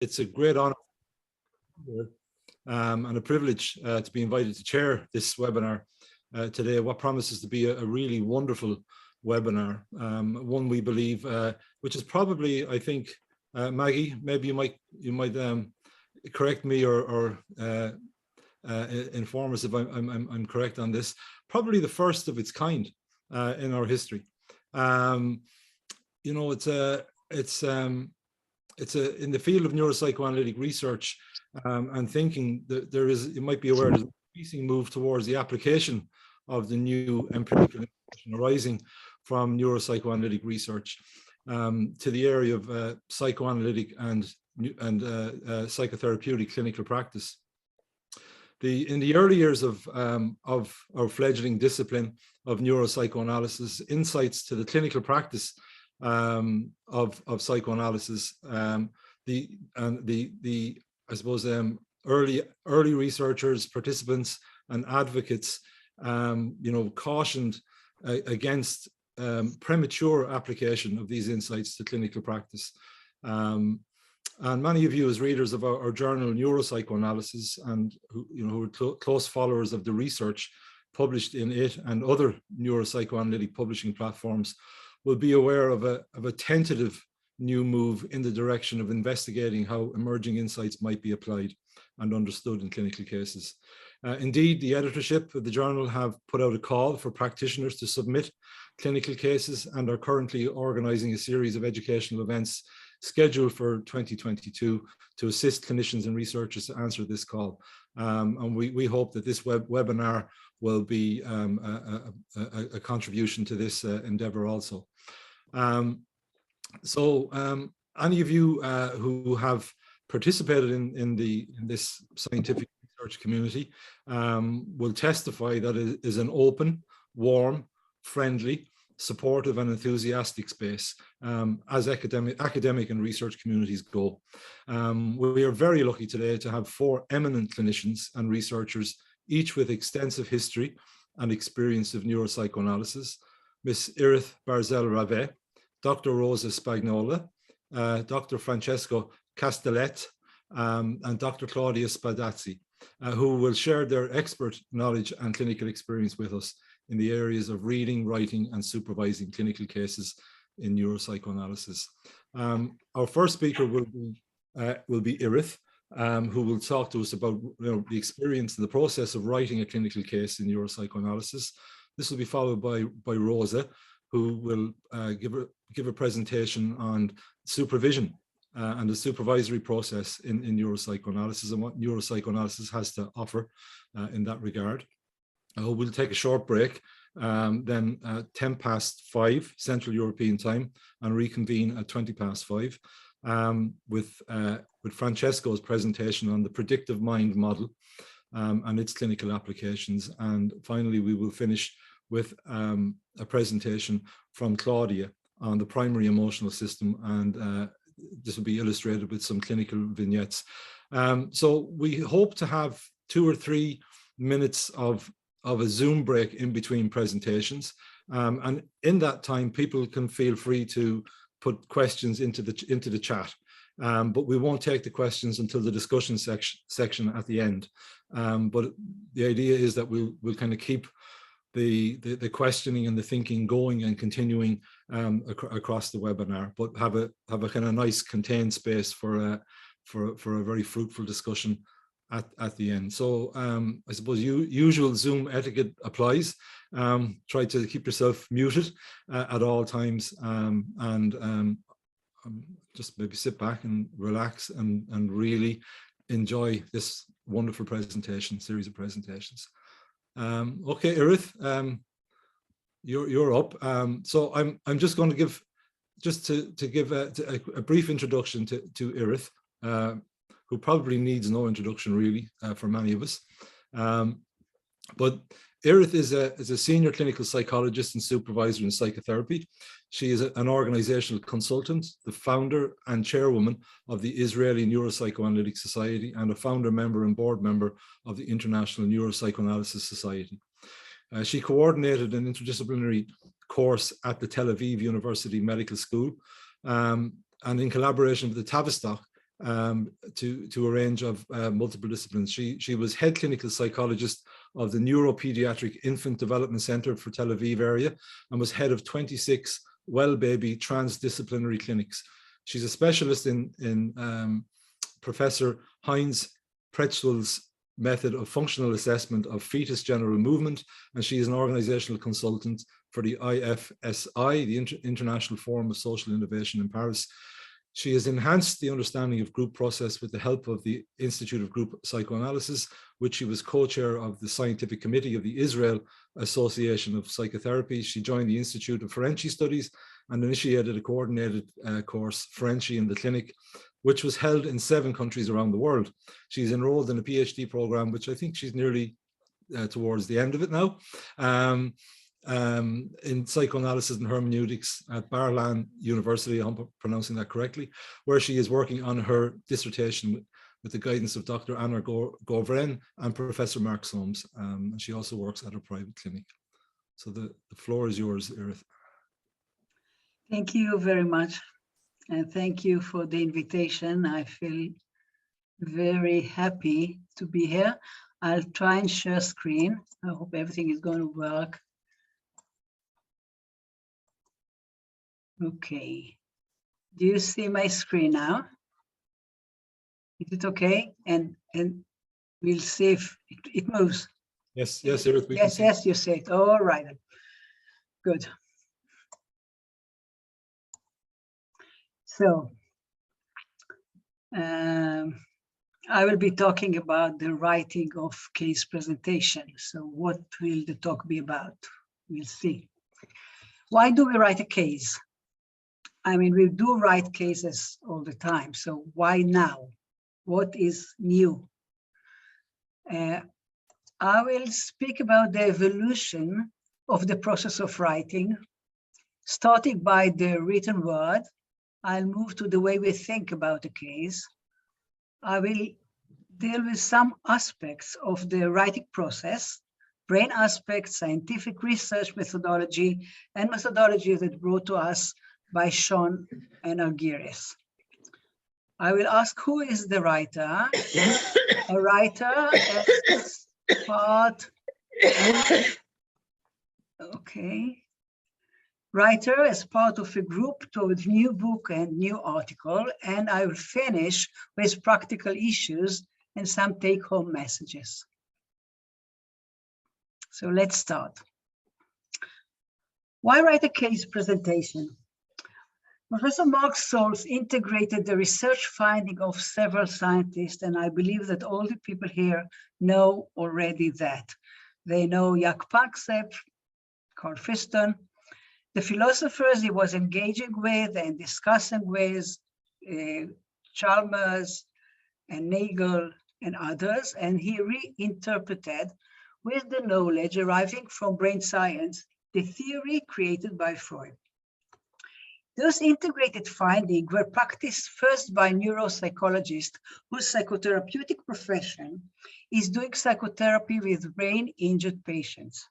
It's a great honor and a privilege to be invited to chair this webinar today, what promises to be a really wonderful webinar, one we believe, which is probably, I think, Maggie, maybe you might correct me or inform us if I'm correct on this, probably the first of its kind in our history. You know, it's in the field of neuropsychoanalytic research and thinking that there is, you might be aware, there's an increasing move towards the application of the new empirical information arising from neuropsychoanalytic research to the area of psychoanalytic and psychotherapeutic clinical practice. In the early years of our fledgling discipline of neuropsychoanalysis, insights to the clinical practice of psychoanalysis, I suppose early researchers, participants, and advocates, you know, cautioned against premature application of these insights to clinical practice. And many of you, as readers of our journal Neuropsychoanalysis, and who are close followers of the research published in it and other neuropsychoanalytic publishing platforms, will be aware of a tentative new move in the direction of investigating how emerging insights might be applied and understood in clinical cases. Indeed, the editorship of the journal have put out a call for practitioners to submit clinical cases and are currently organizing a series of educational events scheduled for 2022 to assist clinicians and researchers to answer this call. And we hope that this webinar will be a contribution to this endeavor also. Any of you who have participated in this scientific research community will testify that it is an open, warm, friendly, supportive and enthusiastic space as academic and research communities go. We are very lucky today to have 4 eminent clinicians and researchers, each with extensive history and experience of neuropsychoanalysis: Ms. Barzel-Raveh, Dr. Rosa Spagnolo, Dr. Francesco Castellet, and Dr. Claudia Spadazzi, who will share their expert knowledge and clinical experience with us in the areas of reading, writing, and supervising clinical cases in neuropsychoanalysis. Our first speaker will be Irith, who will talk to us about the experience and the process of writing a clinical case in neuropsychoanalysis. This will be followed by Rosa, who will give a presentation on supervision and the supervisory process in neuropsychoanalysis and what neuropsychoanalysis has to offer in that regard. We'll take a short break, then 5:10 Central European Time, and reconvene at 5:20 with Francesco's presentation on the predictive mind model and its clinical applications. And finally, we will finish with a presentation from Claudia on the primary emotional system, and this will be illustrated with some clinical vignettes. So we hope to have 2 or 3 minutes of a Zoom break in between presentations, and in that time people can feel free to put questions into the chat, but we won't take the questions until the discussion section at the end. But the idea is that we'll kind of keep the questioning and the thinking going and continuing across the webinar, but have a kind of nice contained space for a very fruitful discussion at the end. So I suppose usual Zoom etiquette applies. Try to keep yourself muted at all times, and just maybe sit back and relax and really enjoy this wonderful series of presentations. Okay, Irith, you're up. So I'm just going to give a brief introduction to Irith, who probably needs no introduction really for many of us. But Irith is a senior clinical psychologist and supervisor in psychotherapy. She is an organizational consultant, the founder and chairwoman of the Israeli Neuropsychoanalytic Society, and a founder member and board member of the International Neuropsychoanalysis Society. She coordinated an interdisciplinary course at the Tel Aviv University Medical School, and in collaboration with the Tavistock to a range of multiple disciplines. She was head clinical psychologist of the Neuropediatric Infant Development Center for Tel Aviv area and was head of 26 well baby transdisciplinary clinics. She's a specialist in Professor Heinz Pretzel's method of functional assessment of fetus general movement, and she is an organizational consultant for the IFSI, the International Forum of Social Innovation in Paris. She has enhanced the understanding of group process with the help of the Institute of Group Psychoanalysis, which she was co-chair of the scientific committee of the Israel Association of Psychotherapy. She joined the Institute of Ferenczi Studies and initiated a coordinated course, Ferenczi in the Clinic, which was held in 7 countries around the world. She's enrolled in a PhD program, which I think she's nearly towards the end of it now, in psychoanalysis and hermeneutics at Barzelh University, I hope I'm pronouncing that correctly, where she is working on her dissertation with the guidance of Dr. Anna Govren and Professor Mark Soames. And she also works at her private clinic. So the floor is yours, Iris. Thank you very much. And thank you for the invitation. I feel very happy to be here. I'll try and share screen. I hope everything is going to work. Okay. Do you see my screen now? Is it okay? And we'll see if it moves. Yes, yes, Iris. Yes, you see it. All right. Good. So, I will be talking about the writing of case presentation. So what will the talk be about? We'll see. Why do we write a case? I mean, we do write cases all the time. So why now? What is new? I will speak about the evolution of the process of writing, starting by the written word. I'll move to the way we think about a case. I will deal with some aspects of the writing process, brain aspects, scientific research methodology, and methodology that brought to us by Sean and Argyris. I will ask, who is the writer? A writer as part, okay. Writer as part of a group towards new book and new article, and I will finish with practical issues and some take-home messages. So let's start. Why write a case presentation? Professor Mark Soames integrated the research finding of several scientists, and I believe that all the people here know already that. They know Jaak Panksepp, Carl Friston, the philosophers he was engaging with and discussing with, Chalmers and Nagel and others, and he reinterpreted with the knowledge arriving from brain science, the theory created by Freud. Those integrated findings were practiced first by neuropsychologists whose psychotherapeutic profession is doing psychotherapy with brain-injured patients.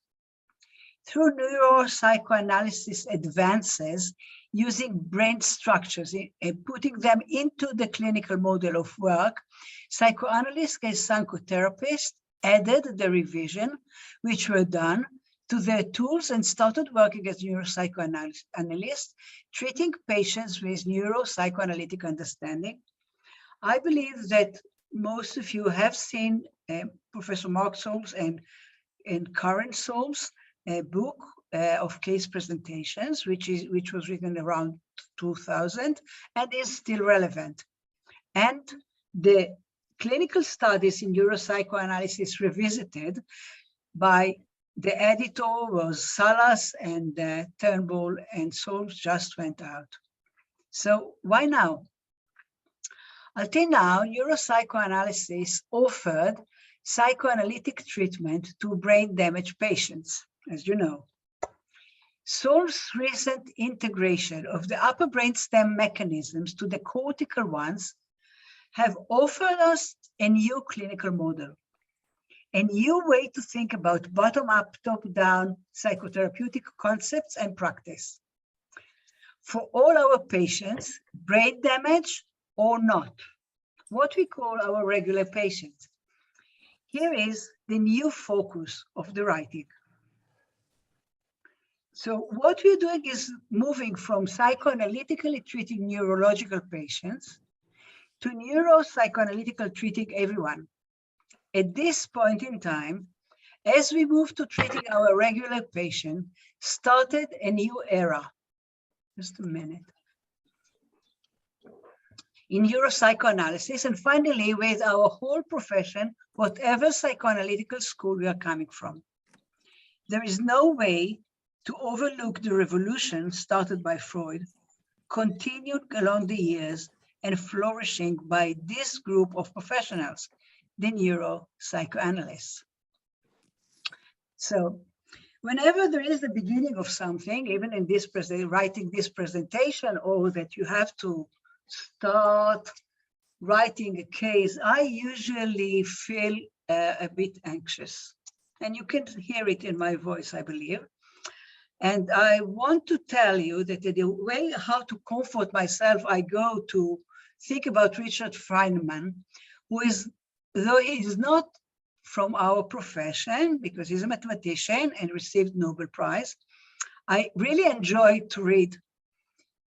Through neuropsychoanalysis advances using brain structures and putting them into the clinical model of work, psychoanalysts and psychotherapists added the revision, which were done, to their tools and started working as neuropsychoanalysts, treating patients with neuropsychoanalytic understanding. I believe that most of you have seen Professor Mark Soames and Karen Soames' book of case presentations, which was written around 2000 and is still relevant. And the clinical studies in neuropsychoanalysis revisited by the editor was Salas, and Turnbull and Soames just went out. So why now? Until now, neuropsychoanalysis offered psychoanalytic treatment to brain damaged patients, as you know. Soames' recent integration of the upper brainstem mechanisms to the cortical ones have offered us a new clinical model, a new way to think about bottom-up, top-down psychotherapeutic concepts and practice. For all our patients, brain damage or not, what we call our regular patients. Here is the new focus of the writing. So what we're doing is moving from psychoanalytically treating neurological patients to neuropsychoanalytical treating everyone. At this point in time, as we move to treating our regular patient, started a new era. Just a minute. In neuropsychoanalysis, and finally with our whole profession, whatever psychoanalytical school we are coming from. There is no way to overlook the revolution started by Freud, continued along the years, and flourishing by this group of professionals, the neuropsychoanalysts. So whenever there is the beginning of something, even in this writing this presentation, or that you have to start writing a case, I usually feel a bit anxious. And you can hear it in my voice, I believe. And I want to tell you that the way how to comfort myself, I go to think about Richard Feynman, who is, though he is not from our profession, because he's a mathematician and received Nobel Prize, I really enjoy to read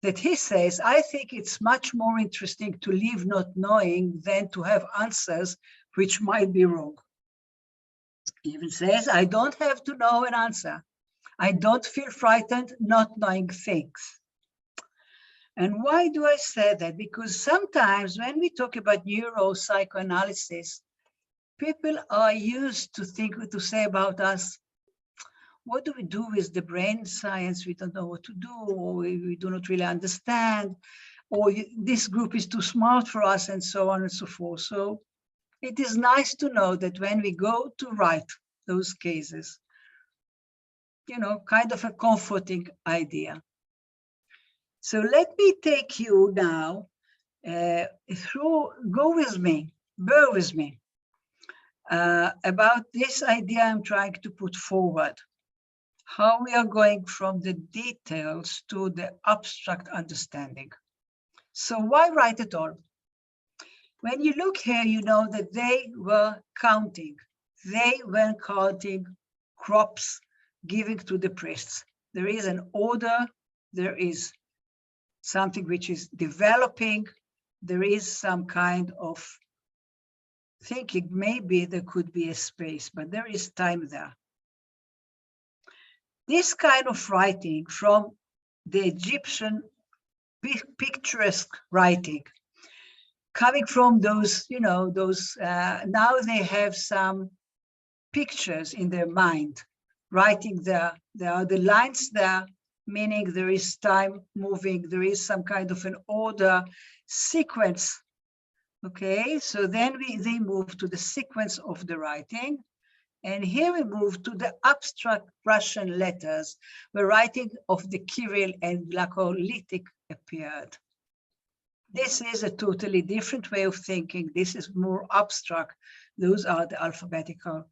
that he says, I think it's much more interesting to live not knowing than to have answers which might be wrong. He even says, I don't have to know an answer. I don't feel frightened not knowing things. And why do I say that? Because sometimes when we talk about neuropsychoanalysis, people are used to say about us, what do we do with the brain science? We don't know what to do, or we do not really understand, or this group is too smart for us, and so on and so forth. So it is nice to know that when we go to write those cases, you know, kind of a comforting idea. So let me take you now go with me, bear with me, about this idea I'm trying to put forward. How we are going from the details to the abstract understanding. So why write it all? When you look here, you know that they were counting. They were counting crops giving to the priests. There is an order, there is something which is developing, there is some kind of thinking, maybe there could be a space, but there is time there. This kind of writing from the Egyptian picturesque writing, coming from those, you know, those, now they have some pictures in their mind, writing there are the lines there, meaning there is time moving, there is some kind of an order, sequence. Okay, so then they move to the sequence of the writing. And here we move to the abstract Russian letters, where writing of the Kirill and Glagolitic appeared. This is a totally different way of thinking. This is more abstract. Those are the alphabetical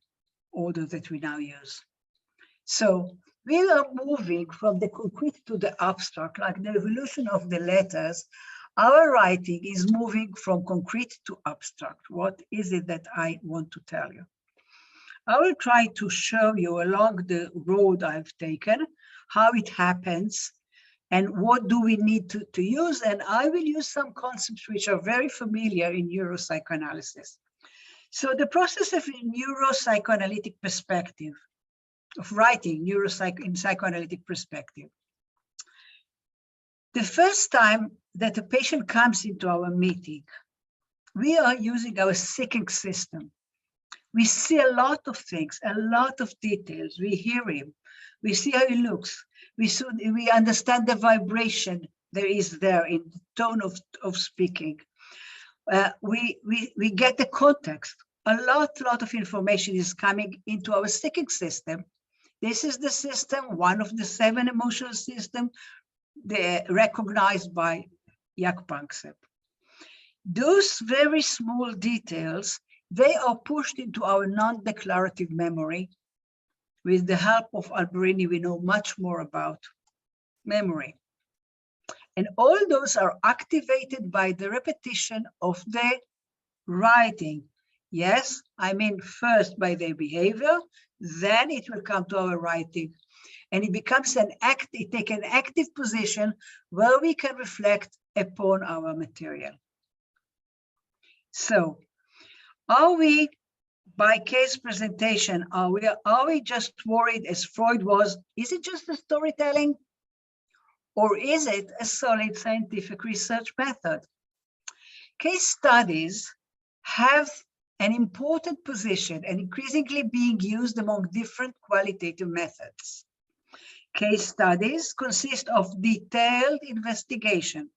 order that we now use. So we are moving from the concrete to the abstract, like the evolution of the letters. Our writing is moving from concrete to abstract. What is it that I want to tell you? I will try to show you along the road I've taken, how it happens, and what do we need to use. And I will use some concepts which are very familiar in neuropsychoanalysis. So the process of neuropsychoanalytic perspective, of writing in psychoanalytic perspective. The first time that a patient comes into our meeting, we are using our seeking system. We see a lot of things, a lot of details. We hear him. We see how he looks. We understand the vibration there is there in the tone of speaking. We get the context. A lot of information is coming into our seeking system. This is the system, one of the 7 emotional systems recognized by Jaak Panksepp. Those very small details, they are pushed into our non-declarative memory. With the help of Alberini, we know much more about memory. And all those are activated by the repetition of the writing. Yes, I mean first by their behavior, then it will come to our writing. And it becomes it takes an active position where we can reflect upon our material. So, are we, by case presentation, are we just worried as Freud was, is it just a storytelling? Or is it a solid scientific research method? Case studies have an important position and increasingly being used among different qualitative methods. Case studies consist of detailed investigation,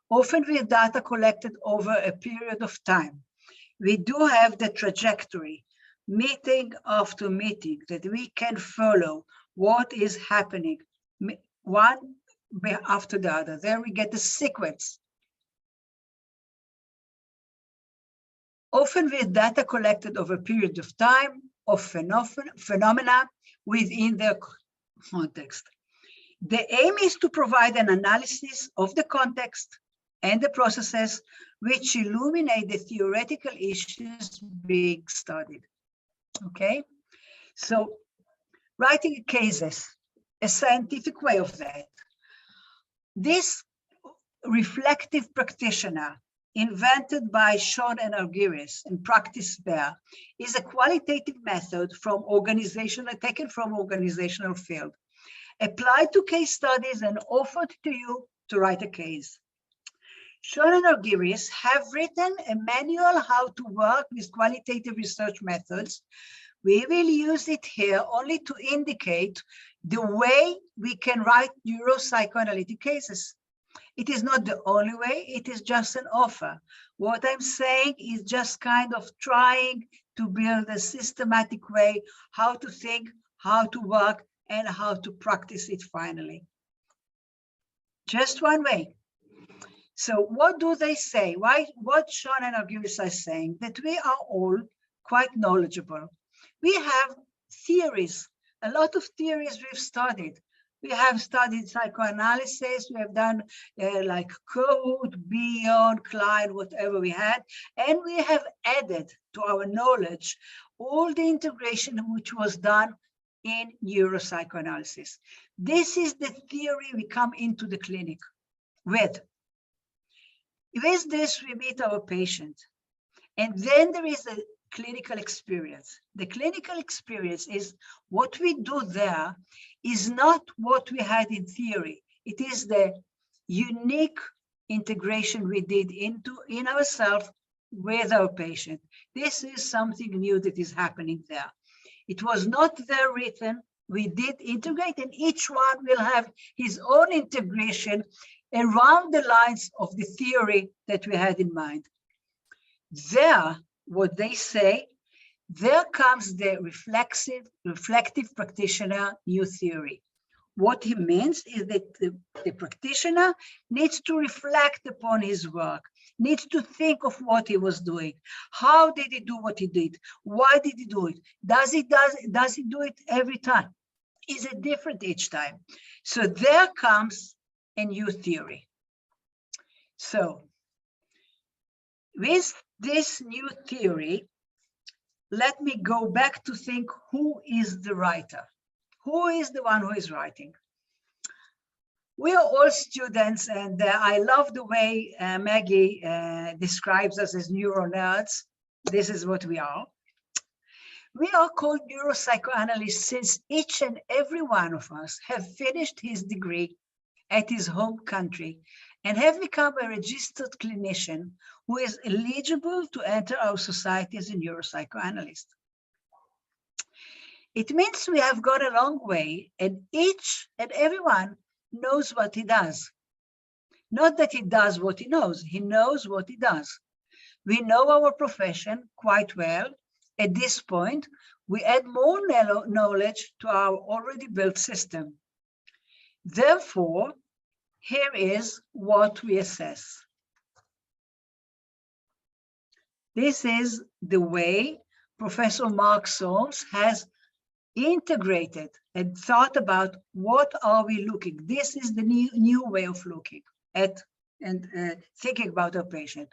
often with data collected over a period of time. We do have the trajectory, meeting after meeting, that we can follow what is happening, one after the other. There we get the sequence. Often with data collected over a period of time of phenomena within their context. The aim is to provide an analysis of the context and the processes which illuminate the theoretical issues being studied. Okay, so writing cases, a scientific way of that. This reflective practitioner, invented by Sean and Argyris and practiced there, is a qualitative method taken from organizational field, applied to case studies and offered to you to write a case. Sean and Argyris have written a manual how to work with qualitative research methods. We will use it here only to indicate the way we can write neuropsychoanalytic cases. It is not the only way, it is just an offer. What I'm saying is just kind of trying to build a systematic way how to think, how to work, and how to practice it finally. Just one way. So what do they say? What Sean and Argyris are saying, that we are all quite knowledgeable. We have theories, a lot of theories we've studied. We have studied psychoanalysis, we have done like Code, Bion, Klein, whatever we had, and we have added to our knowledge all the integration which was done in neuropsychoanalysis. This is the theory we come into the clinic with. With this, we meet our patient, and then there is a clinical experience. The clinical experience is what we do there is not what we had in theory. It is the unique integration we did in ourselves with our patient. This is something new that is happening there. It was not there written. We did integrate, and each one will have his own integration around the lines of the theory that we had in mind. There, what they say, there comes the reflective practitioner new theory. What he means is that the practitioner needs to reflect upon his work, needs to think of what he was doing. How did he do what he did? Why did he do it? Does he do it every time? Is it different each time? So there comes a new theory. So with this new theory, let me go back to think, who is the writer? Who is the one who is writing? We are all students, and I love the way Maggie describes us as neuro nerds. This is what we are. We are called neuropsychoanalysts since each and every one of us have finished his degree at his home country and have become a registered clinician who is eligible to enter our society as a neuropsychoanalyst. It means we have gone a long way, and each and everyone knows what he does. Not that he does what he knows what he does. We know our profession quite well. At this point, we add more knowledge to our already built system. Therefore, here is what we assess. This is the way Professor Mark Solms has integrated and thought about what are we looking. This is the new way of looking at and thinking about our patient.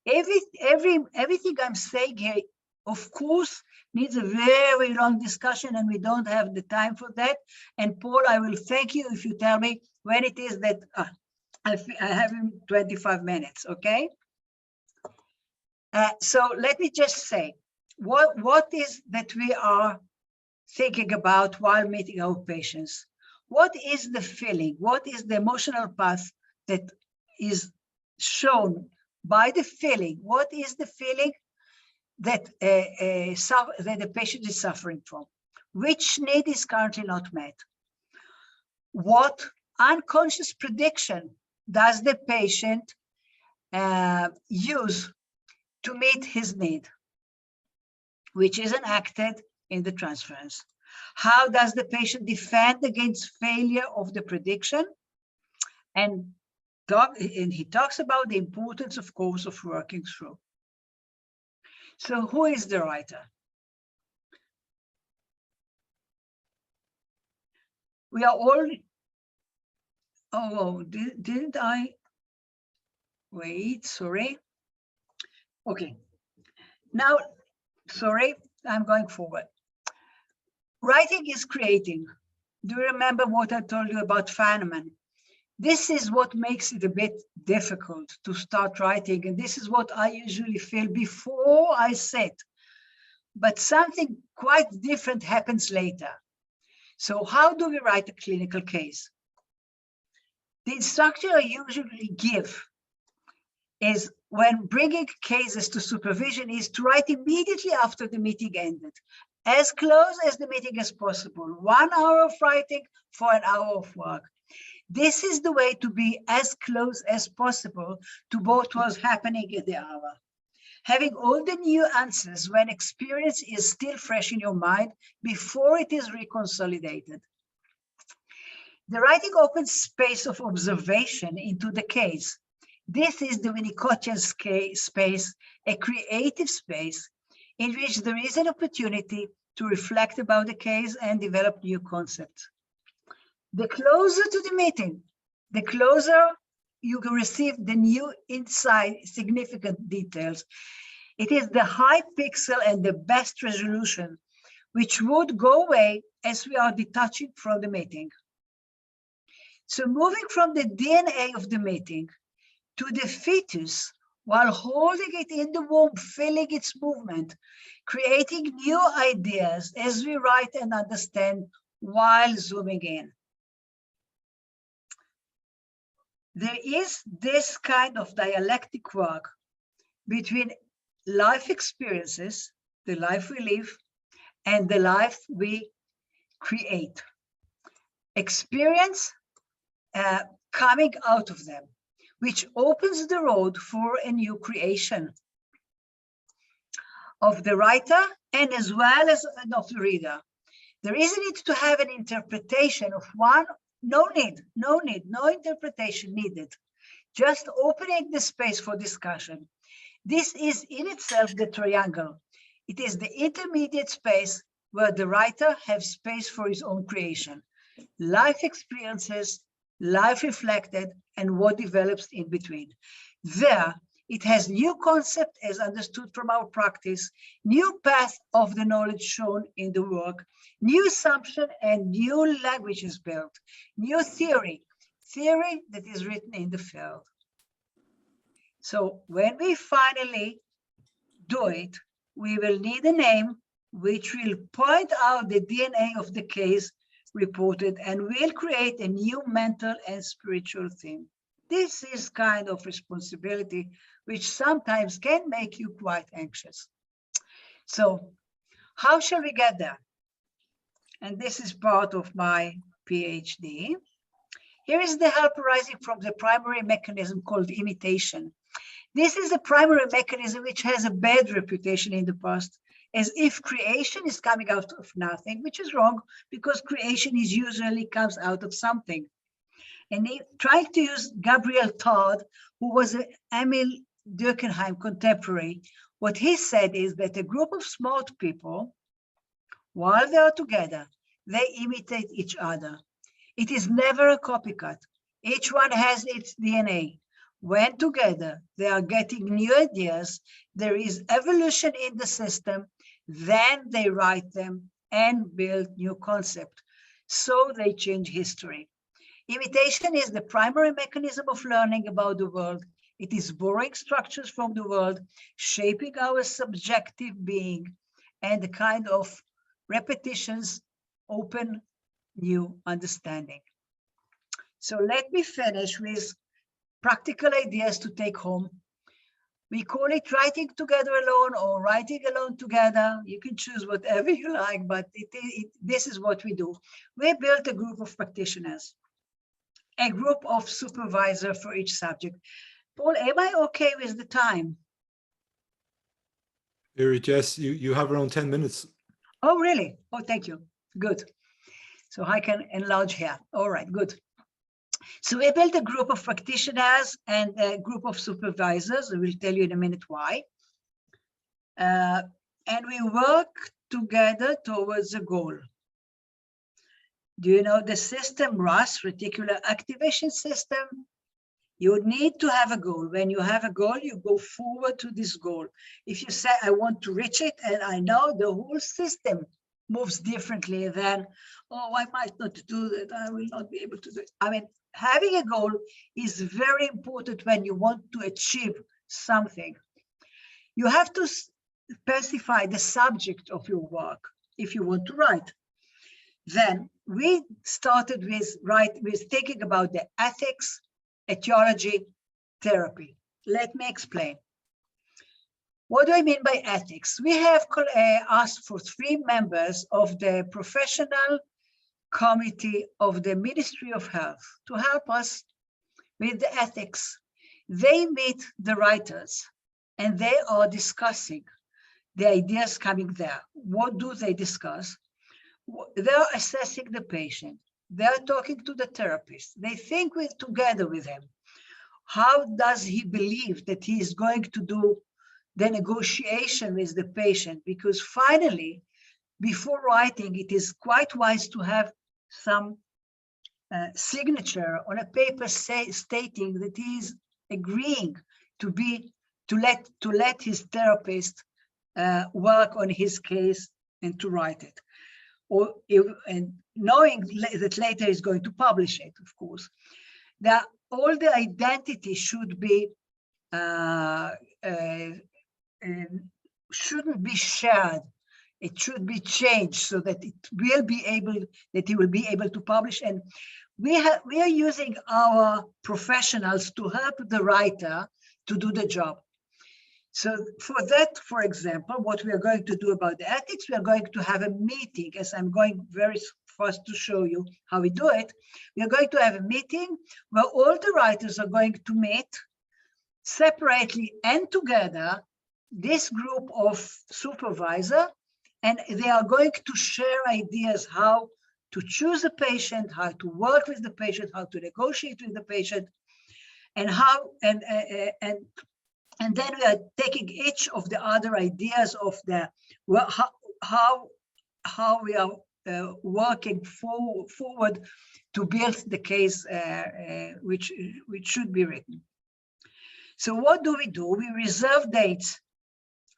Everything I'm saying here, of course, needs a very long discussion, and we don't have the time for that. And Paul, I will thank you if you tell me when it is that I have 25 minutes, okay? So let me just say, what is that we are thinking about while meeting our patients? What is the feeling? What is the emotional path that is shown by the feeling? What is the feeling that that the patient is suffering from? Which need is currently not met? What unconscious prediction does the patient use to meet his need, which is enacted in the transference? How does the patient defend against failure of the prediction? And he talks about the importance, of course, of working through. So who is the writer? We are all, didn't I? Wait, sorry. Okay, now, sorry, I'm going forward. Writing is creating. Do you remember what I told you about Feynman? This is what makes it a bit difficult to start writing, and this is what I usually feel before I sit. But something quite different happens later. So how do we write a clinical case? The instruction I usually give is, when bringing cases to supervision, is to write immediately after the meeting ended, as close as the meeting as possible. 1 hour of writing for an hour of work. This is the way to be as close as possible to what was happening in the hour. Having all the new answers when experience is still fresh in your mind before it is reconsolidated. The writing opens space of observation into the case. This is the Winnicottian space, a creative space in which there is an opportunity to reflect about the case and develop new concepts. The closer to the meeting, the closer you can receive the new insight, significant details. It is the high pixel and the best resolution, which would go away as we are detaching from the meeting. So moving from the DNA of the meeting to the fetus, while holding it in the womb, feeling its movement, creating new ideas as we write and understand while zooming in. There is this kind of dialectic work between life experiences, the life we live, and the life we create. Experience coming out of them, which opens the road for a new creation of the writer and as well as of the reader. There is a need to have an interpretation of one. No interpretation needed. Just opening the space for discussion. This is in itself the triangle. It is the intermediate space where the writer has space for his own creation. Life experiences, life reflected, and what develops in between. There, it has new concept as understood from our practice, new path of the knowledge shown in the work, new assumption and new language is built, new theory that is written in the field. So when we finally do it, we will need a name which will point out the DNA of the case reported and will create a new mental and spiritual theme. This is kind of responsibility which sometimes can make you quite anxious. So how shall we get there? And this is part of my PhD. Here is the help arising from the primary mechanism called imitation. This is the primary mechanism which has a bad reputation in the past, as if creation is coming out of nothing, which is wrong, because creation is usually comes out of something. And he tried to use Gabriel Todd, who was an Emil Durkheim contemporary. What he said is that a group of smart people, while they are together, they imitate each other. It is never a copycat. Each one has its DNA. When together they are getting new ideas, there is evolution in the system, then they write them and build new concepts. So they change history. Imitation is the primary mechanism of learning about the world. It is borrowing structures from the world, shaping our subjective being, and the kind of repetitions open new understanding. So let me finish with practical ideas to take home. We call it writing together alone or writing alone together. You can choose whatever you like, but this is what we do. We built a group of practitioners, a group of supervisors for each subject. Paul, am I okay with the time? Jess, you have around 10 minutes. Oh, really? Oh, thank you. Good. So I can enlarge here. All right, good. So we built a group of practitioners and a group of supervisors. I will tell you in a minute why. And we work together towards a goal. Do you know the system RAS, reticular activation system? You need to have a goal. When you have a goal, you go forward to this goal. If you say, I want to reach it, and I know the whole system moves differently, then, oh, I might not do that. I will not be able to do it. I mean, having a goal is very important when you want to achieve something. You have to specify the subject of your work if you want to write. Then we started with thinking about the ethics, etiology, therapy. Let me explain. What do I mean by ethics? We have asked for 3 members of the professional committee of the Ministry of Health to help us with the ethics. They meet the writers and they are discussing the ideas coming there. What do they discuss? They're assessing the patient. They're talking to the therapist. They think together with him. How does he believe that he is going to do the negotiation with the patient? Because finally, before writing, it is quite wise to have some signature on a paper stating that he is agreeing to let his therapist work on his case and to write it. And knowing that later he's going to publish it, of course. All the identity should be shouldn't be shared. It should be changed so that he will be able to publish. And we are using our professionals to help the writer to do the job. So for that, for example, what we are going to do about the ethics, we are going to have a meeting, as I'm going very fast to show you how we do it. We are going to have a meeting where all the writers are going to meet separately and together, this group of supervisors, and they are going to share ideas how to choose a patient, how to work with the patient, how to negotiate with the patient, and how and then we are taking each of the other ideas of the how we are working forward to build the case which should be written. So what do? We reserve dates,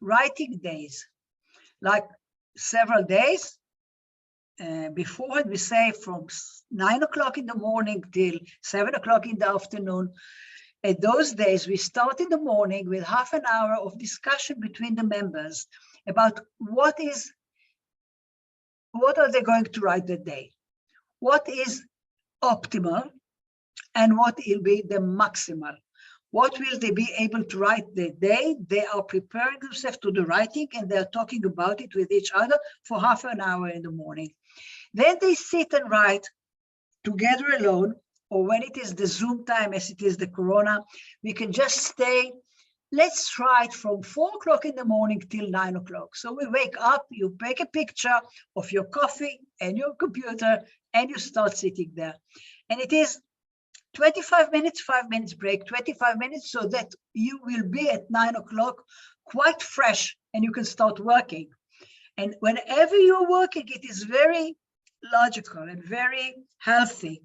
writing days, like several days before. We say from 9 o'clock in the morning till 7 o'clock in the afternoon. At those days, we start in the morning with half an hour of discussion between the members about what are they going to write that day, what is optimal, and what will be the maximal. What will they be able to write the day they are preparing themselves to the writing, and they're talking about it with each other for half an hour in the morning. Then they sit and write together alone, or when it is the Zoom time, as it is the Corona, we can just stay. Let's write from 4 o'clock in the morning till 9 o'clock. So we wake up, you take a picture of your coffee and your computer, and you start sitting there. And it is 25 minutes, 5 minutes break, 25 minutes, so that you will be at 9 o'clock quite fresh and you can start working. And whenever you're working, it is very logical and very healthy.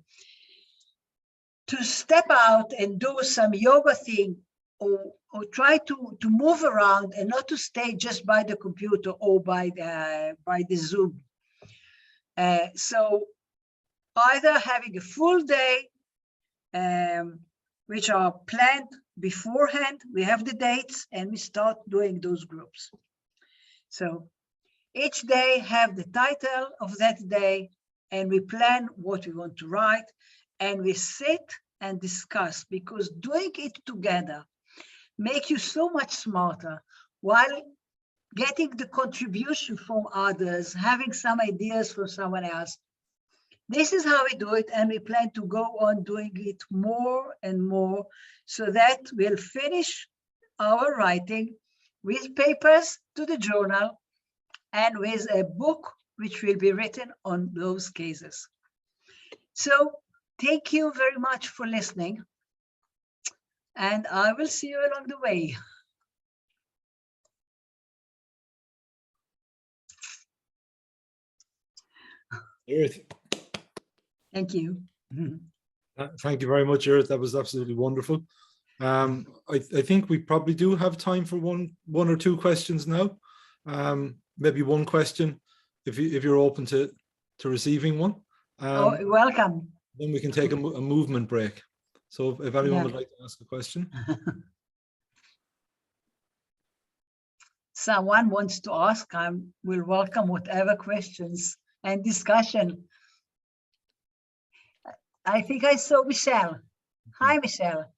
to step out and do some yoga thing, or try to move around and not to stay just by the computer or by the Zoom. So either having a full day, which are planned beforehand, we have the dates and we start doing those groups. So each day have the title of that day, and we plan what we want to write, and we sit and discuss, because doing it together make you so much smarter, while getting the contribution from others, having some ideas from someone else. This is how we do it, and we plan to go on doing it more and more, so that we'll finish our writing with papers to the journal and with a book which will be written on those cases. So thank you very much for listening, and I will see you along the way. Earth. Thank you. Thank you very much, Earth. That was absolutely wonderful. I think we probably do have time for one or two questions now. Maybe one question, if you're open to receiving one. Welcome. Then we can take a movement break. So if anyone would like to ask a question. Someone wants to ask, I will welcome whatever questions and discussion. I think I saw Michelle. Hi, Michelle.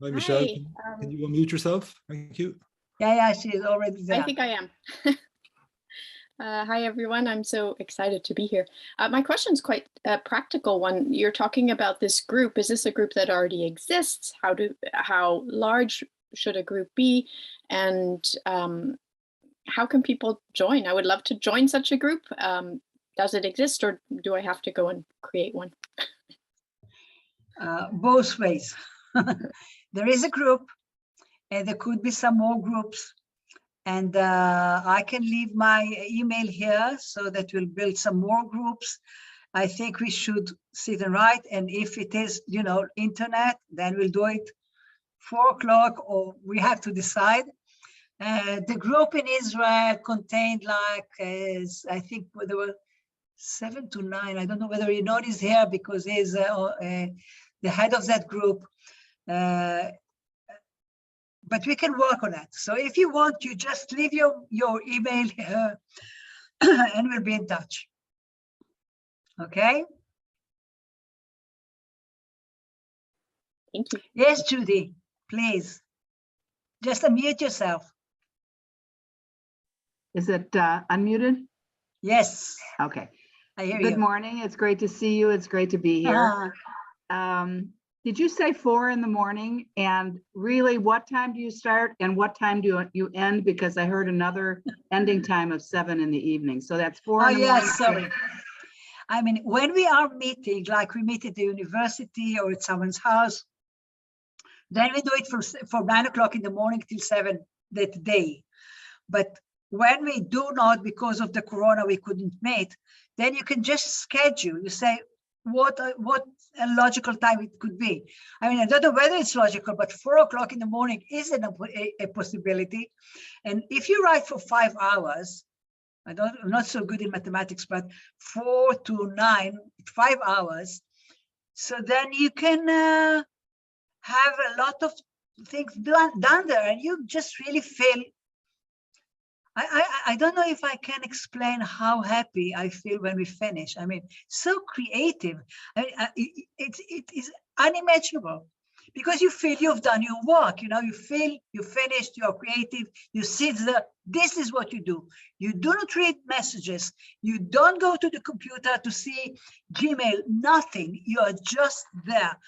Hi, Michelle. Hi. Can you unmute yourself? Thank you. Yeah, she is already there. I think I am. Hi, everyone. I'm so excited to be here. My question is quite a practical one. You're talking about this group. Is this a group that already exists? How large should a group be? And how can people join? I would love to join such a group. Does it exist, or do I have to go and create one? Both ways. There is a group, and there could be some more groups. And I can leave my email here so that we'll build some more groups. I think we should sit and write. And if it is, internet, then we'll do it 4 o'clock, or we have to decide. The group in Israel contained I think there were 7 to 9. I don't know whether Rinod is here because he's the head of that group. But we can work on that. So if you want, you just leave your email here and we'll be in touch. Okay? Thank you. Yes, Judy, please. Just unmute yourself. Is it unmuted? Yes. Okay. I hear you. Good morning. It's great to see you. It's great to be here. Did you say 4 in the morning? And really, what time do you start and what time do you end? Because I heard another ending time of 7 in the evening. So that's 4 in the morning. Sorry. I mean, when we are meeting, like we meet at the university or at someone's house, then we do it from 9 o'clock in the morning till 7 that day. But when we do not, because of the corona, we couldn't meet, then you can just schedule. You say what a logical time it could be. I mean, I don't know whether it's logical, but 4 o'clock in the morning is a possibility. And if you write for 5 hours, I'm not so good in mathematics, but 4 to 9, 5 hours. So then you can have a lot of things done there, and you just really feel. I don't know if I can explain how happy I feel when we finish. I mean, so creative. I mean, it is unimaginable, because you feel you've done your work. You feel you finished. You are creative. You sit there. This is what you do. You do not read messages. You don't go to the computer to see Gmail. Nothing. You are just there.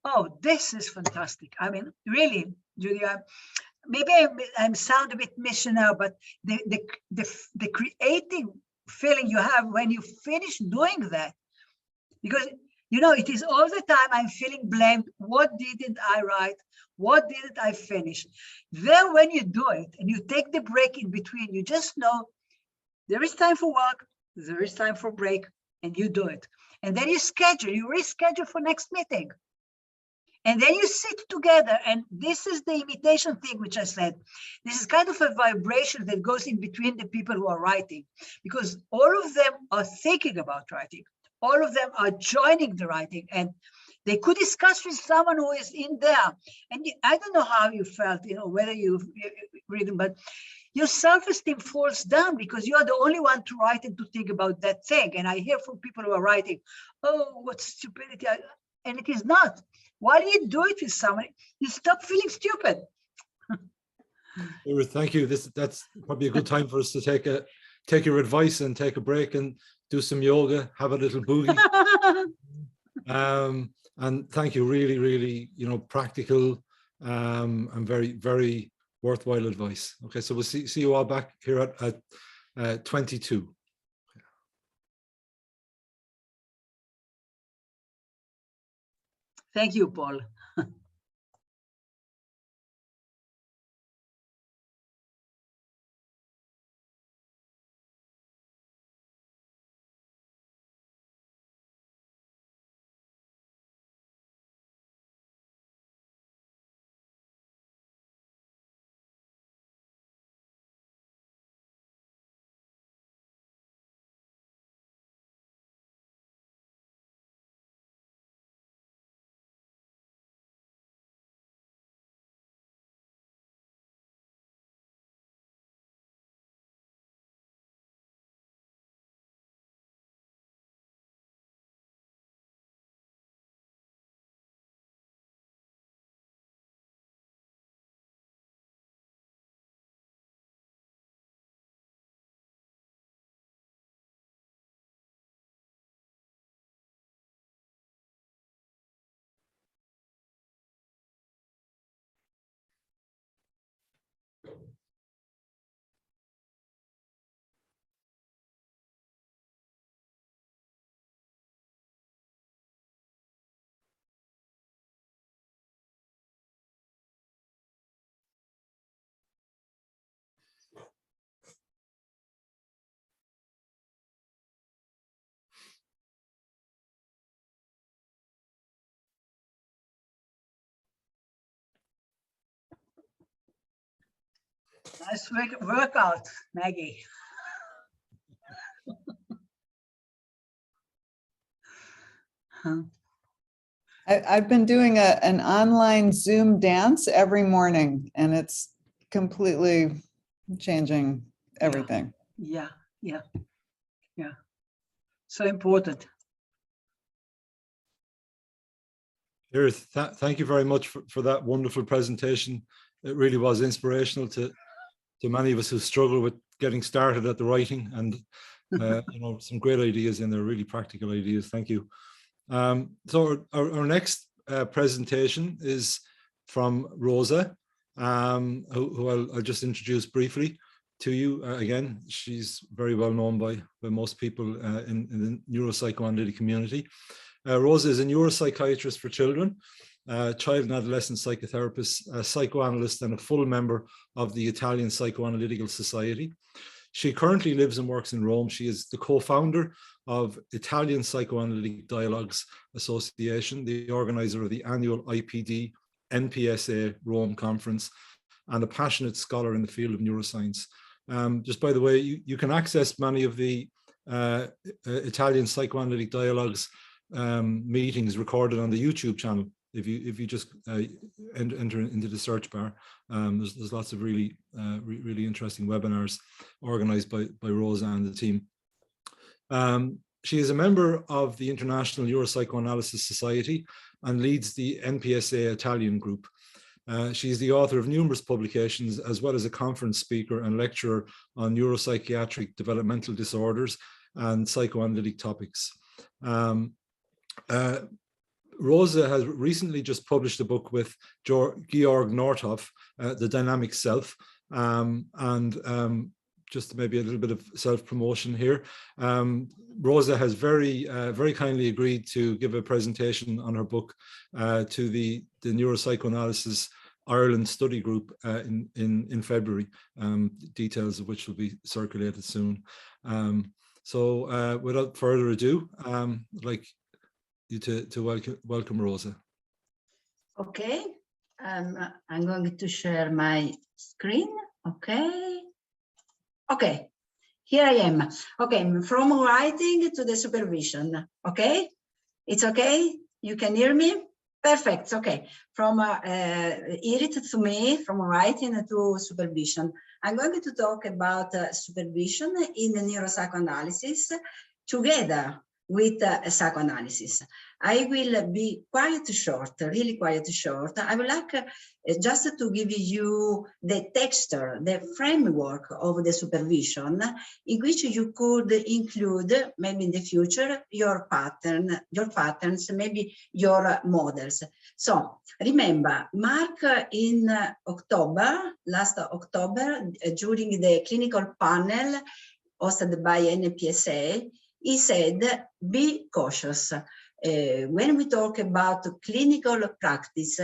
Oh, this is fantastic. I mean, really, Julia. Maybe I sound a bit missionary, but the creative feeling you have when you finish doing that, because it is all the time I'm feeling blamed. What didn't I write? What didn't I finish? Then when you do it and you take the break in between, you just know there is time for work, there is time for break, and you do it. And then you reschedule for next meeting. And then you sit together, and this is the imitation thing, which I said. This is kind of a vibration that goes in between the people who are writing, because all of them are thinking about writing. All of them are joining the writing, and they could discuss with someone who is in there. And I don't know how you felt, whether you've written, but your self-esteem falls down because you are the only one to write and to think about that thing. And I hear from people who are writing, oh, what stupidity. And it is not. While you do it with someone, you stop feeling stupid. Thank you. That's probably a good time for us to take your advice and take a break and do some yoga, have a little boogie. And thank you, really, really, practical and very, very worthwhile advice. Okay, so we'll see you all back here at 22. Thank you, Paul. Nice workout, Maggie. I've been doing an online Zoom dance every morning, and it's completely changing everything. Yeah. So important. Iris, thank you very much for that wonderful presentation. It really was inspirational to many of us who struggle with getting started at the writing, and some great ideas in there, really practical ideas. Thank you. So our next presentation is from Rosa, who I'll just introduce briefly to you. Again, she's very well known by most people in the neuropsychoanalytic community. Rosa is a neuropsychiatrist for children, child and adolescent psychotherapist, a psychoanalyst, and a full member of the Italian Psychoanalytical Society. She currently lives and works in Rome. She is the co-founder of Italian Psychoanalytic Dialogues Association, the organizer of the annual IPD INPSA Rome conference, and a passionate scholar in the field of neuroscience. Just by the way, you can access many of the Italian Psychoanalytic Dialogues meetings recorded on the YouTube channel. If you just enter into the search bar, there's lots of really interesting webinars organized by Rosa and the team. She is a member of the International Neuropsychoanalysis Society and leads the NPSA Italian group. She is the author of numerous publications, as well as a conference speaker and lecturer on neuropsychiatric developmental disorders and psychoanalytic topics. Rosa has recently just published a book with Georg Nordhoff, The Dynamic Self, and just maybe a little bit of self-promotion here. Rosa has very kindly agreed to give a presentation on her book to the Neuropsychoanalysis Ireland study group in February, details of which will be circulated soon. So without further ado, I'd like you to welcome Rosa. Okay, I'm going to share my screen. Okay. Okay, here I am. Okay, from writing to the supervision. Okay, it's okay. You can hear me? Perfect. Okay, from hear it to me, from writing to supervision. I'm going to talk about supervision in the neuropsychoanalysis together with psychoanalysis. I will be quite short, really quite short. I would like just to give you the texture, the framework of the supervision in which you could include, maybe in the future, your patterns, maybe your models. So remember, Mark in October, last October, during the clinical panel hosted by NEURPSYCHOANALYSIS, he said, be cautious. When we talk about clinical practice,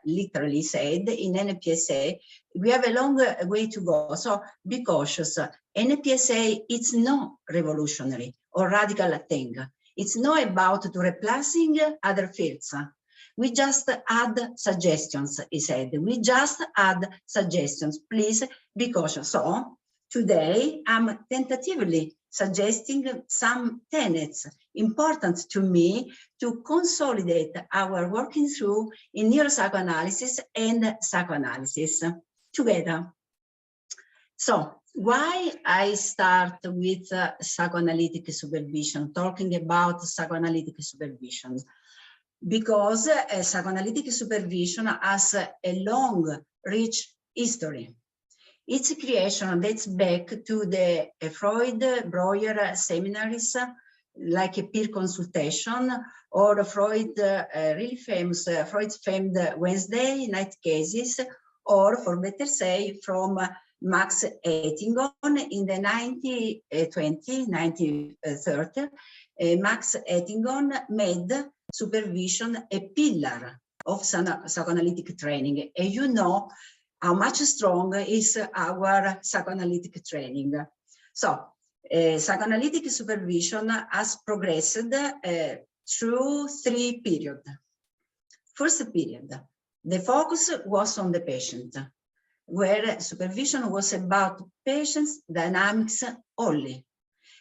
literally said in NEURPSYCHOANALYSIS, we have a long way to go. So be cautious. NEURPSYCHOANALYSIS, it's not revolutionary or radical thing. It's not about replacing other fields. We just add suggestions, he said. We just add suggestions. Please be cautious. So today, I'm tentatively suggesting some tenets important to me to consolidate our working through in neuropsychoanalysis and psychoanalysis together. So why I start with psychoanalytic supervision, talking about psychoanalytic supervision? Because psychoanalytic supervision has a long, rich history. Its creation dates back to the Freud-Breuer seminaries, like a peer consultation, or Freud, really famous, Freud's famed Wednesday night cases, or for better say, from Max Ettingon in the 1930, Max Ettingon made supervision a pillar of psychoanalytic training. And you know how much stronger is our psychoanalytic training. So, psychoanalytic supervision has progressed through 3 periods. First period, the focus was on the patient, where supervision was about patient's dynamics only.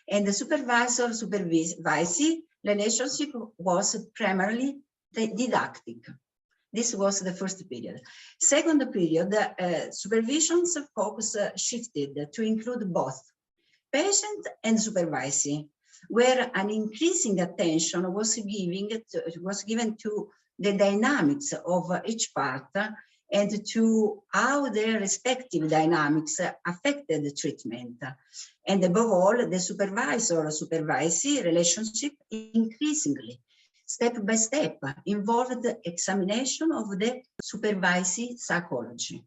And the supervisor-supervisee relationship was primarily didactic. This was the first period. Second period, supervision's focus shifted to include both patient and supervisee, where an increasing attention was given to the dynamics of each part and to how their respective dynamics affected the treatment. And above all, the supervisor-supervisee relationship increasingly, step by step, involved examination of the supervisee psychology.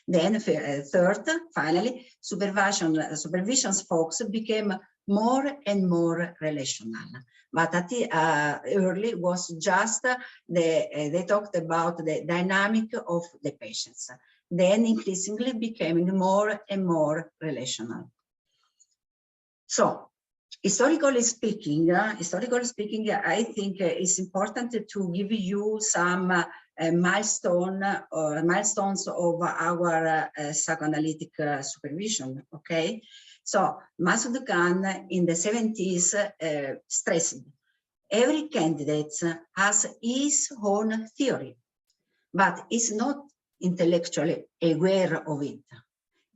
Then third, finally, supervision's focus became more and more relational. But at the early was just, they talked about the dynamic of the patients. Then increasingly becoming more and more relational. So, historically speaking, I think it's important to give you some milestones of our psychoanalytic supervision, okay? So, Masoud Khan in the 70s stressed, every candidate has his own theory, but is not intellectually aware of it.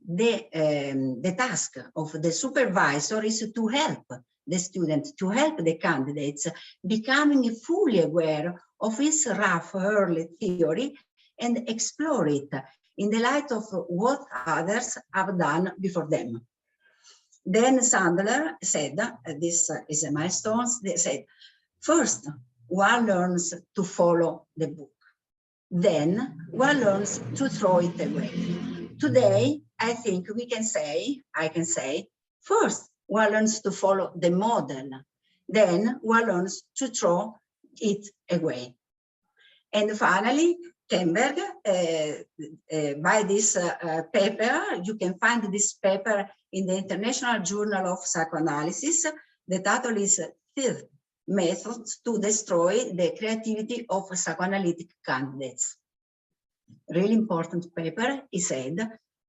The task of the supervisor is to help the student, to help the candidates becoming fully aware of his rough early theory and explore it in the light of what others have done before them. Then Sandler said, this is a milestone, they said, first, one learns to follow the book. Then one learns to throw it away. Today, I think I can say, first, one learns to follow the model. Then one learns to throw it away. And finally, Kemberg, by this paper, you can find this paper in the International Journal of Psychoanalysis. The title is Fifth Methods to Destroy the Creativity of Psychoanalytic Candidates. really important paper, he said,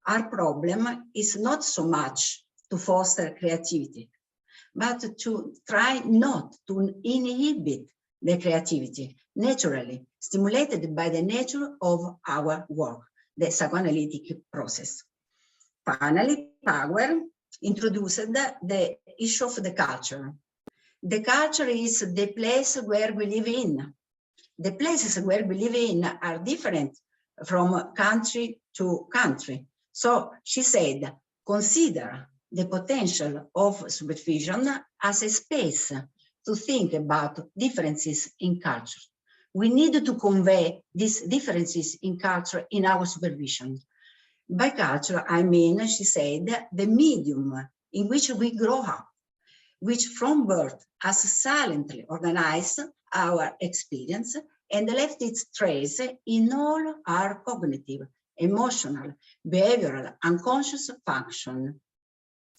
our problem is not so much to foster creativity, but to try not to inhibit the creativity naturally stimulated by the nature of our work, the psychoanalytic process. Finally, Power introduced the issue of the culture. The culture is the place where we live in. The places where we live in are different from country to country. So she said, consider the potential of supervision as a space to think about differences in culture. We need to convey these differences in culture in our supervision. By culture, I mean, she said, the medium in which we grow up, which from birth has silently organized our experience and left its trace in all our cognitive, emotional, behavioral, unconscious function.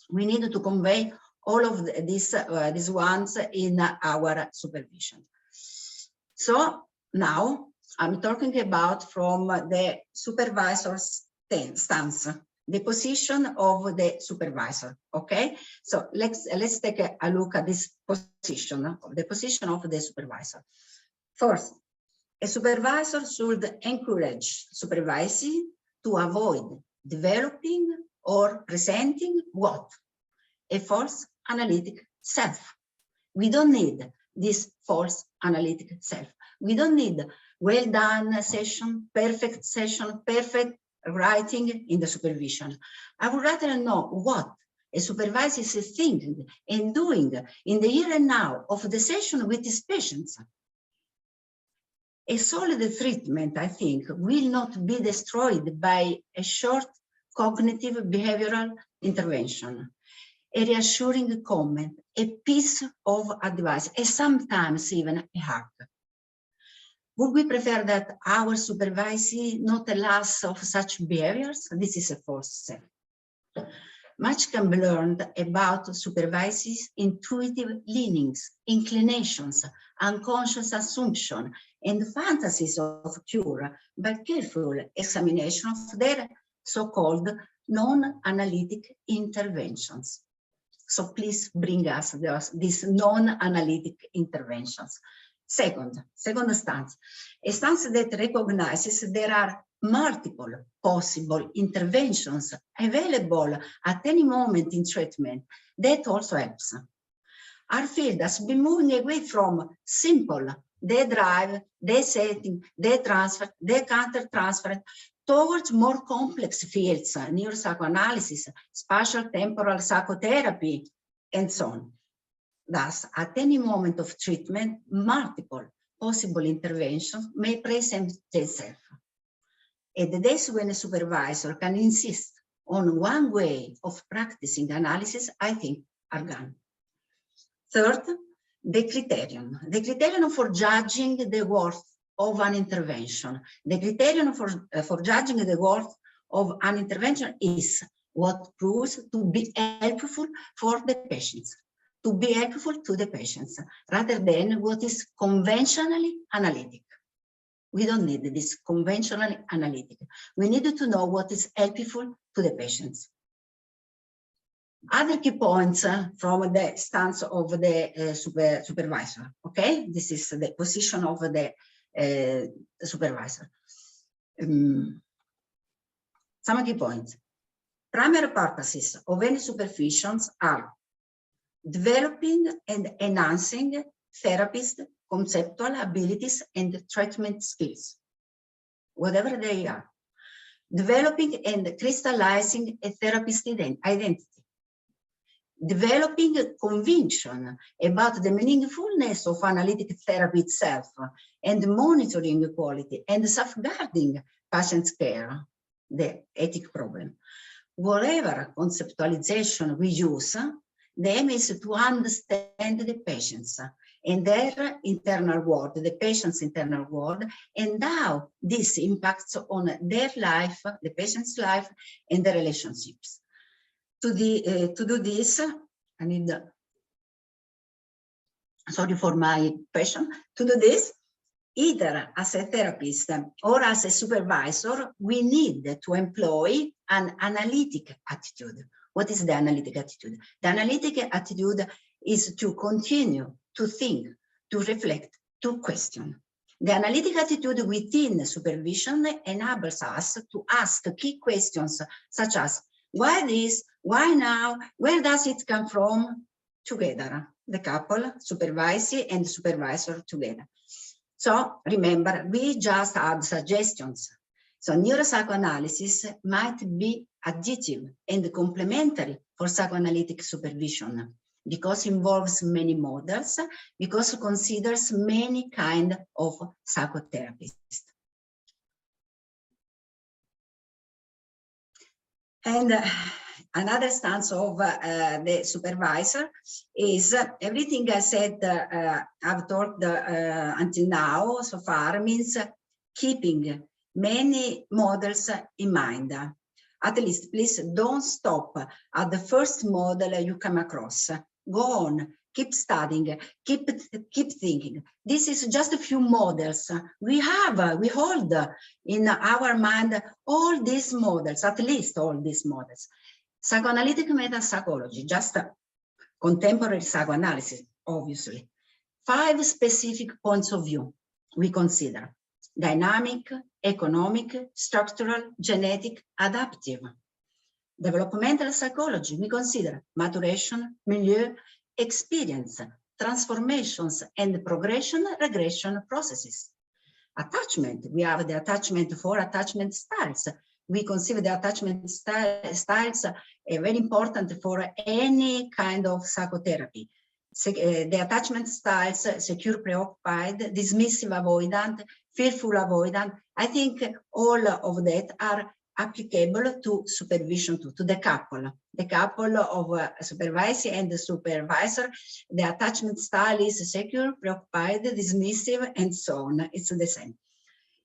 We need to convey all of these ones in our supervision. So now I'm talking about from the supervisor's stance, the position of the supervisor. Okay, so let's take a look at this position, the position of the supervisor. First, a supervisor should encourage supervisee to avoid developing or presenting what? A false analytic self. We don't need this false analytic self. We don't need well done session, perfect writing in the supervision. I would rather know what a supervisor is thinking and doing in the here and now of the session with his patients. A solid treatment, I think, will not be destroyed by a short cognitive behavioral intervention, a reassuring comment, a piece of advice, and sometimes even a hug. Would we prefer that our supervisee not tell us of such behaviors? This is a false self. Much can be learned about supervisees' intuitive leanings, inclinations, unconscious assumption, and fantasies of cure by careful examination of their so-called non-analytic interventions. So please bring us these non-analytic interventions. Second stance, a stance that recognizes there are multiple possible interventions available at any moment in treatment. That also helps. Our field has been moving away from simple, the drive, the setting, the transfer, the counter-transfer, towards more complex fields, neuropsychoanalysis, spatial temporal psychotherapy, and so on. Thus, at any moment of treatment, multiple possible interventions may present themselves. At the days when a supervisor can insist on one way of practicing analysis, I think are gone. Third, the criterion for judging the worth of an intervention. The criterion for judging the worth of an intervention is what proves to be helpful for the patients, to be helpful to the patients, rather than what is conventionally analytic. We don't need this conventionally analytic. We need to know what is helpful to the patients. Other key points from the stance of the supervisor, okay? This is the position of the supervisor. Some key points. Primary purposes of any supervisions are developing and enhancing therapist conceptual abilities and treatment skills, whatever they are. Developing and crystallizing a therapist identity. Developing conviction about the meaningfulness of analytic therapy itself and monitoring quality and safeguarding patient's care, the ethic problem. Whatever conceptualization we use, the aim is to understand the patients and their internal world, the patient's internal world, and how this impacts on their life, the patient's life, and the relationships. To do this, I need, sorry for my passion, to do this, either as a therapist or as a supervisor, we need to employ an analytic attitude. What is the analytic attitude? The analytic attitude is to continue to think, to reflect, to question. The analytic attitude within supervision enables us to ask key questions such as, why this, why now, where does it come from? Together, the couple, supervisee and supervisor together. So remember, we just add suggestions. So neuropsychoanalysis might be additive and complementary for psychoanalytic supervision because it involves many models, because it considers many kinds of psychotherapists. And another stance of the supervisor is everything I said, I've talked until now so far means keeping many models in mind. At least, please don't stop at the first model you come across. Go on, keep studying, keep thinking. This is just a few models. We hold in our mind all these models, at least all these models. Psychoanalytic metapsychology, just contemporary psychoanalysis, obviously. 5 specific points of view we consider: dynamic, economic, structural, genetic, adaptive. Developmental psychology, we consider maturation, milieu, experience, transformations, and progression, regression processes. Attachment, we have the attachment for attachment styles. We consider the attachment styles very important for any kind of psychotherapy. The attachment styles, secure, preoccupied, dismissive, avoidant, fearful, avoidant. I think all of that are applicable to supervision to the couple. The couple of supervisee and the supervisor, the attachment style is secure, preoccupied, dismissive, and so on. It's the same.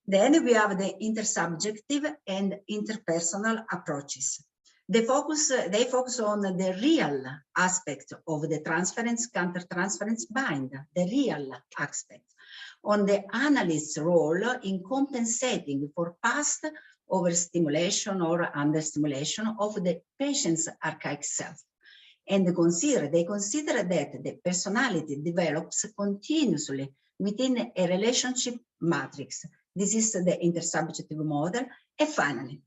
Then we have the intersubjective and interpersonal approaches. They focus on the real aspect of the transference, countertransference bind, the real aspect, on the analyst's role in compensating for past overstimulation or understimulation of the patient's archaic self. And they consider that the personality develops continuously within a relationship matrix. This is the intersubjective model. And finally,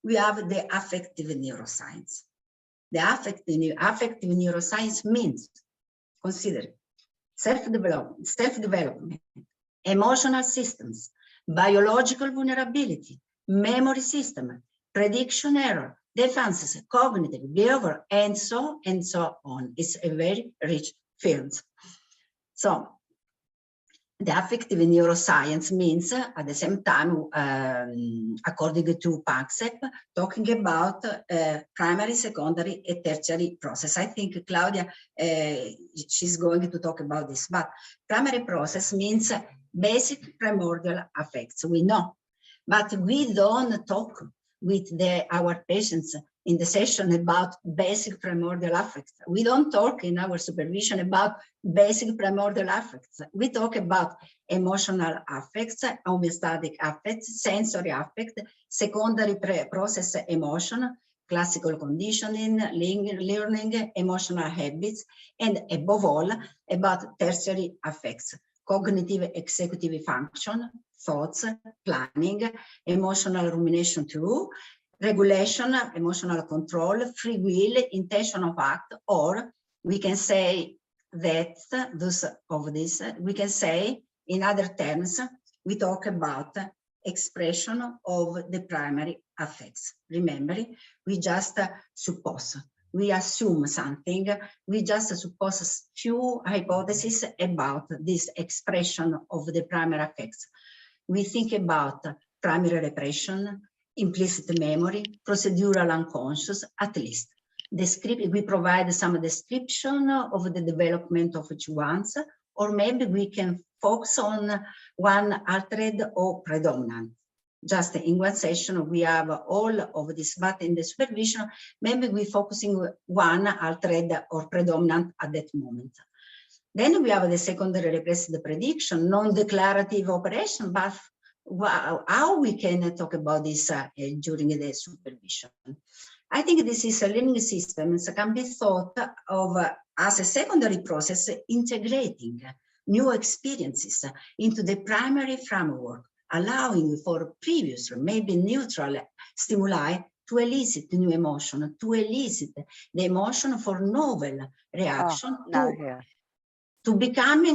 we have the affective neuroscience. The affective neuroscience means, consider self-development, emotional systems, biological vulnerability, memory system, prediction error, defenses, cognitive, behavior, and so on. It's a very rich field. So the affective neuroscience means at the same time, according to Paxep, talking about primary, secondary, and tertiary process. I think Claudia, she's going to talk about this, but primary process means basic primordial affects, we know. But we don't talk with our patients in the session about basic primordial affects. We don't talk in our supervision about basic primordial affects. We talk about emotional affects, homeostatic affects, sensory affect, secondary process emotion, classical conditioning, learning, emotional habits, and above all, about tertiary affects, cognitive executive function, thoughts, planning, emotional rumination too, regulation, emotional control, free will, intention of act, or we can say that we can say in other terms, we talk about expression of the primary affects. Remember, we just suppose, we assume something, we just suppose few hypotheses about this expression of the primary affects. We think about primary repression, implicit memory, procedural unconscious, at least. We provide some description of the development of each ones, or maybe we can focus on one altered or predominant. Just in one session, we have all of this, but in the supervision, maybe we're focusing one altered or predominant at that moment. Then we have the secondary repressive prediction, non-declarative operation, but how we can talk about this during the supervision. I think this is a learning system that can be thought of as a secondary process integrating new experiences into the primary framework, allowing for previous, maybe neutral stimuli to elicit new emotion, to elicit the emotion for novel reaction to become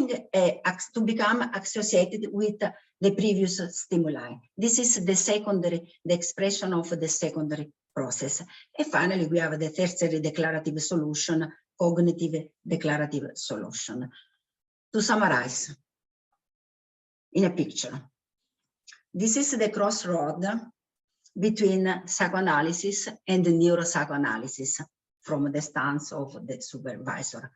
associated with the previous stimuli. This is the secondary, the expression of the secondary process. And finally, we have the tertiary declarative solution, cognitive declarative solution. To summarize, in a picture, this is the crossroad between psychoanalysis and neuropsychoanalysis from the stance of the supervisor.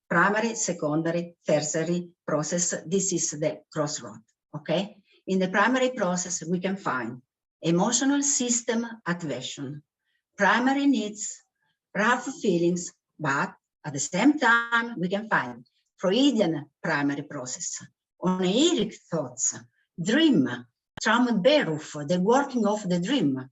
Primary, secondary, tertiary process, this is the crossroad, okay? In the primary process, we can find emotional system activation, primary needs, rough feelings, but at the same time, we can find Freudian primary process, oniric thoughts, dream, Traum-Beruf, the working of the dream.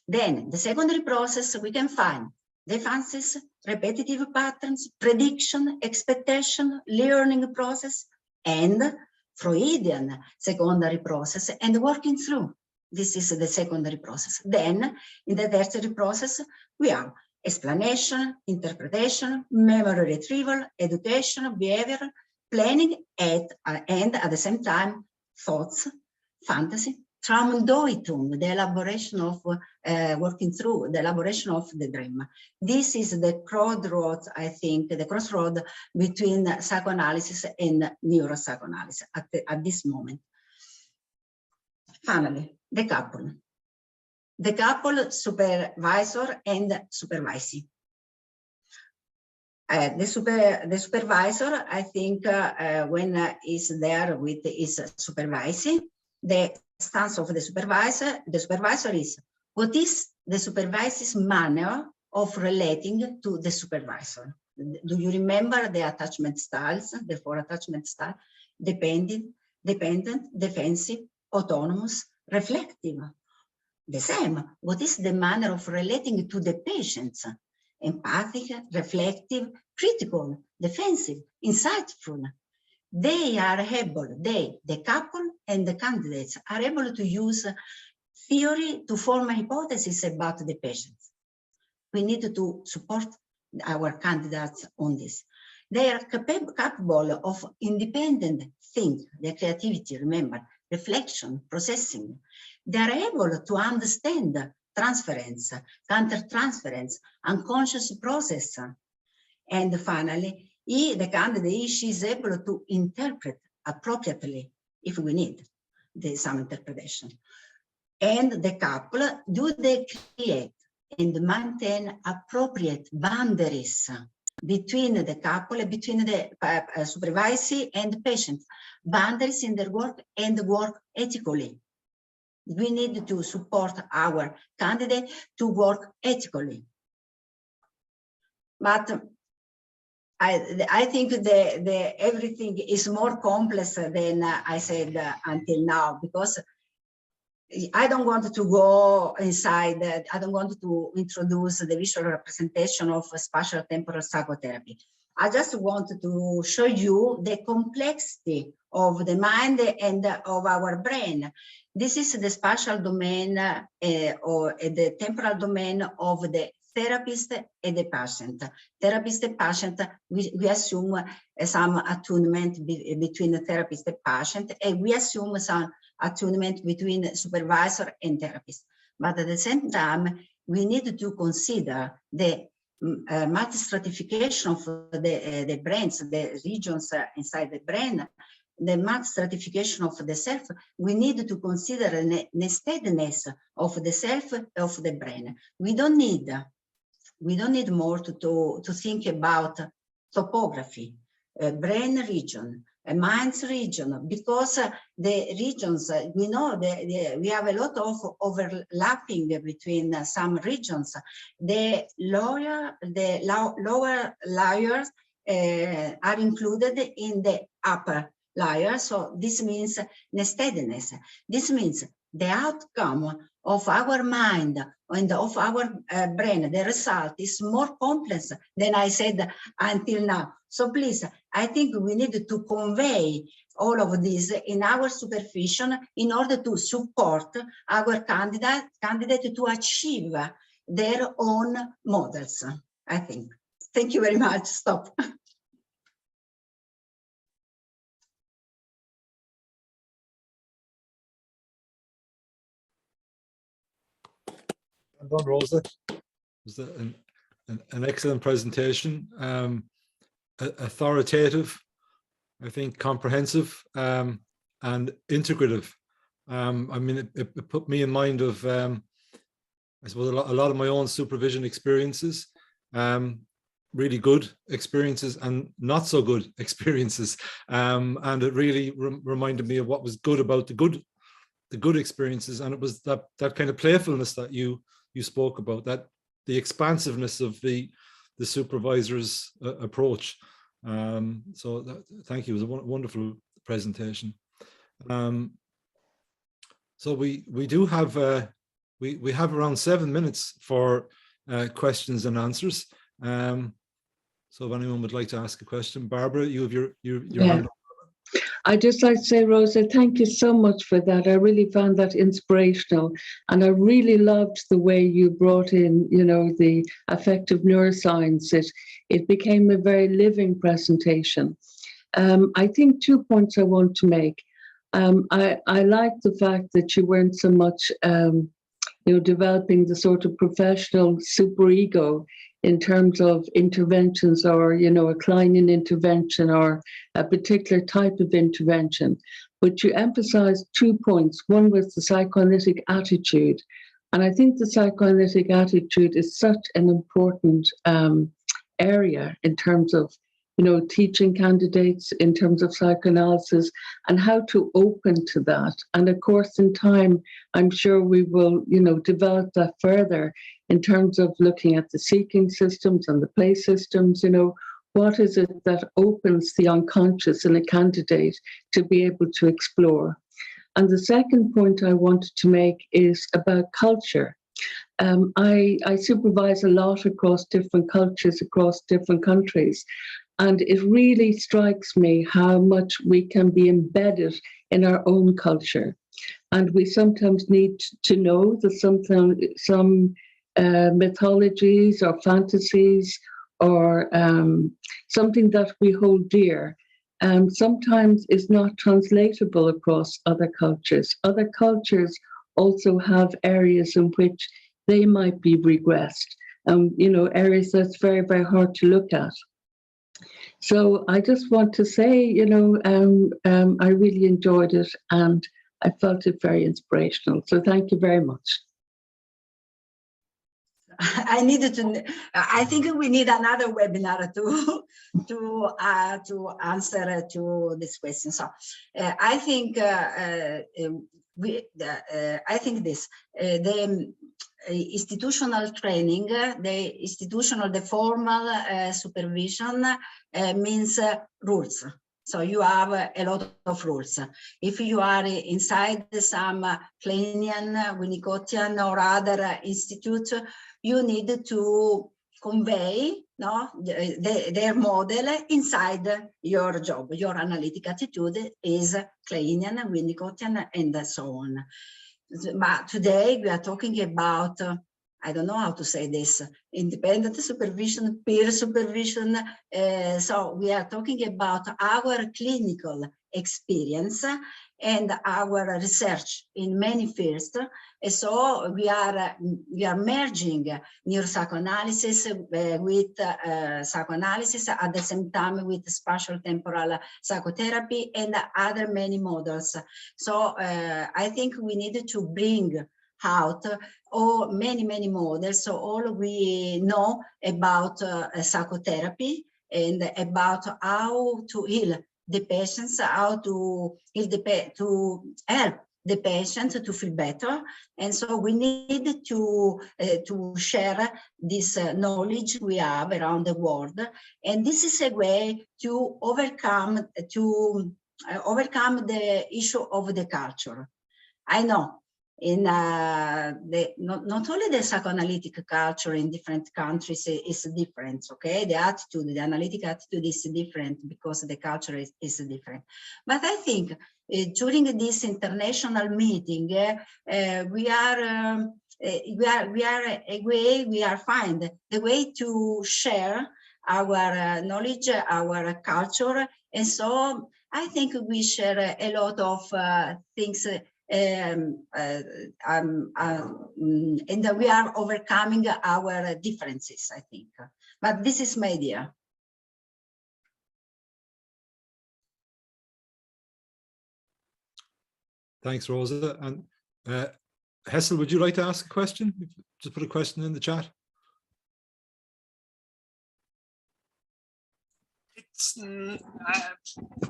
Then the secondary process, we can find defenses, repetitive patterns, prediction, expectation, learning process, and Freudian secondary process and working through. This is the secondary process. Then in the tertiary process, we have explanation, interpretation, memory retrieval, education, behavior, planning, and at the same time, thoughts, fantasy, Traumdeutung, the elaboration of working through, the elaboration of the dream. This is the crossroads, I think, the crossroad between psychoanalysis and neuropsychoanalysis at this moment. Finally, the couple. The couple, supervisor and supervisee. The supervisor, I think, when is there with his supervising, the stance of the supervisor is, what is the supervisor's manner of relating to the supervisor? Do you remember the attachment styles, the 4 attachment styles? Dependent, defensive, autonomous, reflective. The same, what is the manner of relating to the patients? Empathic, reflective, critical, defensive, insightful. They are able, the couple and the candidates are able to use theory to form a hypothesis about the patients. We need to support our candidates on this. They are capable of independent think, their creativity, remember, reflection, processing. They are able to understand transference, countertransference, unconscious process. And finally, the candidate, she is able to interpret appropriately if we need some interpretation. And the couple, do they create and maintain appropriate boundaries between the couple, between the supervisee and the patient, boundaries in their work and work ethically. We need to support our candidate to work ethically. But I think everything is more complex than I said until now, because I don't want to go inside, I don't want to introduce the visual representation of spatial temporal psychotherapy. I just want to show you the complexity of the mind and of our brain. This is the spatial domain or the temporal domain of the therapist and the patient. Therapist and patient, we assume some attunement between the therapist and patient, and we assume some attunement between supervisor and therapist. But at the same time, we need to consider the multi-stratification of the brains, the regions inside the brain, the multi-stratification of the self. We need to consider the nestedness of the self, of the brain. We don't need more to think about topography, brain region, mind's region, because the regions, we know we have a lot of overlapping between some regions. The lower layers are included in the upper layer. So this means steadiness. This means the outcome of our mind and of our brain, the result is more complex than I said until now. So please, I think we need to convey all of this in our supervision in order to support our candidate to achieve their own models, I think. Thank you very much. Stop. Well done, Rosa. It was an excellent presentation, authoritative, I think comprehensive, and integrative. I mean, it put me in mind of, I suppose, a lot of my own supervision experiences, really good experiences and not so good experiences. And it really reminded me of what was good about the good experiences. And it was that kind of playfulness that you spoke about, that the expansiveness of the supervisor's approach. So thank you. It was a wonderful presentation. So we do have we have around 7 minutes for questions and answers. So if anyone would like to ask a question, Barbara, you have your hand up. I'd just like to say, Rosa, thank you so much for that. I really found that inspirational. And I really loved the way you brought in, you know, the affective neuroscience. It became a very living presentation. I think 2 points I want to make. I like the fact that you weren't so much, you know, developing the sort of professional superego in terms of interventions, or, you know, a Kleinian intervention or a particular type of intervention. But you emphasized 2 points. One was the psychoanalytic attitude. And I think the psychoanalytic attitude is such an important area in terms of, you know, teaching candidates in terms of psychoanalysis and how to open to that. And of course, in time, I'm sure we will, you know, develop that further in terms of looking at the seeking systems and the play systems. You know, what is it that opens the unconscious in a candidate to be able to explore? And the second point I wanted to make is about culture. I supervise a lot across different cultures, across different countries. And it really strikes me how much we can be embedded in our own culture. And we sometimes need to know that some mythologies or fantasies or something that we hold dear, sometimes is not translatable across other cultures. Other cultures also have areas in which they might be regressed, you know, areas that's very, very hard to look at. So I just want to say, you know, I really enjoyed it and I felt it very inspirational. So thank you very much. I think we need another webinar to answer to this question. So I think the institutional training, the formal supervision means rules. So you have a lot of rules. If you are inside some Kleinian, Winnicottian or other institute, you need to convey their model inside your job. Your analytic attitude is Kleinian, Winnicottian, and so on. But today we are talking about, I don't know how to say this, independent supervision, peer supervision. So we are talking about our clinical experience and our research in many fields. So we are merging neuropsychoanalysis with psychoanalysis at the same time with spatial temporal psychotherapy and other many models. So I think we need to bring out many models. So all we know about psychotherapy and about how to heal the patients, how to heal to help the patient to feel better. And so we need to share this knowledge we have around the world. And this is a way to overcome the issue of the culture. I know in not only the psychoanalytic culture in different countries is different, okay? The attitude, the analytic attitude is different because the culture is different. But I think during this international meeting, we are find the way to share our knowledge, our culture, and so I think we share a lot of things, and we are overcoming our differences, I think. But this is my idea. Thanks, Rosa. And Hessel, would you like to ask a question? Just put a question in the chat. It's a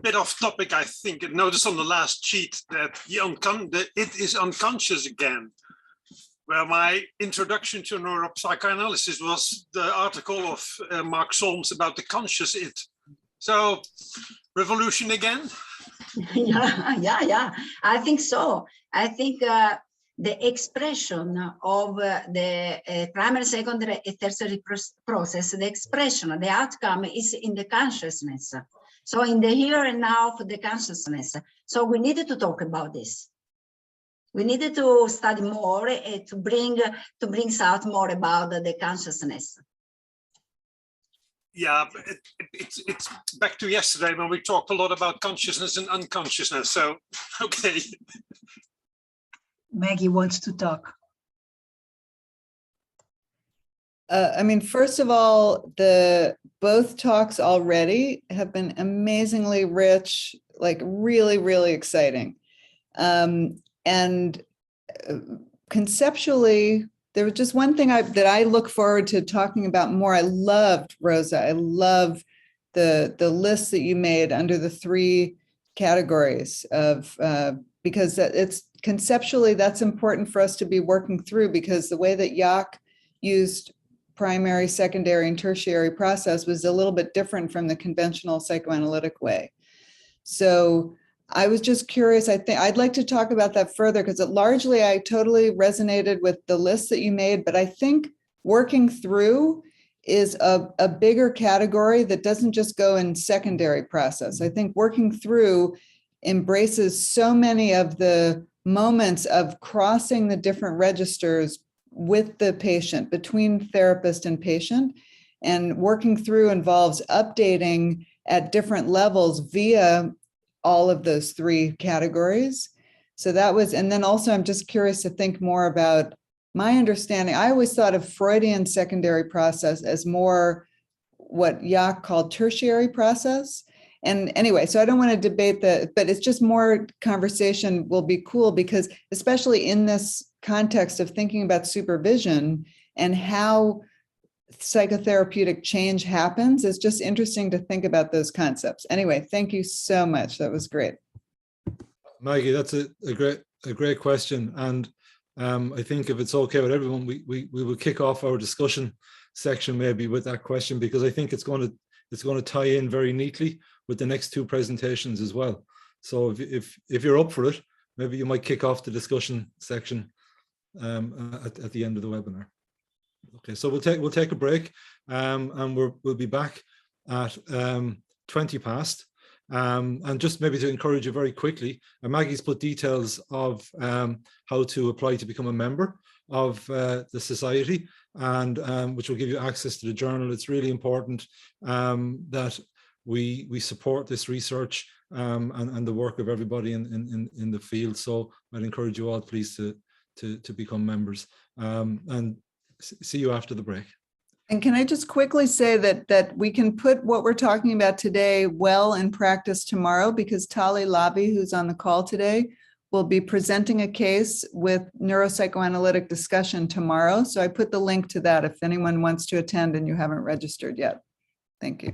bit off topic, I think. I noticed on the last sheet that it is unconscious again, where my introduction to neuropsychoanalysis was the article of Mark Solms about the conscious it. So, revolution again? Yeah, I think so. I think the expression of the primary, secondary, and tertiary process, the expression, the outcome is in the consciousness. So in the here and now of the consciousness. So we needed to talk about this. We needed to study more to bring out more about the consciousness. Yeah, it's back to yesterday when we talked a lot about consciousness and unconsciousness. So, okay. Maggie wants to talk. I mean, first of all, both talks already have been amazingly rich, like really, really exciting. And conceptually, there was just one thing that I look forward to talking about more. I loved, Rosa, I love the list that you made under the 3 categories of, because it's conceptually, that's important for us to be working through, because the way that Jaak used primary, secondary, and tertiary process was a little bit different from the conventional psychoanalytic way. So I was just curious, I think I'd like to talk about that further, because largely I totally resonated with the list that you made, but I think working through is a bigger category that doesn't just go in secondary process. I think working through embraces so many of the moments of crossing the different registers with the patient, between therapist and patient, and working through involves updating at different levels via all of those 3 categories. So that was, and then also I'm just curious to think more about my understanding. I always thought of Freudian secondary process as more what Jaak called tertiary process. And anyway, so I don't want to debate that, but it's just more conversation will be cool, because especially in this context of thinking about supervision and how psychotherapeutic change happens, it's just interesting to think about those concepts. Anyway, thank you so much. That was great. Maggie, that's a great question. And I think if it's okay with everyone, we will kick off our discussion section maybe with that question, because I think it's going to tie in very neatly with the next 2 presentations as well. So if you're up for it, maybe you might kick off the discussion section at the end of the webinar. Okay, so we'll take a break, and we'll be back at 20 past. And just maybe to encourage you very quickly, Maggie's put details of how to apply to become a member of the society, and which will give you access to the journal. It's really important that we support this research and the work of everybody in the field. So I'd encourage you all, please, to become members. And see you after the break. And can I just quickly say that we can put what we're talking about today well in practice tomorrow, because Tali Labi, who's on the call today, will be presenting a case with neuropsychoanalytic discussion tomorrow. So I put the link to that if anyone wants to attend and you haven't registered yet. Thank you.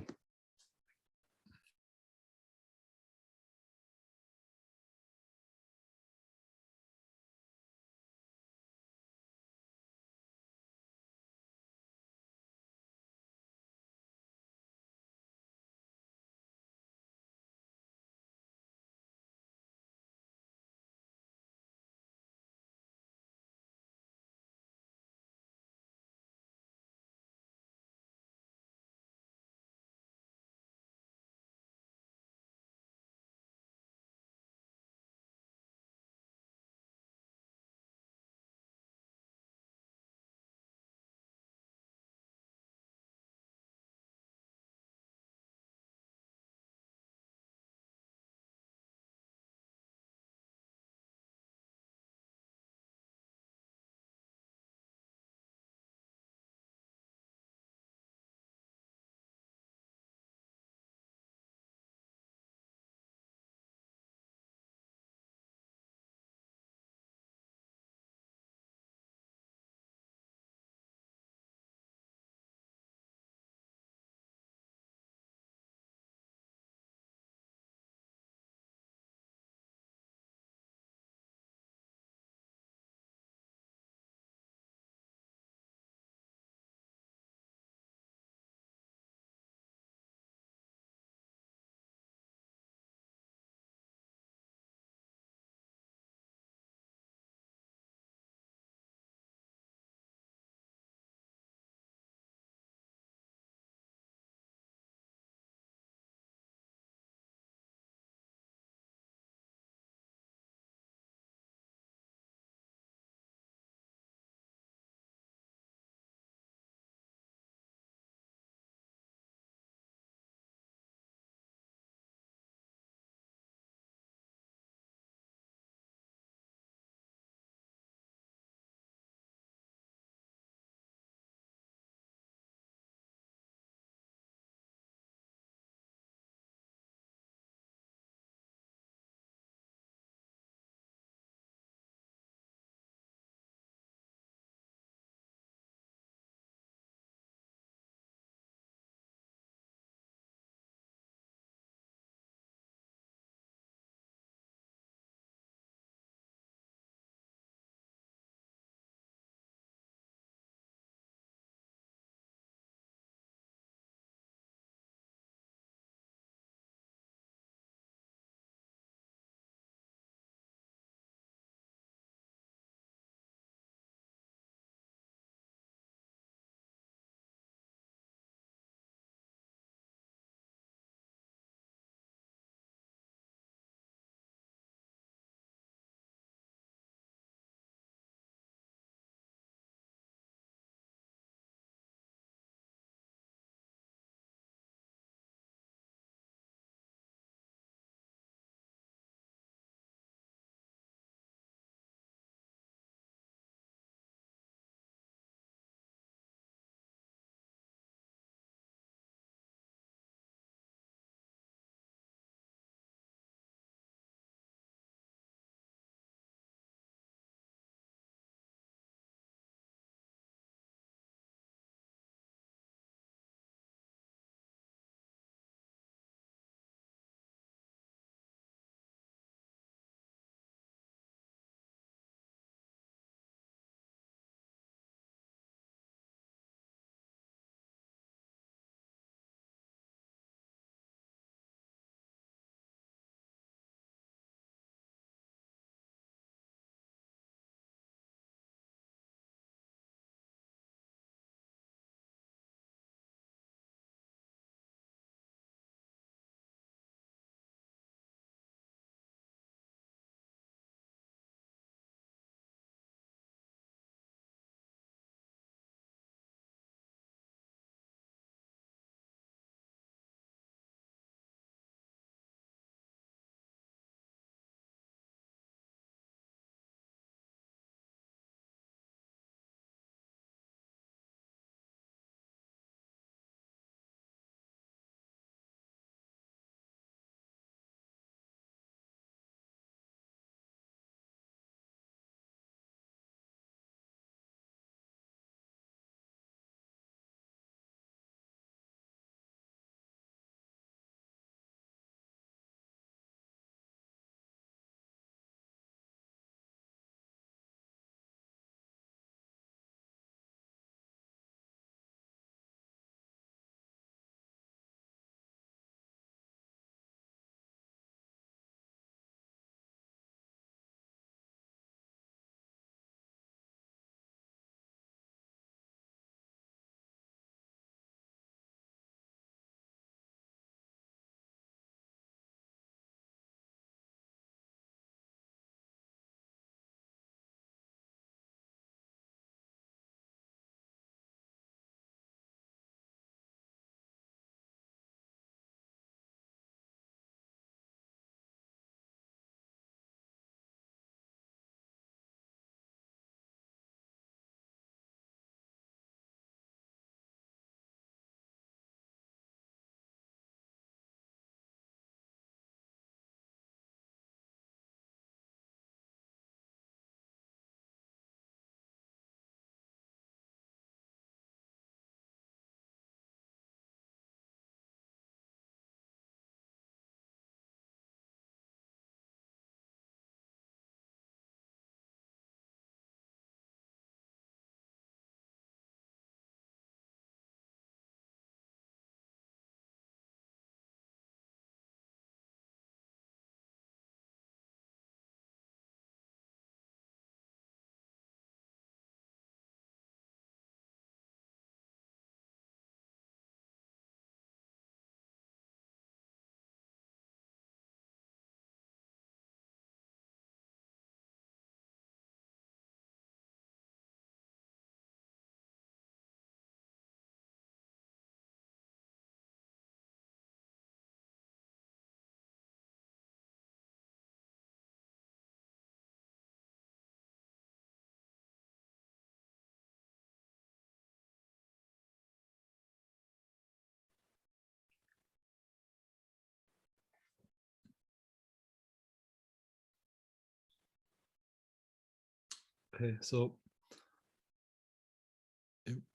Okay, so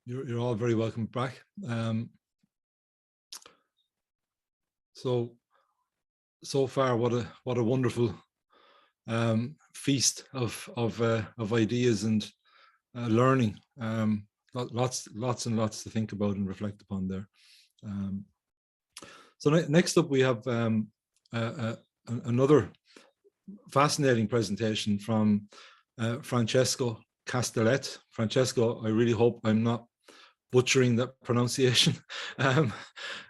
you're all very welcome back. So far, what a wonderful feast of ideas and learning. Lots and lots to think about and reflect upon there. So next up, we have another fascinating presentation from Francesco Castellet. Francesco, I really hope I'm not butchering that pronunciation. I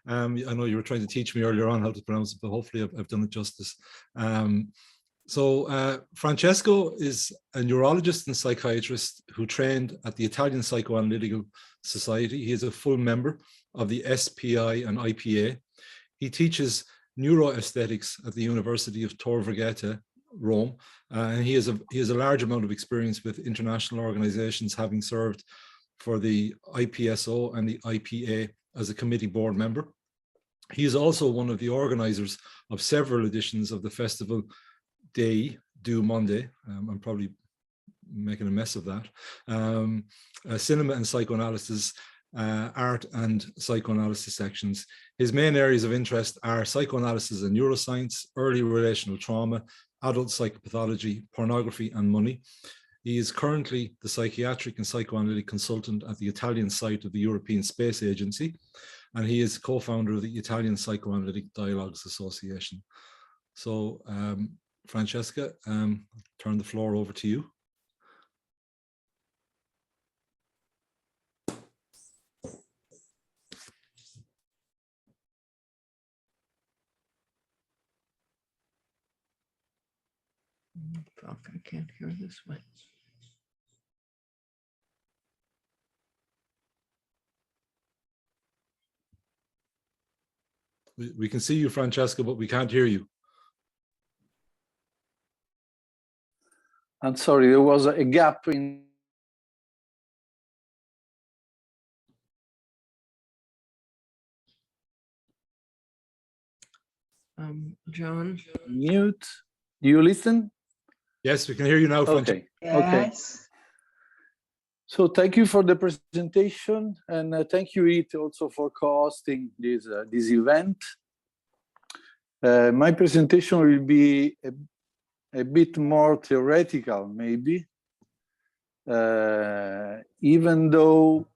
know you were trying to teach me earlier on how to pronounce it, but hopefully I've done it justice. Francesco is a neurologist and psychiatrist who trained at the Italian Psychoanalytical Society. He is a full member of the SPI and IPA. He teaches neuroaesthetics at the University of Tor Vergata, Rome, and he has a large amount of experience with international organizations, having served for the IPSO and the IPA as a committee board member. He is also one of the organizers of several editions of the Festival Dei du Monde. I'm probably making a mess of that. Cinema and psychoanalysis, art and psychoanalysis sections. His main areas of interest are psychoanalysis and neuroscience, early relational trauma, adult psychopathology, pornography, and money. He is currently the psychiatric and psychoanalytic consultant at the Italian site of the European Space Agency, and he is co-founder of the Italian Psychoanalytic Dialogues Association. So, Francesca, turn the floor over to you. Fuck, I can't hear this way. We can see you, Francesca, but we can't hear you. I'm sorry, there was a gap in. John. Mute. Do you listen? Yes, we can hear you now, Francesca. Okay. Okay. Yes. So thank you for the presentation, and thank you, Rit, also for co-hosting this event. My presentation will be a bit more theoretical, maybe, even though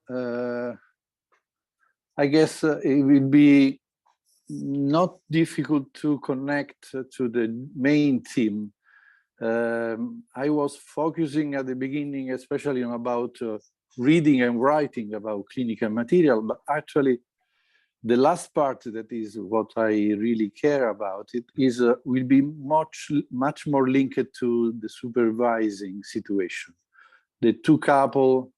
I guess it will be not difficult to connect to the main theme. I was focusing at the beginning, especially on about reading and writing about clinical material, but actually the last part, that is what I really care about, it is will be much more linked to the supervising situation. The two couple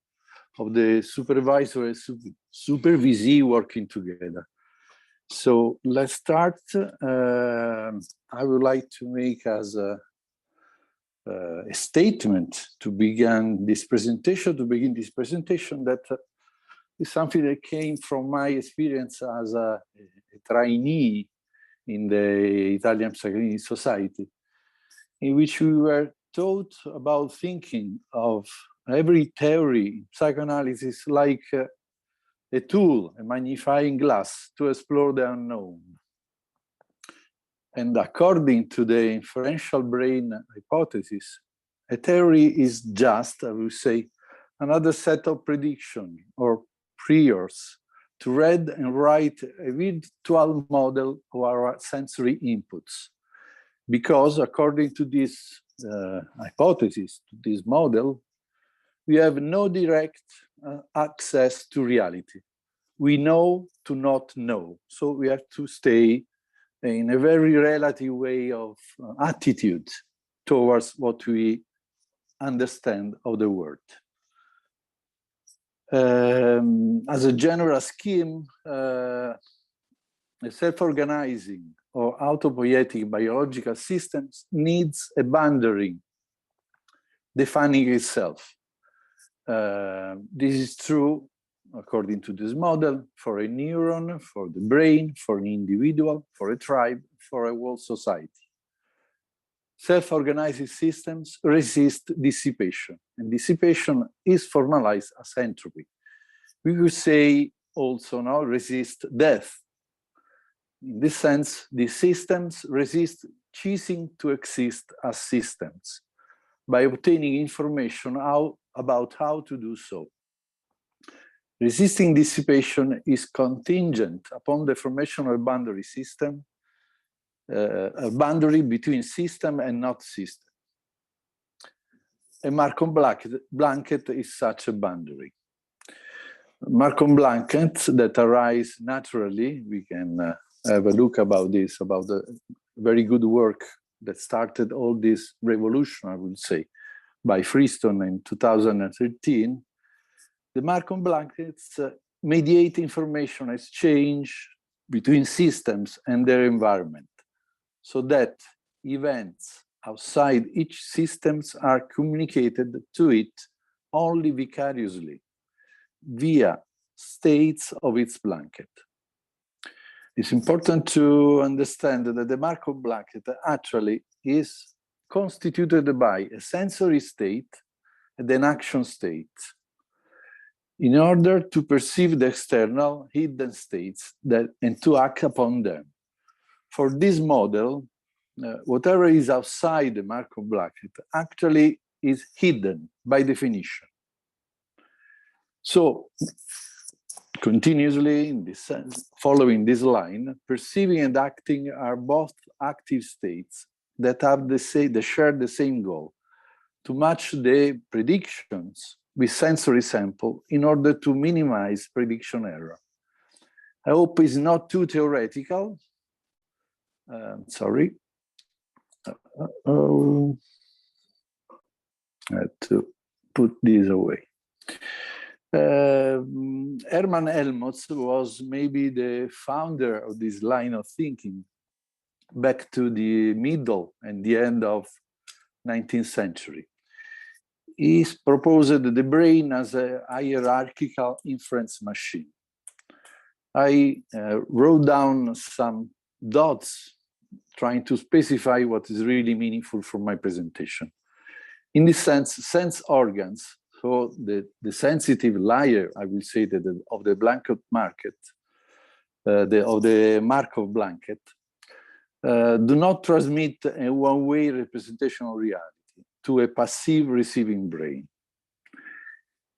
of the supervisor and supervisee working together. So let's start. I would like to make as a statement to begin this presentation, that is something that came from my experience as a trainee in the Italian Psychoanalytic Society, in which we were taught about thinking of every theory, psychoanalysis, like a tool, a magnifying glass to explore the unknown. And according to the inferential brain hypothesis, a theory is just, I would say, another set of prediction or priors to read and write a virtual model of our sensory inputs. Because according to this hypothesis, to this model, we have no direct access to reality. We know to not know. So we have to stay in a very relative way of attitude towards what we understand of the world. As a general scheme, a self-organizing or autopoietic biological system needs a boundary defining itself. This is true, according to this model, for a neuron, for the brain, for an individual, for a tribe, for a whole society. self-organizing systems resist dissipation, and dissipation is formalized as entropy. We could say also now resist death. In this sense, these systems resist ceasing to exist as systems by obtaining information about how to do so. Resisting dissipation is contingent upon the formation of a boundary system, a boundary between system and not system. A Markov blanket is such a boundary. Markov blankets that arise naturally, we can have a look about this, about the very good work that started all this revolution, I would say, by Freestone in 2013. The Markov blankets mediate information exchange between systems and their environment, so that events outside each systems are communicated to it only vicariously, via states of its blanket. It's important to understand that the Markov blanket actually is constituted by a sensory state and an action state, in order to perceive the external hidden states and to act upon them. For this model, whatever is outside the Markov blanket actually is hidden by definition. So, continuously, in this sense, following this line, perceiving and acting are both active states that have they share the same goal, to match the predictions with sensory sample in order to minimize prediction error. I hope it's not too theoretical. Sorry. I had to put this away. Hermann Helmholtz was maybe the founder of this line of thinking back to the middle and the end of 19th century. He proposed the brain as a hierarchical inference machine. I wrote down some dots trying to specify what is really meaningful for my presentation. In this sense, sense organs, so the sensitive layer, I will say that of the blanket market, of the Markov blanket, do not transmit a one-way representation of reality to a passive receiving brain.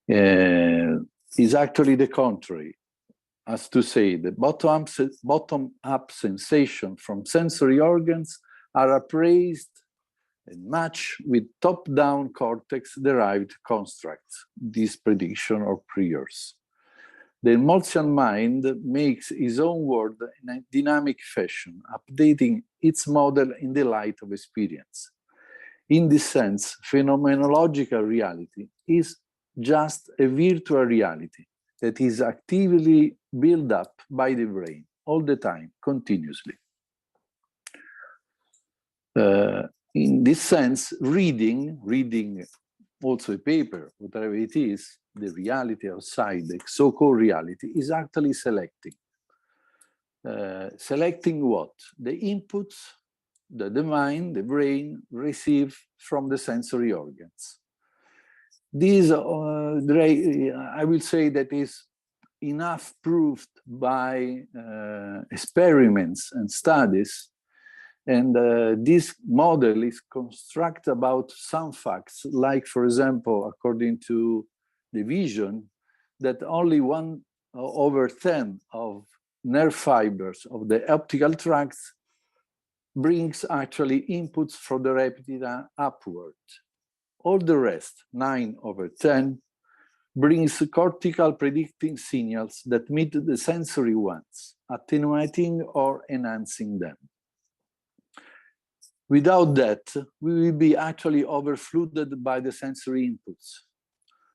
Is actually the contrary, as to say the bottom-up sensation from sensory organs are appraised and matched with top-down cortex-derived constructs, this prediction or priors. The Helmholtzian mind makes his own world in a dynamic fashion, updating its model in the light of experience. In this sense, phenomenological reality is just a virtual reality that is actively built up by the brain all the time, continuously. In this sense, reading also a paper, whatever it is, the reality outside, the so-called reality, is actually selecting. Selecting what? The inputs that the mind, the brain, receive from the sensory organs. These, I will say that is enough proved by experiments and studies. And this model is constructed about some facts, like, for example, according to the vision, that only 1/10 of nerve fibers of the optical tracts brings actually inputs from the retina upward. All the rest, 9/10, brings cortical predicting signals that meet the sensory ones, attenuating or enhancing them. Without that, we will be actually overflooded by the sensory inputs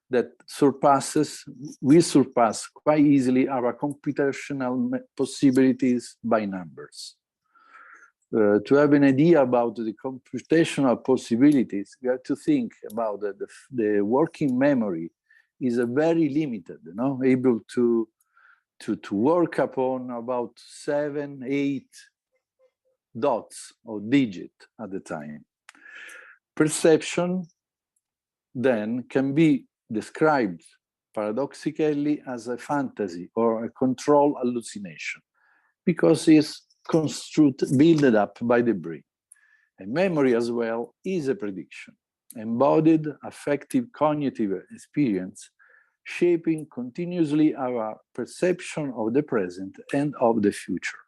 that will surpass quite easily our computational possibilities by numbers. To have an idea about the computational possibilities, we have to think about that the working memory is a very limited, able to work upon about 7, 8 dots or digits at the time. Perception then can be described paradoxically as a fantasy or a control hallucination, because it's built up by the brain. And memory as well is a prediction, embodied affective cognitive experience, shaping continuously our perception of the present and of the future.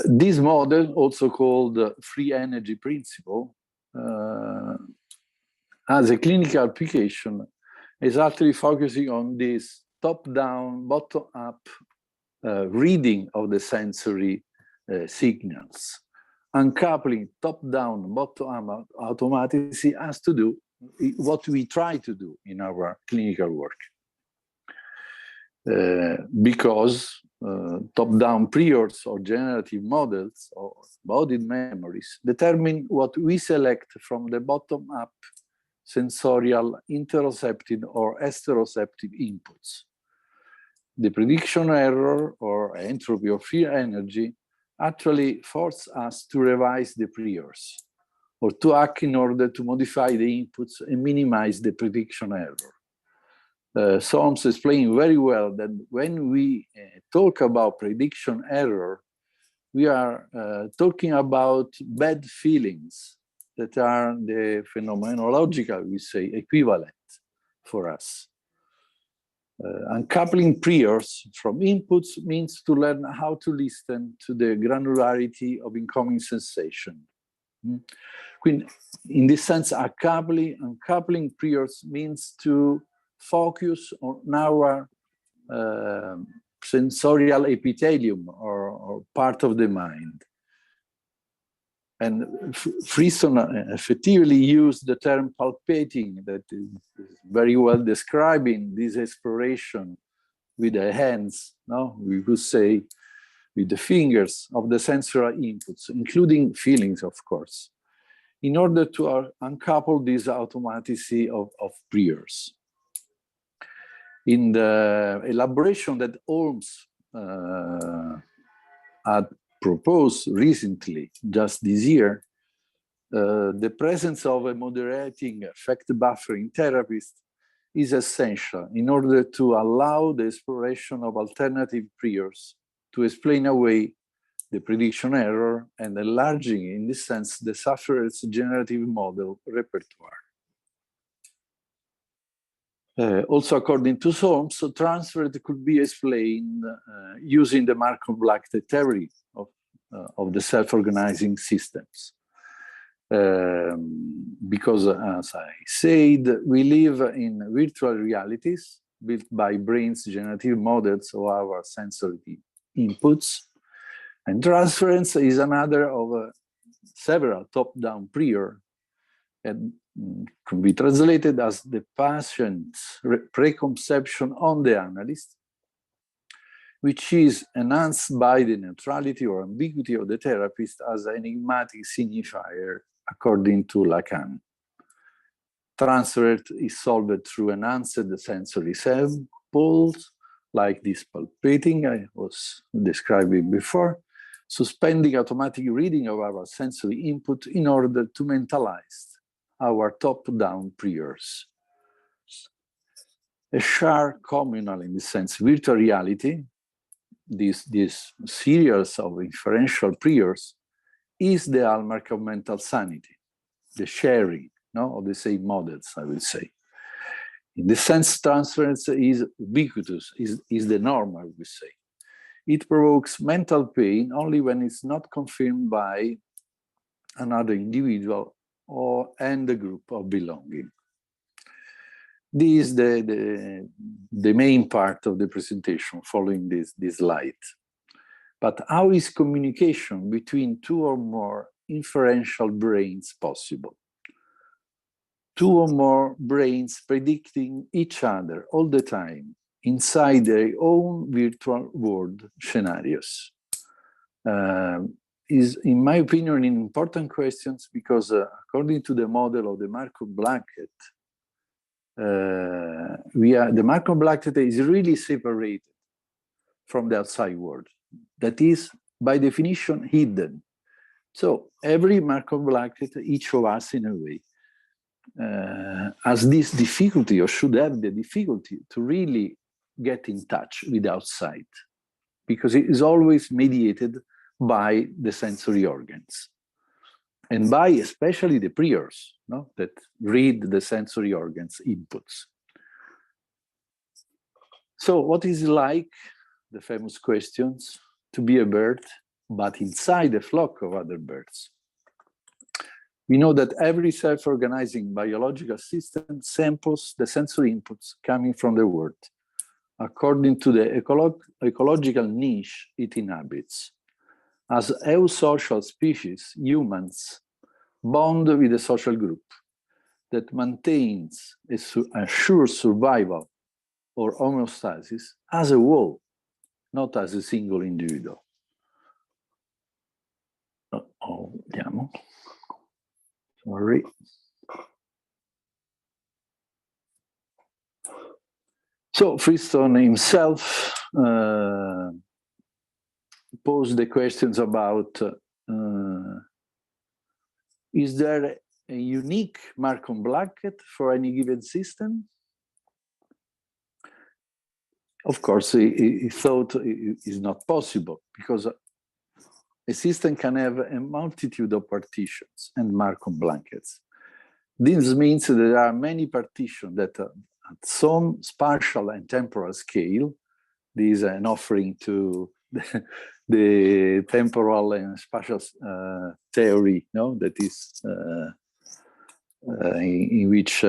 This model, also called free energy principle, as a clinical application, is actually focusing on this top-down, bottom-up reading of the sensory signals. Uncoupling top-down, bottom-up automaticity has to do what we try to do in our clinical work. Because top-down priors or generative models or embodied memories determine what we select from the bottom-up sensorial interoceptive or exteroceptive inputs. The prediction error or entropy or free energy actually force us to revise the priors or to act in order to modify the inputs and minimize the prediction error. Solms explained very well that when we talk about prediction error, we are talking about bad feelings that are the phenomenological, we say, equivalent for us. Uncoupling priors from inputs means to learn how to listen to the granularity of incoming sensation. In this sense, uncoupling priors means to focus on our sensorial epithelium or part of the mind. And Friston effectively used the term palpating, that is very well describing this exploration with the hands, no? We could say with the fingers of the sensory inputs, including feelings, of course, in order to uncouple this automaticity of priors. In the elaboration that Holmes had proposed recently, just this year, the presence of a moderating effect buffering therapist is essential in order to allow the exploration of alternative priors to explain away the prediction error and enlarging, in this sense, the sufferer's generative model repertoire. Also, according to Solms, transfer could be explained using the Markov-Black theory of the self-organizing systems. Because, as I said, we live in virtual realities built by brain's generative models of our sensory inputs. And transference is another of several top-down prior, and can be translated as the patient's preconception on the analyst, which is enhanced by the neutrality or ambiguity of the therapist as an enigmatic signifier, according to Lacan. Transfer is solved through enhanced sensory samples, like this palpating I was describing before, suspending automatic reading of our sensory input in order to mentalize our top-down priors. A shared communal, in this sense, virtual reality, this series of inferential priors, is the hallmark of mental sanity, the sharing, no, of the same models, I will say. In this sense, transference is ubiquitous, is the norm, I would say. It provokes mental pain only when it's not confirmed by another individual and the group of belonging. This is the main part of the presentation following this slide. But how is communication between two or more inferential brains possible? Two or more brains predicting each other all the time inside their own virtual world scenarios. Is, in my opinion, an important question because according to the model of the Markov-Black, the Markov-Black is really separated from the outside world. That is, by definition, hidden. So every Markov blanket, each of us in a way, has this difficulty or should have the difficulty to really get in touch with outside, because it is always mediated by the sensory organs and by especially the priors, no, that read the sensory organs inputs. So what is it like, the famous questions, to be a bird, but inside a flock of other birds? We know that every self-organizing biological system samples the sensory inputs coming from the world, according to the ecological niche it inhabits. As eusocial species, humans bond with a social group that maintains a sure survival or homeostasis as a whole, not as a single individual. Vediamo. Sorry. So Freestone himself posed the questions about, is there a unique Markov blanket for any given system? Of course, he thought it is not possible, because a system can have a multitude of partitions and Markov blankets. This means that there are many partitions that at some spatial and temporal scale, this is an offering to the temporal and spatial theory, no, that is in which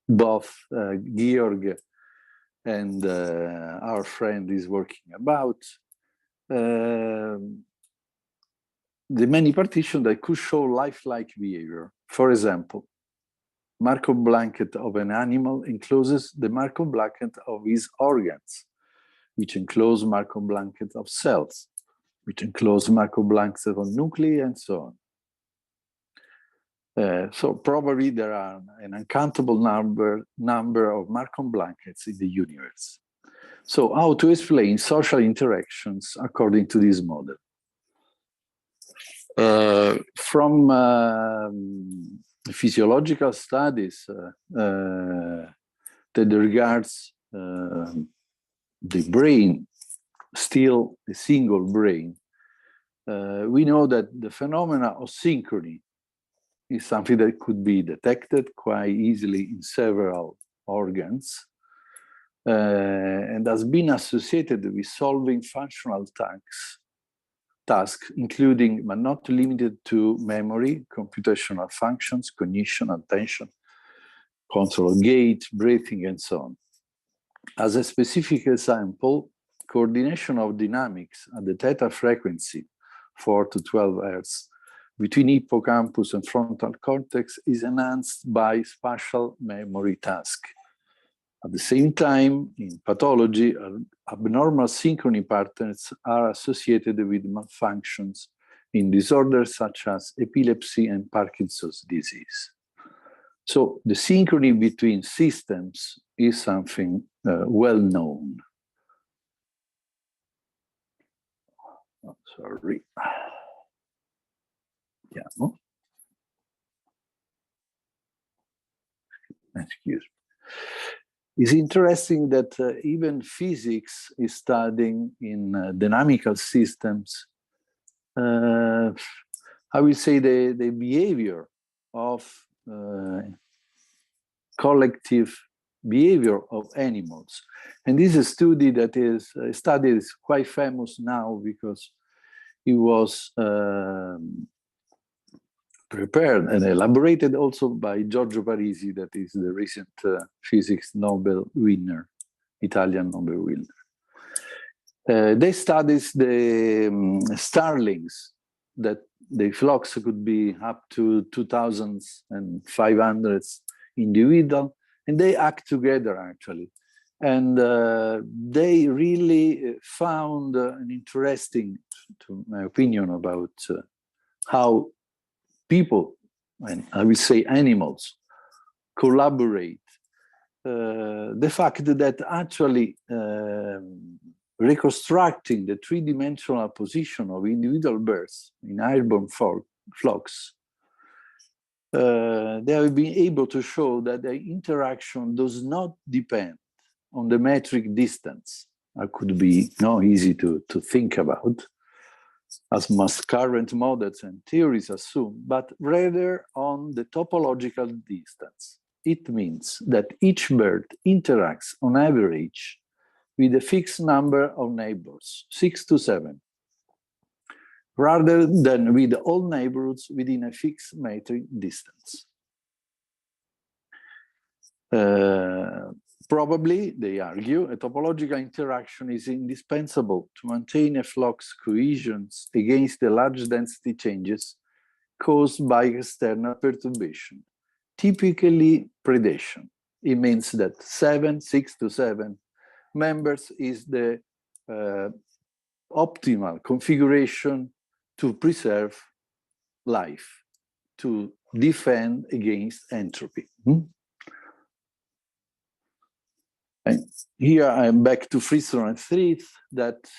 both Georg and our friend is working about, the many partitions that could show lifelike behavior. For example, Markov blanket of an animal encloses the Markov blanket of his organs, which enclose Markov blanket of cells, which enclose Markov blankets of nuclei, and so on. So probably there are an uncountable number of Markov blankets in the universe. So how to explain social interactions according to this model? From physiological studies that regards the brain, still a single brain, we know that the phenomena of synchrony is something that could be detected quite easily in several organs and has been associated with solving functional tasks, including but not limited to memory, computational functions, cognition, attention, control of gait, breathing, and so on. As a specific example, coordination of dynamics at the theta frequency, 4 to 12 Hertz, between hippocampus and frontal cortex is enhanced by spatial memory tasks. At the same time, in pathology, abnormal synchrony patterns are associated with malfunctions in disorders such as epilepsy and Parkinson's disease. So the synchrony between systems is something well known. Oh, sorry. Yeah. No? Excuse me. It's interesting that even physics is studying in dynamical systems, I will say the behavior of collective behavior of animals. And this is a study that is quite famous now because it was prepared and elaborated also by Giorgio Parisi, that is the recent physics Nobel winner, Italian Nobel winner. They studied the starlings, that the flocks could be up to 2,500 individual, and they act together actually. And they really found an interesting, to my opinion, about how people, and I will say animals, collaborate. The fact that actually reconstructing the three-dimensional position of individual birds in airborne flocks, they have been able to show that the interaction does not depend on the metric distance. That could be not easy to think about, as most current models and theories assume, but rather on the topological distance. It means that each bird interacts on average with a fixed number of neighbors, 6 to 7, rather than with all neighborhoods within a fixed metric distance. Probably, they argue, a topological interaction is indispensable to maintain a flock's cohesion against the large density changes caused by external perturbation, typically predation. It means that 6 to 7 members is the optimal configuration to preserve life, to defend against entropy. And here I'm back to Friston and Threath that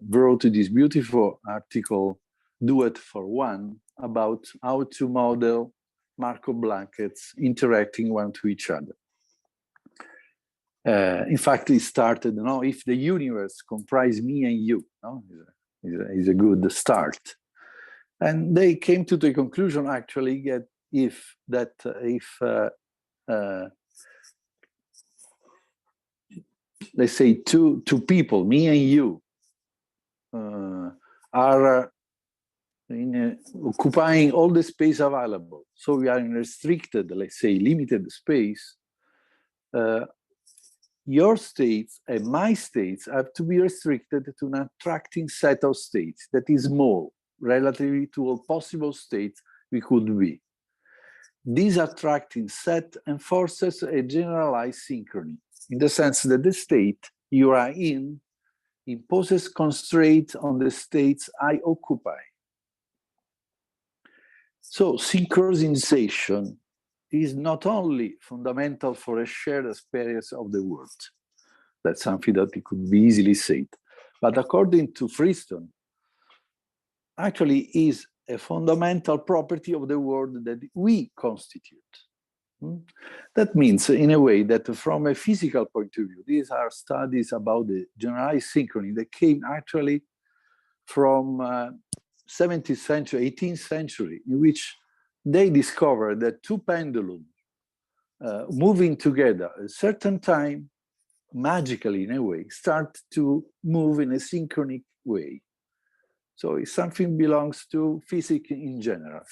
wrote this beautiful article, Duet for One, about how to model Markov blankets interacting one to each other. In fact, it started, if the universe comprised me and you, is a good start. And they came to the conclusion, actually, that if let's say two people, me and you, are occupying all the space available, so we are in restricted, let's say, limited space, your states and my states have to be restricted to an attracting set of states that is small relatively to all possible states we could be. This attracting set enforces a generalized synchrony, in the sense that the state you are in imposes constraints on the states I occupy. So synchronization is not only fundamental for a shared experience of the world, that's something that it could be easily said, but according to Friston, actually is a fundamental property of the world that we constitute. That means, in a way, that from a physical point of view, these are studies about the generalized synchrony that came actually from 17th century, 18th century, in which they discovered that two pendulums moving together at a certain time, magically in a way, start to move in a synchronic way. So it's something belongs to physics in general.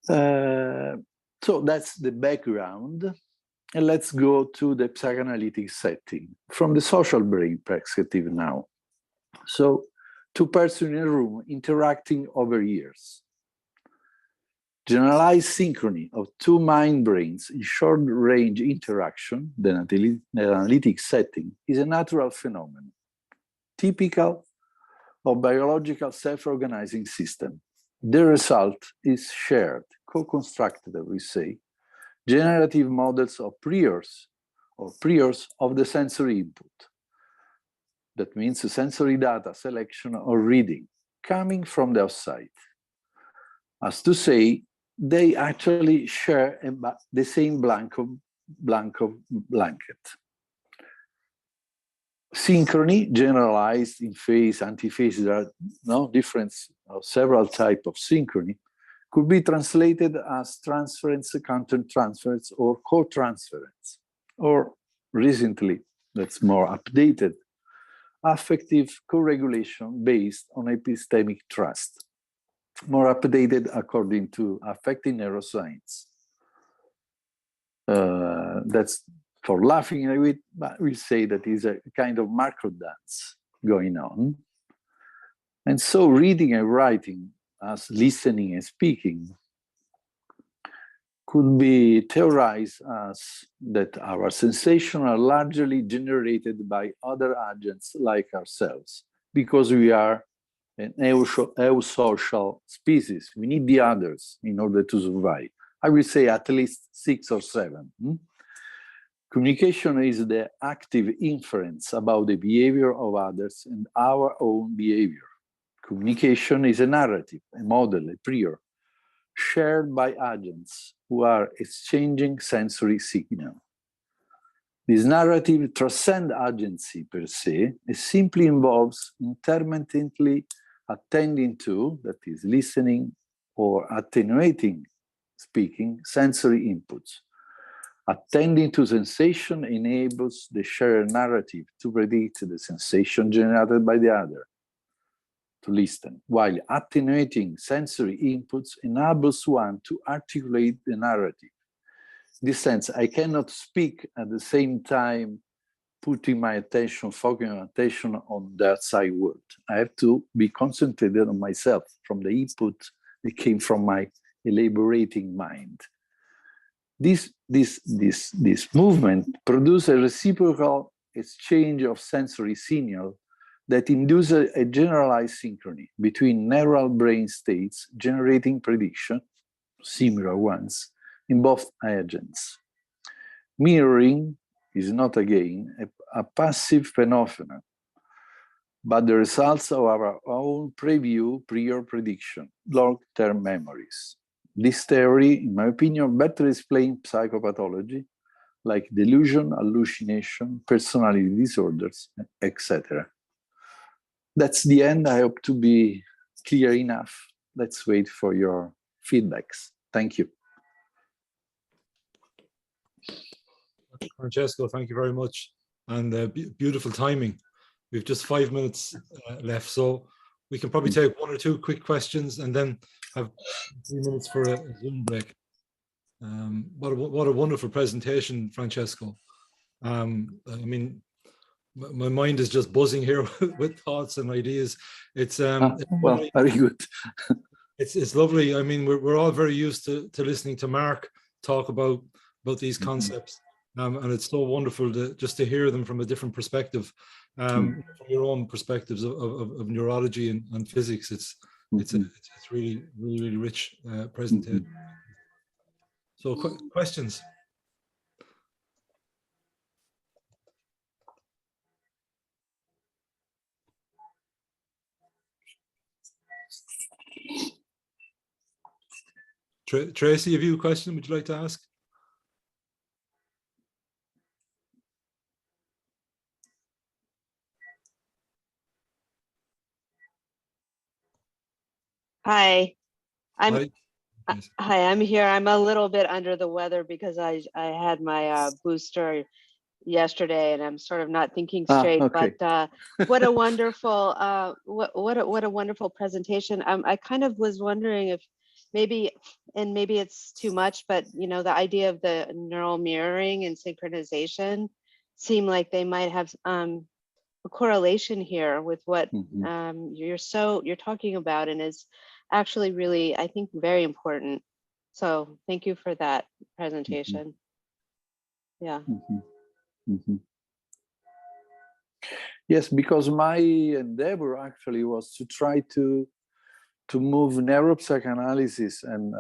So that's the background. And let's go to the psychoanalytic setting from the social brain perspective now. So two persons in a room interacting over years. Generalized synchrony of two mind brains in short-range interaction, the analytic setting, is a natural phenomenon, typical of biological self-organizing system. The result is shared, co-constructed, we say, generative models of priors of the sensory input. That means the sensory data, selection or reading, coming from the outside. As to say, they actually share the same blanket. Synchrony, generalized in phase, antiphase, there are no difference of several types of synchrony, could be translated as transference, counter-transference, or co-transference, or recently, that's more updated, affective co-regulation based on epistemic trust, more updated according to affective neuroscience. That's for laughing a bit, but we'll say that is a kind of macro dance going on. And so reading and writing as listening and speaking could be theorized as that our sensations are largely generated by other agents like ourselves, because we are an eusocial species. We need the others in order to survive. I will say at least 6 or 7. Communication is the active inference about the behavior of others and our own behavior. Communication is a narrative, a model, a prior, shared by agents who are exchanging sensory signal. This narrative transcends agency per se. It simply involves intermittently attending to, that is, listening or attenuating, speaking, sensory inputs. Attending to sensation enables the shared narrative to predict the sensation generated by the other, to listen, while attenuating sensory inputs enables one to articulate the narrative. In this sense, I cannot speak at the same time putting my attention, focusing attention on the outside world. I have to be concentrated on myself from the input that came from my elaborating mind. This movement produces a reciprocal exchange of sensory signal that induces a generalized synchrony between neural brain states generating prediction, similar ones, in both agents. Mirroring is not, again, a passive phenomenon, but the results of our own preview, prior prediction, long-term memories. This theory, in my opinion, better explains psychopathology, like delusion, hallucination, personality disorders, etc. That's the end. I hope to be clear enough. Let's wait for your feedbacks. Thank you. Francesco, thank you very much. And beautiful timing. We've just 5 minutes left, so we can probably take 1 or 2 quick questions and then have 3 minutes for a Zoom break. What a wonderful presentation, Francesco. I mean, my mind is just buzzing here with thoughts and ideas. It's well, very good. it's lovely. I mean, we're all very used to listening to Mark talk about these concepts, and it's so wonderful to hear them from a different perspective, from your own perspectives of neurology and physics. It's really rich presentation. So questions. Tracy, have you a question? Would you like to ask? Hi, Hi. I'm here. I'm a little bit under the weather because I had my booster yesterday and I'm sort of not thinking straight. Okay. But what a wonderful what a wonderful presentation. I kind of was wondering if maybe it's too much, but you know, the idea of the neural mirroring and synchronization seem like they might have a correlation here with what you're talking about, and is actually really, I think, very important. So thank you for that presentation. Yeah. Yes, because my endeavor actually was to try to move neuropsychoanalysis and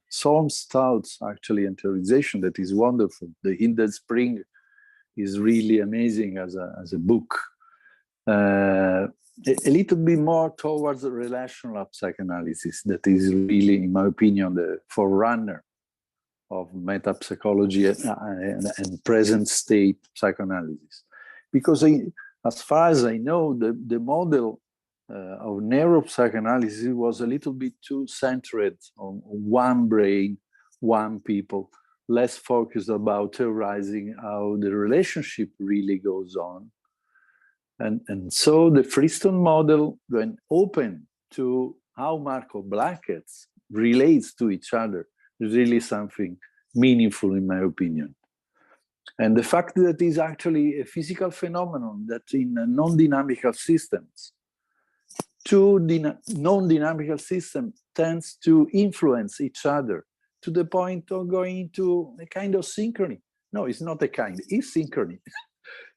Solm's thoughts actually and theorization. That is wonderful. The Hidden Spring is really amazing as a book. A little bit more towards the relational psychoanalysis that is really, in my opinion, the forerunner of metapsychology and present state psychoanalysis. Because as far as I know, the model of neuropsychoanalysis was a little bit too centered on one brain, one people, less focused about theorizing how the relationship really goes on. And so the Freestone model, when open to how Markov brackets relates to each other, is really something meaningful in my opinion. And the fact that it is actually a physical phenomenon that in non-dynamical systems, two non-dynamical systems tends to influence each other to the point of going into a kind of synchrony. No, it's not a kind, it's synchrony.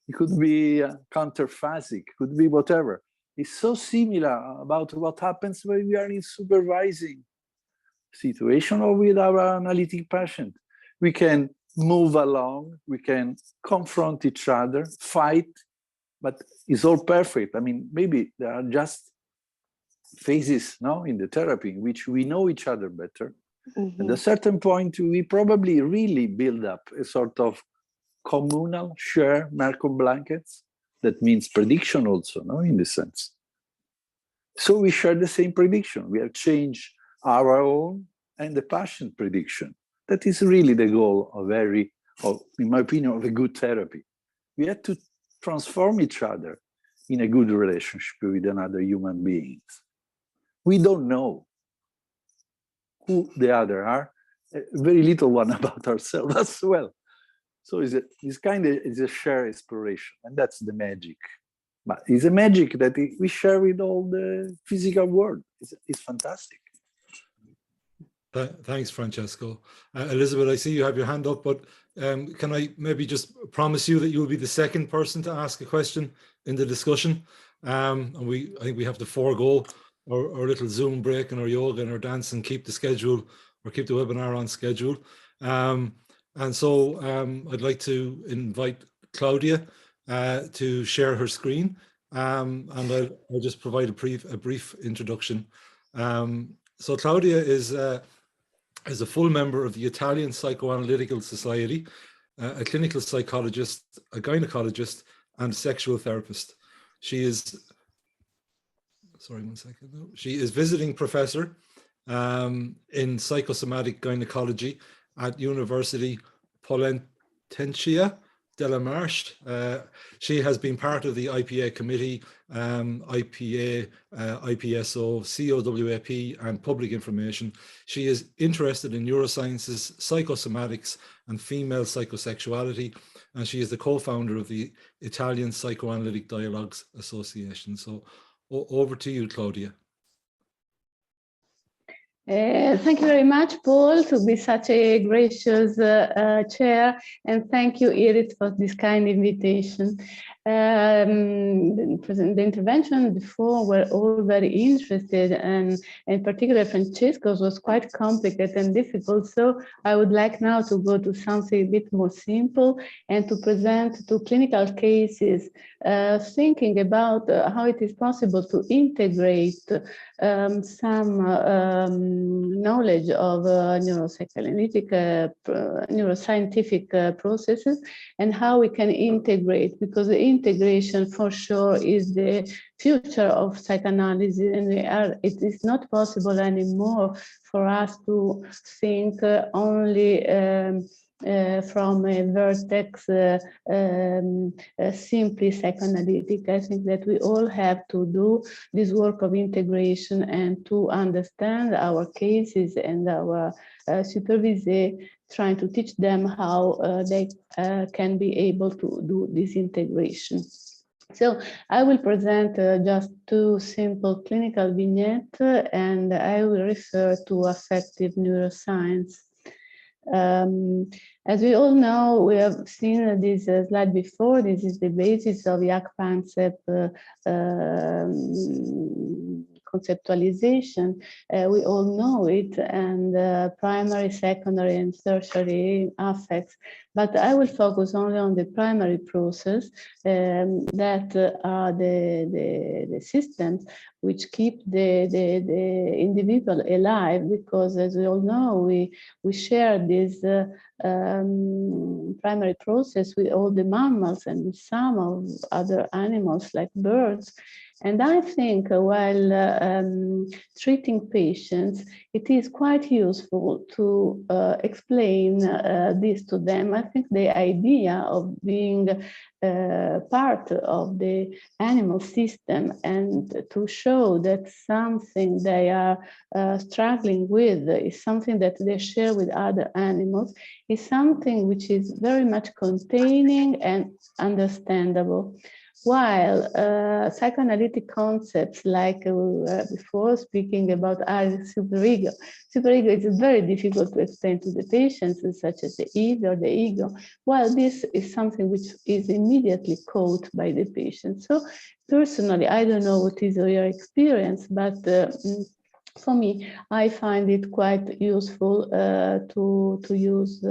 It could be counterphasic, could be whatever. It's so similar about what happens when we are in supervising situation or with our analytic patient. We can move along, we can confront each other, fight, but it's all perfect. I mean, maybe there are just phases now in the therapy in which we know each other better. Mm-hmm. At a certain point, we probably really build up a sort of communal share Markov blankets. That means prediction also, no, in this sense. So we share the same prediction. We have changed our own and the patient prediction. That is really the goal of in my opinion, of a good therapy. We have to transform each other in a good relationship with another human beings. We don't know who the other are, very little one about ourselves as well. So it's kind of a shared exploration, and that's the magic. But it's a magic that we share with all the physical world. It's fantastic. Thanks, Francesco. Elizabeth, I see you have your hand up, but can I maybe just promise you that you'll be the second person to ask a question in the discussion? And I think we have to forego our little Zoom break and our yoga and our dance and keep the schedule, or keep the webinar on schedule. And so I'd like to invite Claudia to share her screen, and I'll just provide a brief introduction. So Claudia is a full member of the Italian Psychoanalytical Society, a clinical psychologist, a gynecologist, and sexual therapist. She is, sorry, one second. No. She is visiting professor in psychosomatic gynecology at University Politencia della Marche. She has been part of the IPA committee, IPA, IPSO, COWAP, and public information. She is interested in neurosciences, psychosomatics, and female psychosexuality, and she is the co-founder of the Italian Psychoanalytic Dialogues Association. So over to you, Claudia. Thank you very much, Paul, to be such a gracious chair, and thank you, Iris, for this kind invitation. The intervention before were all very interested, and in particular Francesco's was quite complicated and difficult, so I would like now to go to something a bit more simple and to present two clinical cases, thinking about how it is possible to integrate some knowledge of neuropsychoanalytic, neuroscientific processes, and how we can integrate, because the integration for sure is the future of psychoanalysis, and it is not possible anymore for us to think only from a vertex simply psychoanalytic. I think that we all have to do this work of integration and to understand our cases and our supervisors, trying to teach them how they can be able to do this integration. So I will present just two simple clinical vignettes, and I will refer to affective neuroscience. As we all know, we have seen this slide before. This is the basis of Jaak-Panksepp conceptualization. We all know it, and primary, secondary, and tertiary affects. But I will focus only on the primary process that are the systems which keep the individual alive, because as we all know, we share this primary process with all the mammals and with some of other animals like birds. And I think while treating patients, it is quite useful to explain this to them. I think the idea of being part of the animal system and to show that something they are struggling with is something that they share with other animals is something which is very much containing and understandable. While psychoanalytic concepts like before speaking about superego is very difficult to explain to the patients, such as the id or the ego, while this is something which is immediately caught by the patient. So personally, I don't know what is your experience, but for me, I find it quite useful to use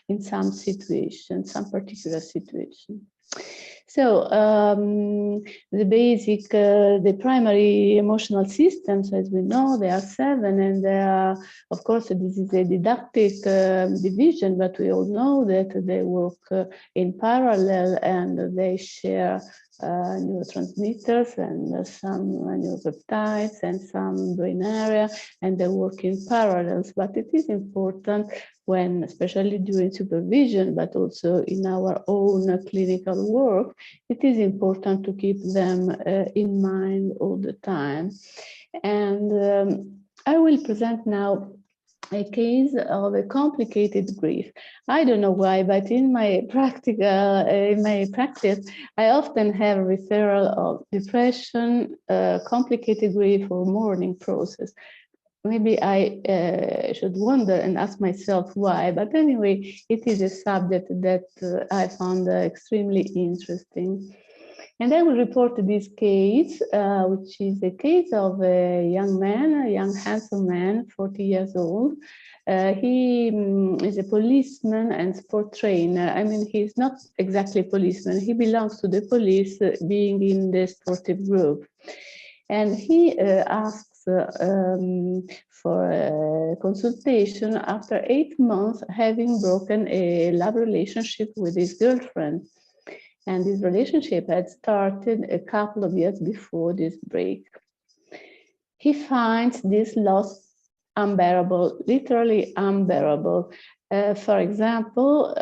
in some situations, some particular situation. So the primary emotional systems, as we know, there are 7, and they are, of course, this is a didactic division, but we all know that they work in parallel and they share neurotransmitters and some neuropeptides and some brain area, and they work in parallels. But it is important when, especially during supervision, but also in our own clinical work, it is important to keep them in mind all the time. And I will present now a case of a complicated grief. I don't know why, but in my practice, I often have a referral of depression, complicated grief, or mourning process. Maybe I should wonder and ask myself why, but anyway, it is a subject that I found extremely interesting. And I will report this case, which is a case of a young man, a young handsome man, 40 years old. He is a policeman and sport trainer. I mean, he's not exactly a policeman. He belongs to the police, being in the sportive group. And he asks for a consultation after 8 months having broken a love relationship with his girlfriend. And this relationship had started a couple of years before this break. He finds this loss unbearable, literally unbearable. For example,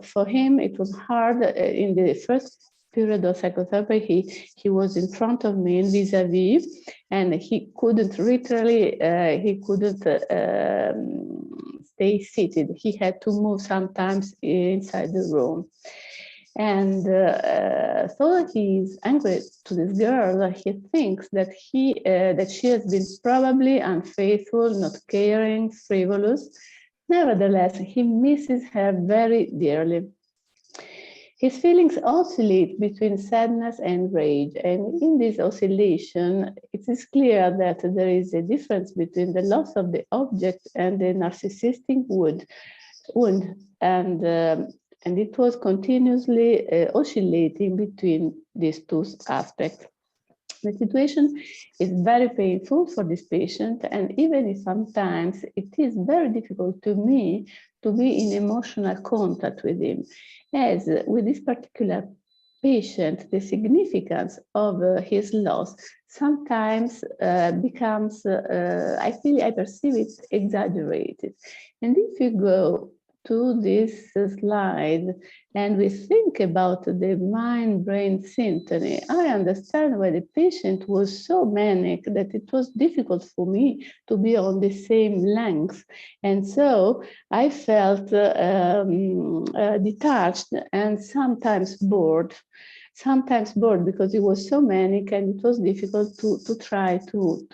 for him, it was hard in the first period of psychotherapy. He was in front of me in vis-a-vis, and he couldn't literally, he couldn't stay seated. He had to move sometimes inside the room. And so he's angry to this girl. He thinks that she has been probably unfaithful, not caring, frivolous. Nevertheless, he misses her very dearly. His feelings oscillate between sadness and rage, and in this oscillation, it is clear that there is a difference between the loss of the object and the narcissistic wound, and it was continuously oscillating between these two aspects. The situation is very painful for this patient, and even if sometimes it is very difficult to me to be in emotional contact with him, as with this particular patient, the significance of his loss sometimes becomes, I perceive it exaggerated. And if you go to this slide and we think about the mind-brain synchrony, I understand why the patient was so manic that it was difficult for me to be on the same length. And so I felt detached and sometimes bored because it was so manic and it was difficult to try to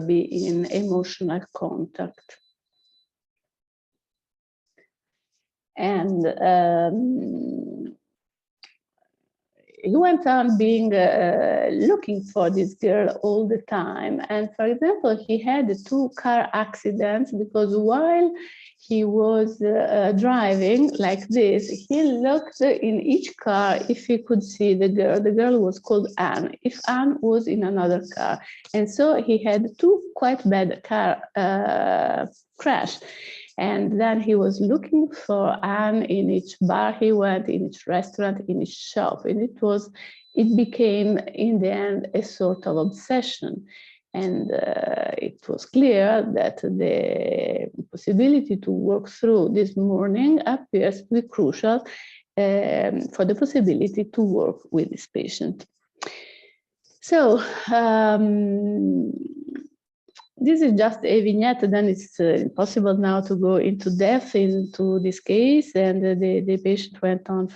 be in emotional contact. And he went on being looking for this girl all the time. And for example, he had 2 car accidents because while he was driving like this, he looked in each car if he could see the girl. The girl was called Anne, if Anne was in another car. And so he had 2 quite bad car crash. And then he was looking for Anne in each bar he went, in each restaurant, in each shop. And it became, in the end, a sort of obsession. And it was clear that the possibility to work through this mourning appears to be crucial for the possibility to work with this patient. So, this is just a vignette, then it's impossible now to go into depth into this case, and the patient went on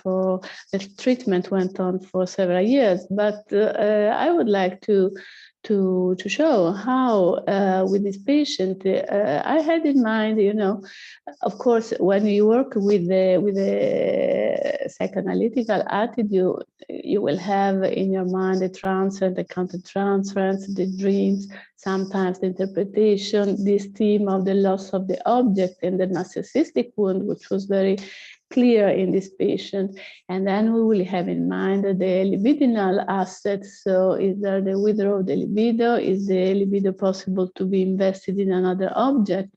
the treatment went on for several years. But I would like to to show how with this patient, I had in mind, you know, of course, when you work with the psychoanalytical attitude, you will have in your mind the transference, the countertransference, the dreams, sometimes the interpretation, this theme of the loss of the object and the narcissistic wound, which was very clear in this patient. And then we will have in mind the libidinal aspects. So is there the withdrawal of the libido? Is the libido possible to be invested in another object?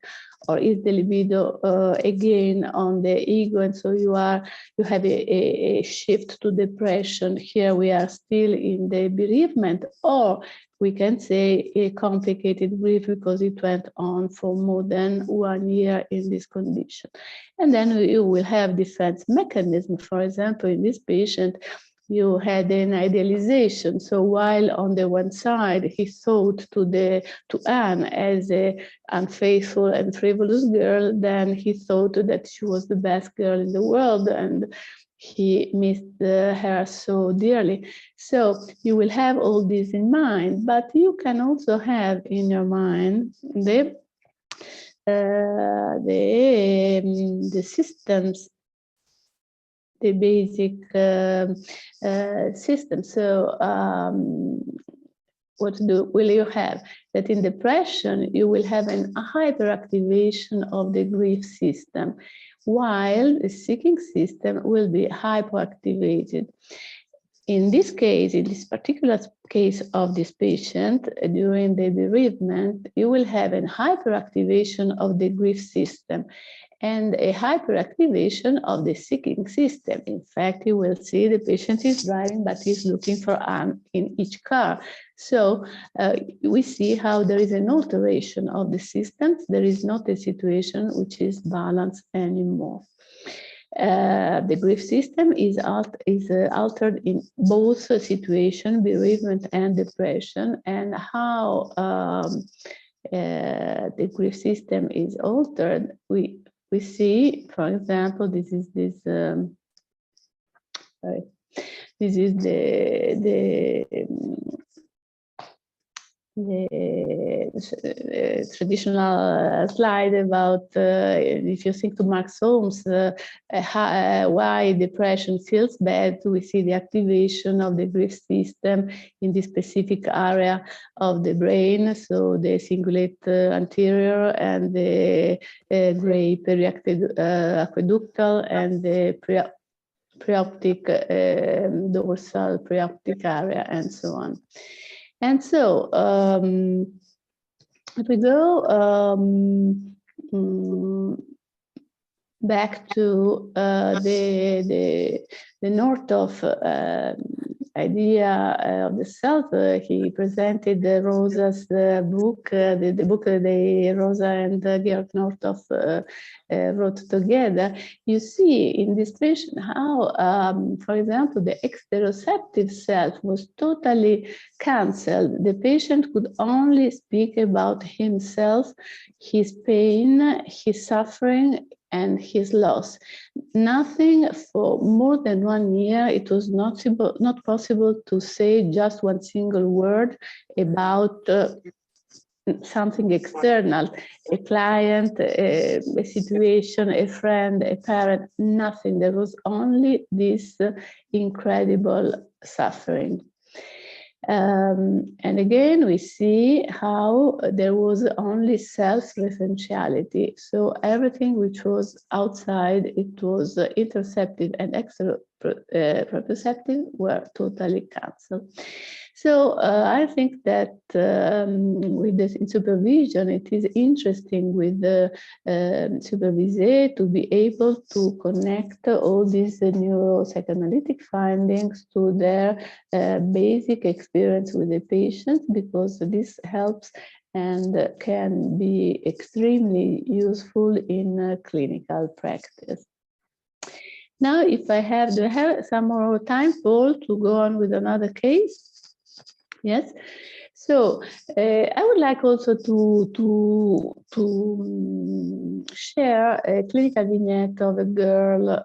Or is the libido again on the ego? And so you have a shift to depression. Here we are still in the bereavement, or we can say a complicated grief because it went on for more than 1 year in this condition. And then you will have defense mechanism. For example, in this patient, you had an idealization. So while on the one side he thought to Anne as a unfaithful and frivolous girl, then he thought that she was the best girl in the world, and he missed her so dearly. So you will have all this in mind, but you can also have in your mind the systems, the basic system. So what will you have? That in depression, you will have an hyperactivation of the grief system, while the seeking system will be hypoactivated. In this case, in this particular case of this patient, during the bereavement, you will have a hyperactivation of the grief system and a hyperactivation of the seeking system. In fact, you will see the patient is driving, but he's looking for Anne in each car. So we see how there is an alteration of the systems. There is not a situation which is balanced anymore. The grief system is altered in both situations, bereavement and depression, and how the grief system is altered. We see, for example, this is the traditional slide about if you think to Max Holmes, why depression feels bad. We see the activation of the grief system in this specific area of the brain, so the cingulate anterior and the gray periaqueductal and the preoptic dorsal preoptic area and so on. And so if we go back to the north of idea of the self, he presented Rosa's book, the book that Rosa and Georg Nordhoff wrote together. You see in this patient how, for example, the exteroceptive self was totally cancelled. The patient could only speak about himself, his pain, his suffering, and his loss. Nothing for more than 1 year. It was not possible to say just one single word about something external, a client, a situation, a friend, a parent, nothing. There was only this incredible suffering. And again, we see how there was only self-referentiality. So everything which was outside, it was interceptive and extra-proprioceptive were totally cancelled. So I think that with this in supervision, it is interesting with the supervisee to be able to connect all these neuropsychoanalytic findings to their basic experience with the patient, because this helps and can be extremely useful in clinical practice. Now, if I have, do I have some more time, Paul, to go on with another case? Yes. So I would like also to share a clinical vignette of a girl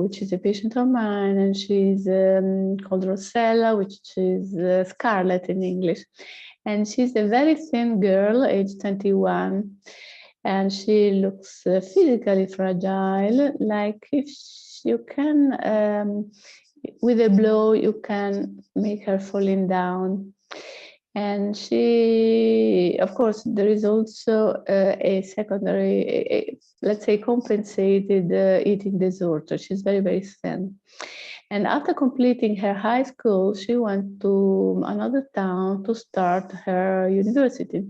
which is a patient of mine, and she's called Rosella, which is Scarlet in English. And she's a very thin girl, age 21, and she looks physically fragile, like if you can, with a blow, you can make her falling down. And she, of course, there is also a secondary, let's say, compensated eating disorder. She's very, very thin. And after completing her high school, she went to another town to start her university.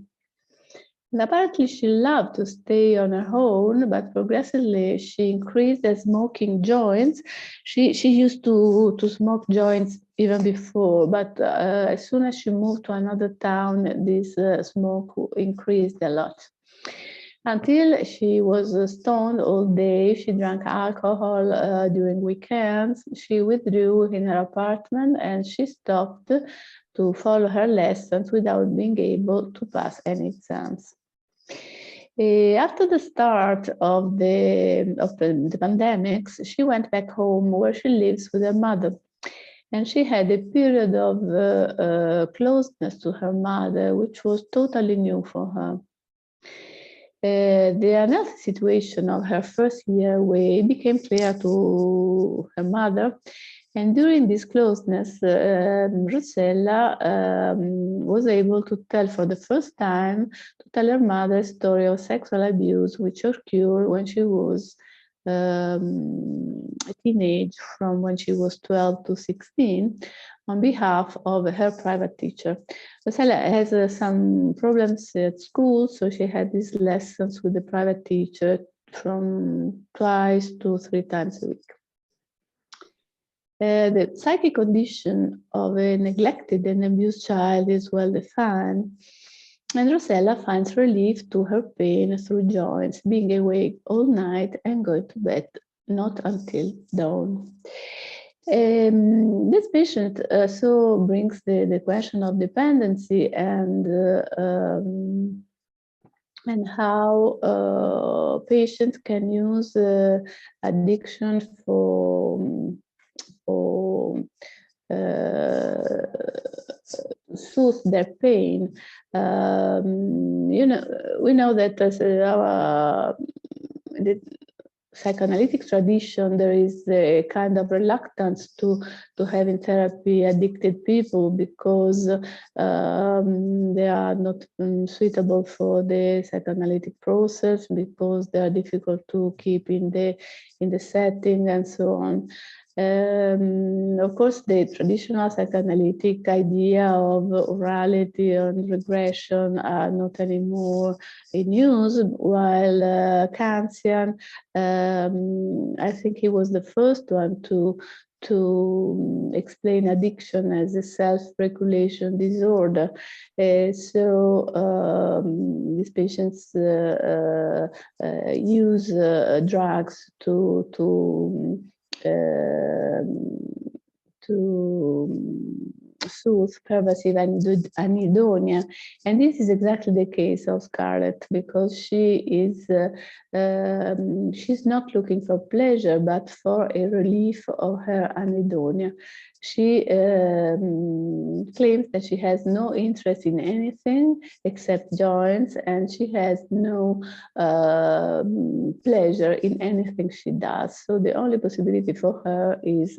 And apparently she loved to stay on her own, but progressively she increased the smoking joints. She used to smoke joints even before, but as soon as she moved to another town, this smoke increased a lot. Until she was stoned all day. She drank alcohol during weekends. She withdrew in her apartment and she stopped to follow her lessons without being able to pass any exams. After the start of the pandemics, she went back home where she lives with her mother. And she had a period of closeness to her mother, which was totally new for her. The unhealthy situation of her first year away became clear to her mother. And during this closeness, Rosella was able to tell for the first time, to tell her mother a story of sexual abuse, which occurred when she was a teenage, from when she was 12 to 16, on behalf of her private teacher. Rosella has some problems at school, so she had these lessons with the private teacher from 2 to 3 times a week. The psychic condition of a neglected and abused child is well defined, and Rosella finds relief to her pain through joints, being awake all night and going to bed not until dawn. This patient so brings the question of dependency and how patients can use addiction to soothe their pain. We know that as the psychoanalytic tradition, there is a kind of reluctance to have in therapy addicted people because they are not suitable for the psychoanalytic process, because they are difficult to keep in the setting and so on. Of course, the traditional psychoanalytic idea of orality and regression are not anymore in use, while Kantian, I think he was the first one to explain addiction as a self-regulation disorder. So these patients use drugs to soothe pervasive anhedonia, and this is exactly the case of Scarlett, because she's not looking for pleasure but for a relief of her anhedonia. She claims that she has no interest in anything except joints, and she has no pleasure in anything she does. So the only possibility for her is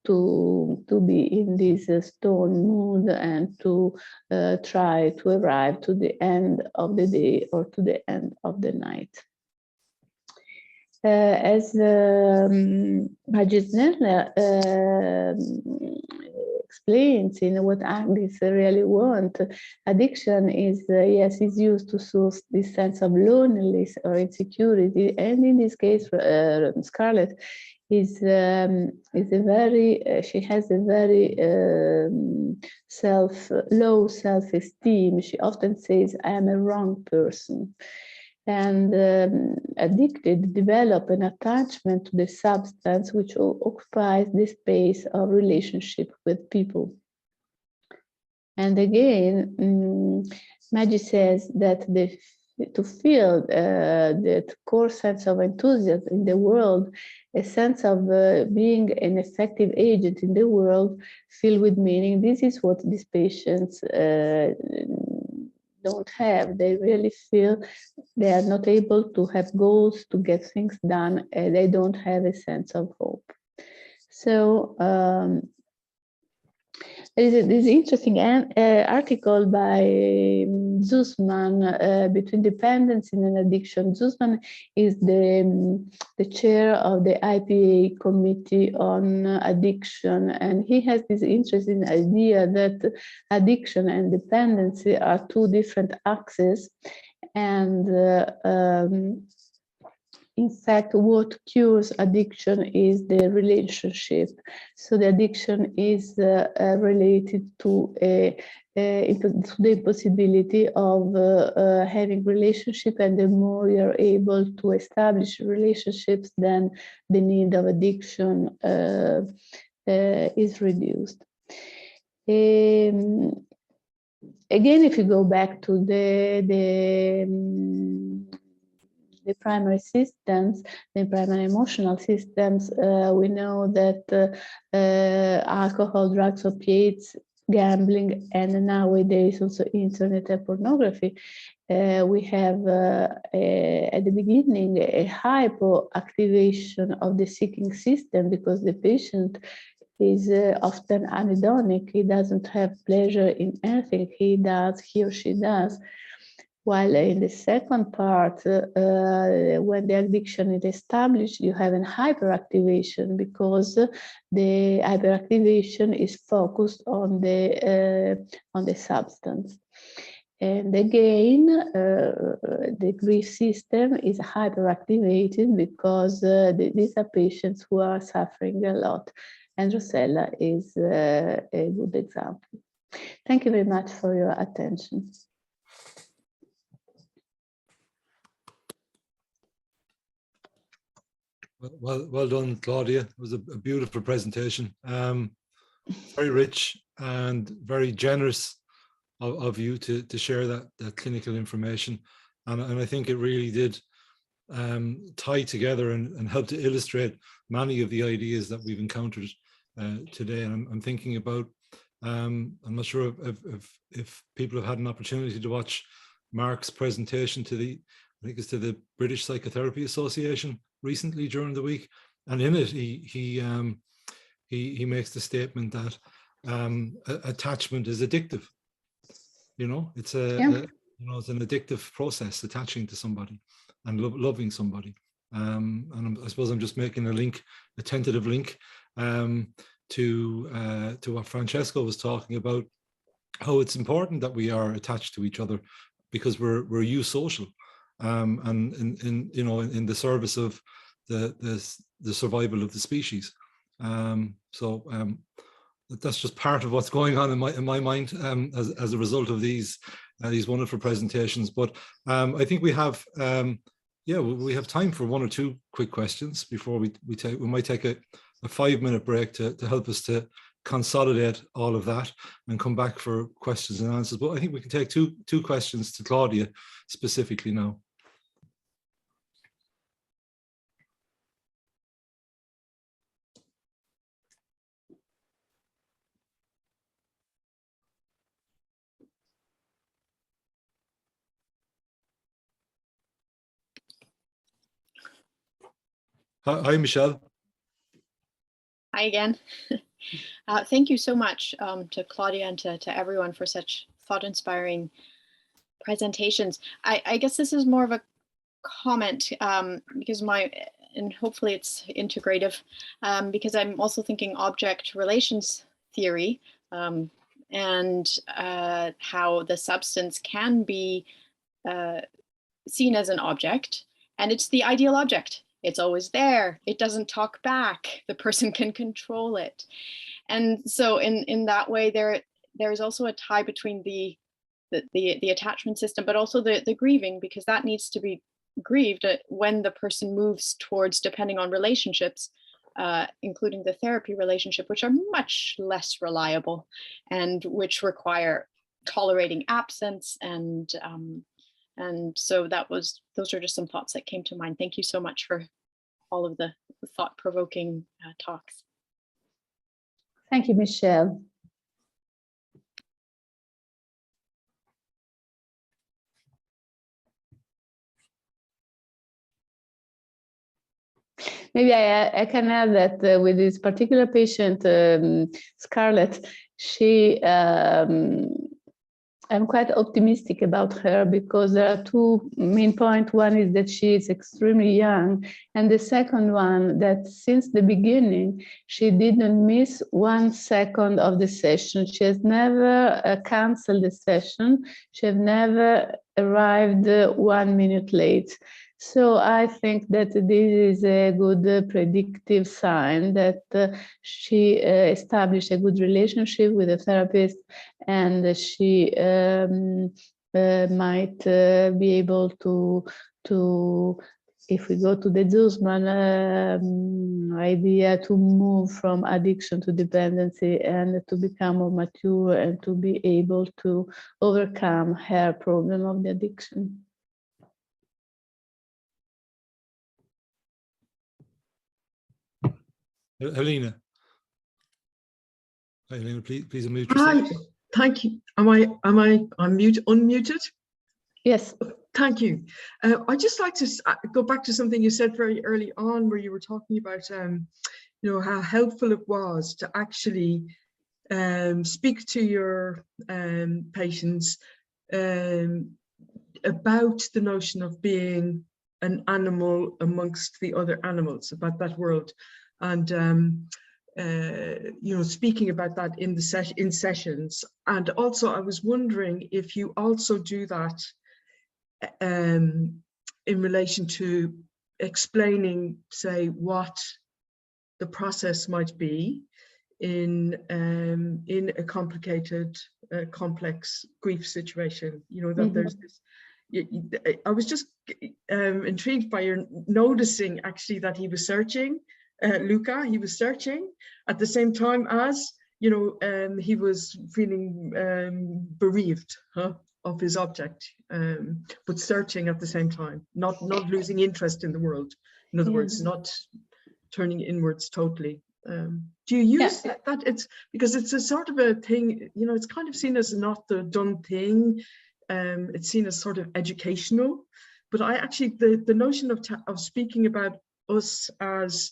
to be in this stone mood and to try to arrive to the end of the day or to the end of the night. As Magistella explains in What Addicts Really Want, addiction is, yes, is used to soothe this sense of loneliness or insecurity, and in this case, Scarlett is a very, she has a very low self-esteem. She often says, I am a wrong person. And addicted develop an attachment to the substance which occupies the space of relationship with people. And again, Maggie says that to feel that core sense of enthusiasm in the world, a sense of being an effective agent in the world, filled with meaning. This is what these patients don't have. They really feel they are not able to have goals, to get things done, and they don't have a sense of hope. So there is this interesting article by Zussman between dependency and addiction. Zussman is the chair of the IPA committee on addiction, and he has this interesting idea that addiction and dependency are two different axes, and in fact, what cures addiction is the relationship. So the addiction is related to the possibility of having relationship, and the more you're able to establish relationships, then the need of addiction is reduced. Again, if you go back to the primary systems, the primary emotional systems, we know that alcohol, drugs, opiates, gambling, and nowadays also internet and pornography, we have at the beginning a hypoactivation of the seeking system, because the patient is often anhedonic. He doesn't have pleasure in anything he or she does. While in the second part, when the addiction is established, you have an hyperactivation, because the hyperactivation is focused on the substance. And again, the grief system is hyperactivated because these are patients who are suffering a lot. And Rosella is a good example. Thank you very much for your attention. Well done, Claudia. It was a beautiful presentation. Very rich and very generous of you to share that clinical information. And I think it really did tie together and help to illustrate many of the ideas that we've encountered today. And I'm thinking about, I'm not sure if people have had an opportunity to watch Mark's presentation to I think it's to the British Psychotherapy Association recently during the week, and in it he makes the statement that attachment is addictive. It's it's an addictive process, attaching to somebody and loving somebody. And I suppose I'm just making a tentative link to what Francesco was talking about, how it's important that we are attached to each other, because we're eusocial. And in the service of the survival of the species. That's just part of what's going on in my mind as a result of these wonderful presentations. But I think we have we have time for one or two quick questions before we might take a 5-minute break to help us to consolidate all of that and come back for questions and answers. But I think we can take two questions to Claudia specifically now. Hi, Michelle. Hi again. Thank you so much to Claudia and to everyone for such thought-inspiring presentations. I guess this is more of a comment because and hopefully it's integrative, because I'm also thinking object relations theory and how the substance can be seen as an object, and it's the ideal object. It's always there. It doesn't talk back. The person can control it. And so in that way, there's also a tie between the attachment system, but also the grieving, because that needs to be grieved when the person moves towards, depending on relationships, including the therapy relationship, which are much less reliable and which require tolerating absence, and so those are just some thoughts that came to mind. Thank you so much for all of the thought-provoking talks. Thank you, Michelle. Maybe I can add that with this particular patient, Scarlett, I'm quite optimistic about her because there are two main points. One is that she is extremely young, and the second one that since the beginning, she didn't miss 1 second of the session. She has never canceled the session. She has never arrived 1 minute late. So I think that this is a good predictive sign that she established a good relationship with the therapist, and she might be able to, if we go to the Zuzman idea, to move from addiction to dependency and to become more mature and to be able to overcome her problem of the addiction. Helena. Hi, Helena, please unmute yourself. Hi, thank you. Am I unmuted? Yes. Thank you. I'd just like to go back to something you said very early on, where you were talking about, you know, how helpful it was to actually speak to your patients about the notion of being an animal amongst the other animals, about that world. And you know, speaking about that in the in sessions. And also I was wondering if you also do that in relation to explaining, say, what the process might be in a complicated, complex grief situation. You know, that there's this. I was just intrigued by your noticing actually that he was searching. Luca, he was searching at the same time as, you know, he was feeling bereaved of his object, but searching at the same time, not losing interest in the world. In other words, not turning inwards totally. Do you use that? It's because it's a sort of a thing, you know, it's kind of seen as not the done thing. It's seen as sort of educational, but I actually, the notion of speaking about us as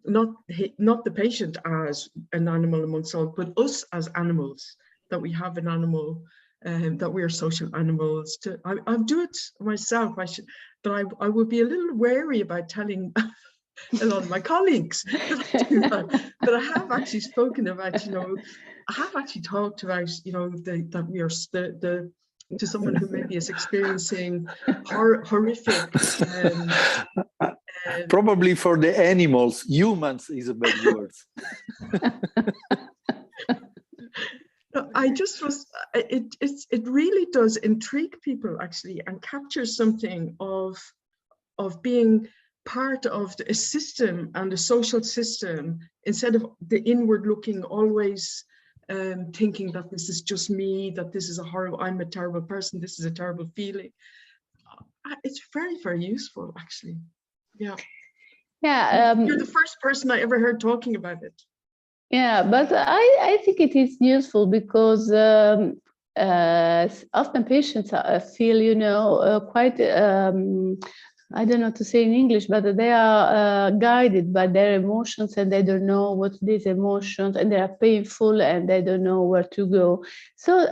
not the patient as an animal amongst all, but us as animals, that we have an animal, that we are social animals. I do it myself, but I would be a little wary about telling a lot of my colleagues that I do that. But I have actually spoken about, you know, I have actually talked about, you know, that we are to someone who maybe is experiencing horrific. Probably for the animals, humans is a bad word. I just was, it really does intrigue people actually, and captures something of being part of a system and a social system, instead of the inward looking, always thinking that this is just me, that this is a horrible, I'm a terrible person, this is a terrible feeling. It's very, very useful actually. Yeah. Yeah. You're the first person I ever heard talking about it. Yeah, but I think it is useful because often patients feel, you know, quite, I don't know how to say in English, but they are guided by their emotions, and they don't know what these emotions, and they are painful and they don't know where to go. So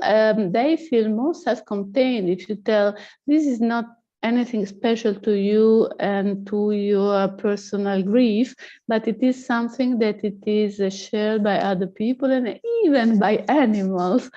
they feel more self-contained if you tell, this is not anything special to you and to your personal grief, but it is something that it is shared by other people and even by animals.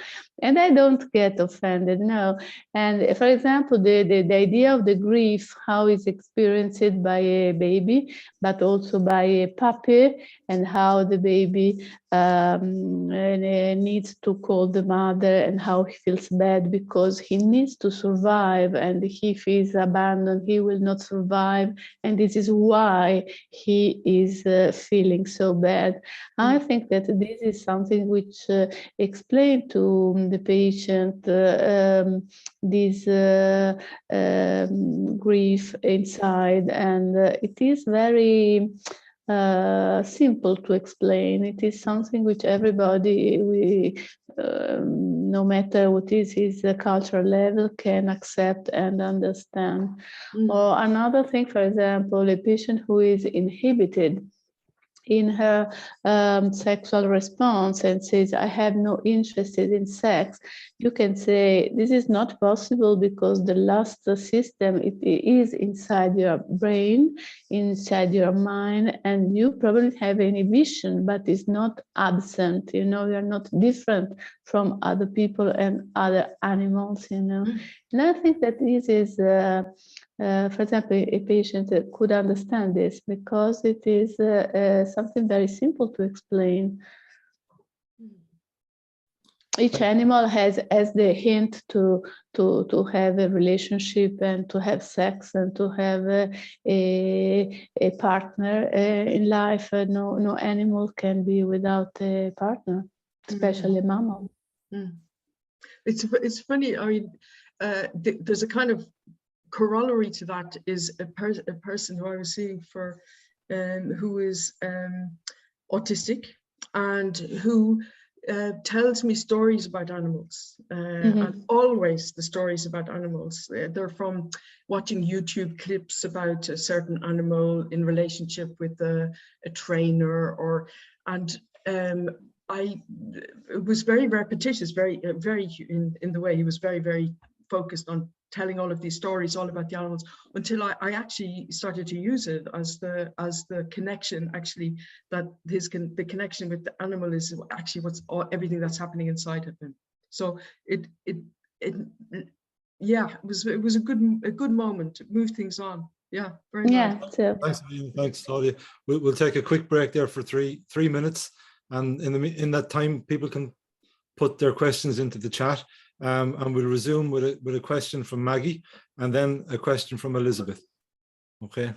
And I don't get offended, no. And for example, the idea of the grief, how it's experienced by a baby, but also by a puppy, and how the baby needs to call the mother, and how he feels bad because he needs to survive, and if he is abandoned, he will not survive, and this is why he is feeling so bad. I think that this is something which explain to the patient this grief inside, and it is very simple to explain. It is something which everybody, no matter what is his cultural level, can accept and understand. Or another thing, for example, a patient who is inhibited in her sexual response and says, I have no interest in sex, you can say this is not possible because the lust system, it is inside your brain, inside your mind, and you probably have inhibition, but it's not absent. You know, you're not different from other people and other animals, you know. And I think that this is for example, a patient could understand this because it is something very simple to explain. Each animal has the hint to have a relationship and to have sex and to have a partner in life. No animal can be without a partner, especially a mammal. It's funny. I mean, there's a kind of corollary to that is a person who I was seeing for who is autistic and who tells me stories about animals, and always the stories about animals. They're from watching YouTube clips about a certain animal in relationship with a trainer, it was very repetitious, very in the way he was very focused on telling all of these stories all about the animals, until I actually started to use it as the connection, actually, that the connection with the animal is actually everything that's happening inside of him. So it was a good moment to move things on. Yeah, very nice. Thanks, Claudia. We'll take a quick break there for three minutes, and in that time, people can put their questions into the chat. And we'll resume with a question from Maggie and then a question from Elizabeth. Okay.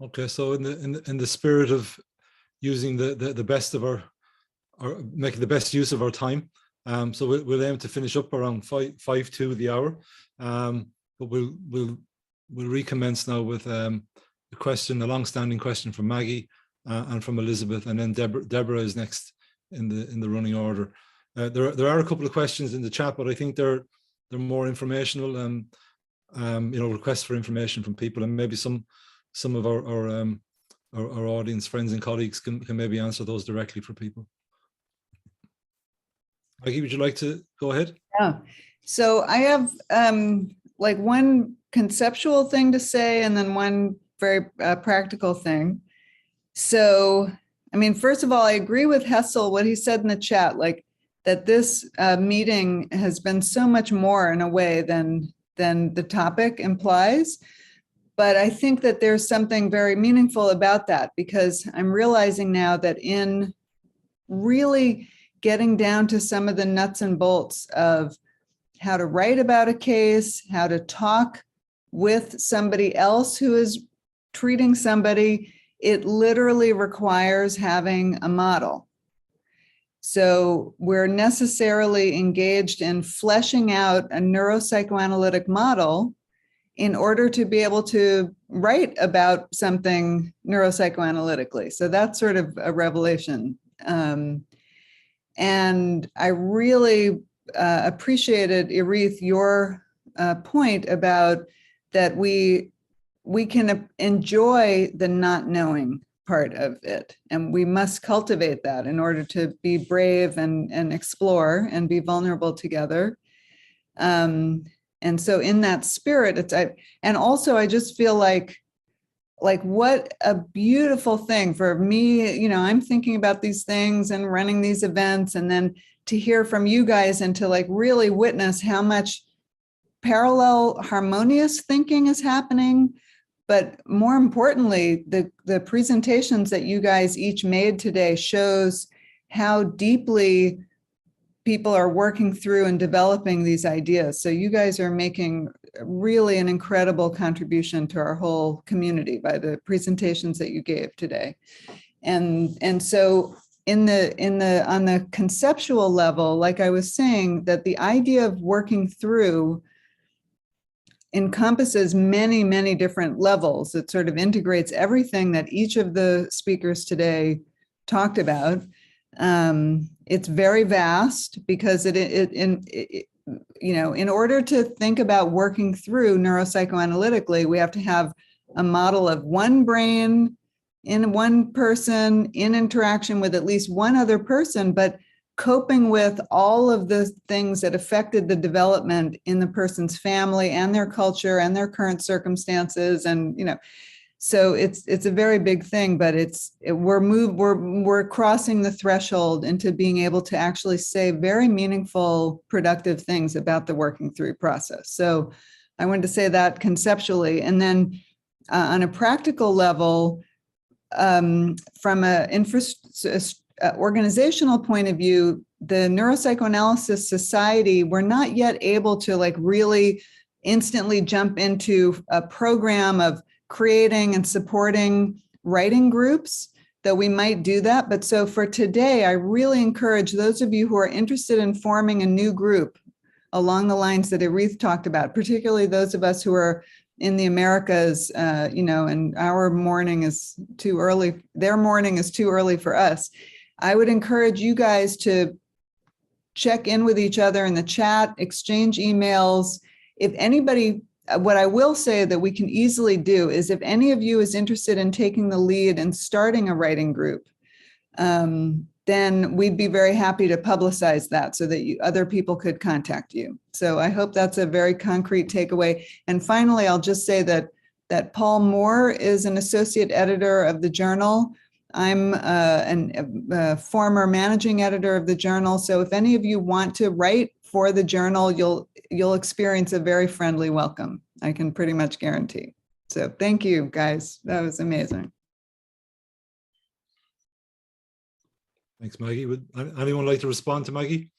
Okay, so in the spirit of using the best of our, or making the best use of our time, so we'll aim to finish up around 5 to the hour, but we'll recommence now with a long-standing question from Maggie and from Elizabeth, and then Deborah is next in the running order. There are a couple of questions in the chat, but I think they're more informational and requests for information from people, and maybe some of our audience friends and colleagues can maybe answer those directly for people. Maggie, would you like to go ahead? Yeah. So I have like one conceptual thing to say and then one very practical thing. So, I mean, first of all, I agree with Hessel, what he said in the chat, like that this meeting has been so much more in a way than the topic implies. But I think that there's something very meaningful about that, because I'm realizing now that in really getting down to some of the nuts and bolts of how to write about a case, how to talk with somebody else who is treating somebody, it literally requires having a model. So we're necessarily engaged in fleshing out a neuropsychoanalytic model in order to be able to write about something neuropsychoanalytically. So that's sort of a revelation. And I really appreciated, Irith, your point about that we can enjoy the not knowing part of it, and we must cultivate that in order to be brave and explore and be vulnerable together. And so in that spirit, and also I just feel like what a beautiful thing for me, I'm thinking about these things and running these events, and then to hear from you guys and to like really witness how much parallel harmonious thinking is happening. But more importantly, the presentations that you guys each made today shows how deeply people are working through and developing these ideas. So you guys are making really an incredible contribution to our whole community by the presentations that you gave today. And so on the conceptual level, like I was saying, that the idea of working through encompasses many, many different levels. It sort of integrates everything that each of the speakers today talked about. It's very vast because in order to think about working through neuropsychoanalytically, we have to have a model of one brain in one person in interaction with at least one other person, but coping with all of the things that affected the development in the person's family and their culture and their current circumstances. And, so it's a very big thing, but we're crossing the threshold into being able to actually say very meaningful, productive things about the working through process. So I wanted to say that conceptually. And then on a practical level, from an organizational point of view, the Neuropsychoanalysis Society, we're not yet able to like really instantly jump into a program of creating and supporting writing groups, though we might do that. But so for today, I really encourage those of you who are interested in forming a new group along the lines that Irith talked about, particularly those of us who are in the Americas, and our morning is too early, their morning is too early for us. I would encourage you guys to check in with each other in the chat, exchange emails. If anybody, what I will say that we can easily do is if any of you is interested in taking the lead and starting a writing group, then we'd be very happy to publicize that so that other people could contact you. So I hope that's a very concrete takeaway. And finally, I'll just say that Paul Moore is an associate editor of the journal. I'm a former managing editor of the journal. So if any of you want to write for the journal, you'll experience a very friendly welcome. I can pretty much guarantee. So thank you, guys. That was amazing. Thanks, Maggie. Would anyone like to respond to Maggie?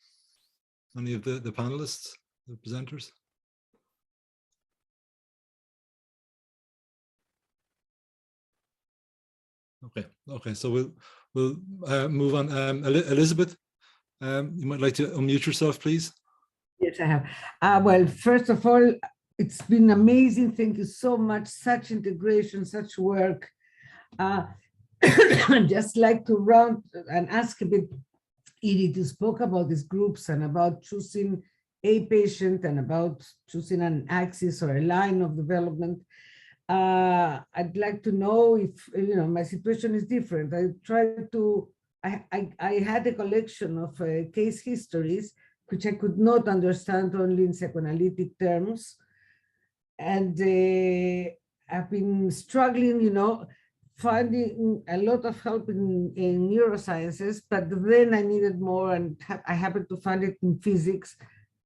Any of the panelists, the presenters? Okay. So we'll move on. Elizabeth, you might like to unmute yourself, please. Yes, I have. Well, first of all, it's been amazing. Thank you so much. Such integration, such work. I'd just like to round and ask a bit, Edith, you spoke about these groups and about choosing a patient and about choosing an axis or a line of development. I'd like to know if, my situation is different. I had a collection of case histories, which I could not understand only in psychoanalytic terms. And I've been struggling, finding a lot of help in neurosciences, but then I needed more, and I happened to find it in physics.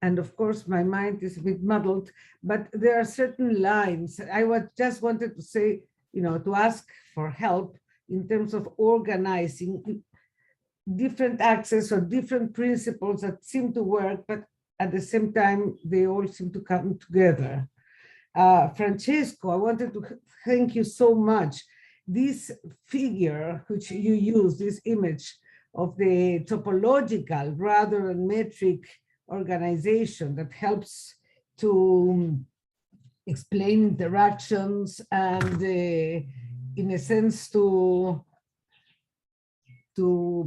And of course, my mind is a bit muddled, but there are certain lines. I just wanted to say, to ask for help in terms of organizing different axes or different principles that seem to work, but at the same time, they all seem to come together. Francesco, I wanted to thank you so much. This figure, which you use, this image of the topological rather than metric organization that helps to explain interactions and in a sense to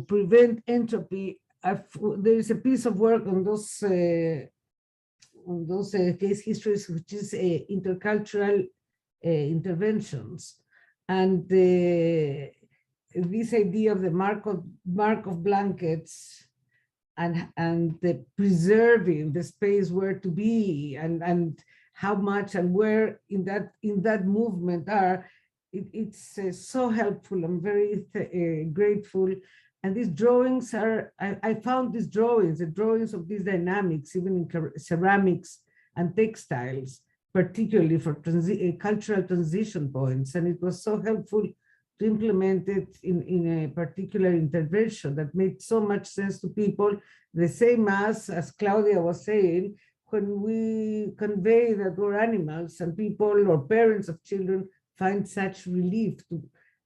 prevent entropy. There is a piece of work on those case histories, which is intercultural interventions. And this idea of the Markov blankets and the preserving the space where to be and how much and where in that movement are, it's so helpful. I'm very grateful. And these drawings are, I found these drawings, the drawings of these dynamics, even in ceramics and textiles, particularly for cultural transition points. And it was so helpful to implement it in a particular intervention that made so much sense to people, the same as Claudia was saying, when we convey that we're animals and people or parents of children find such relief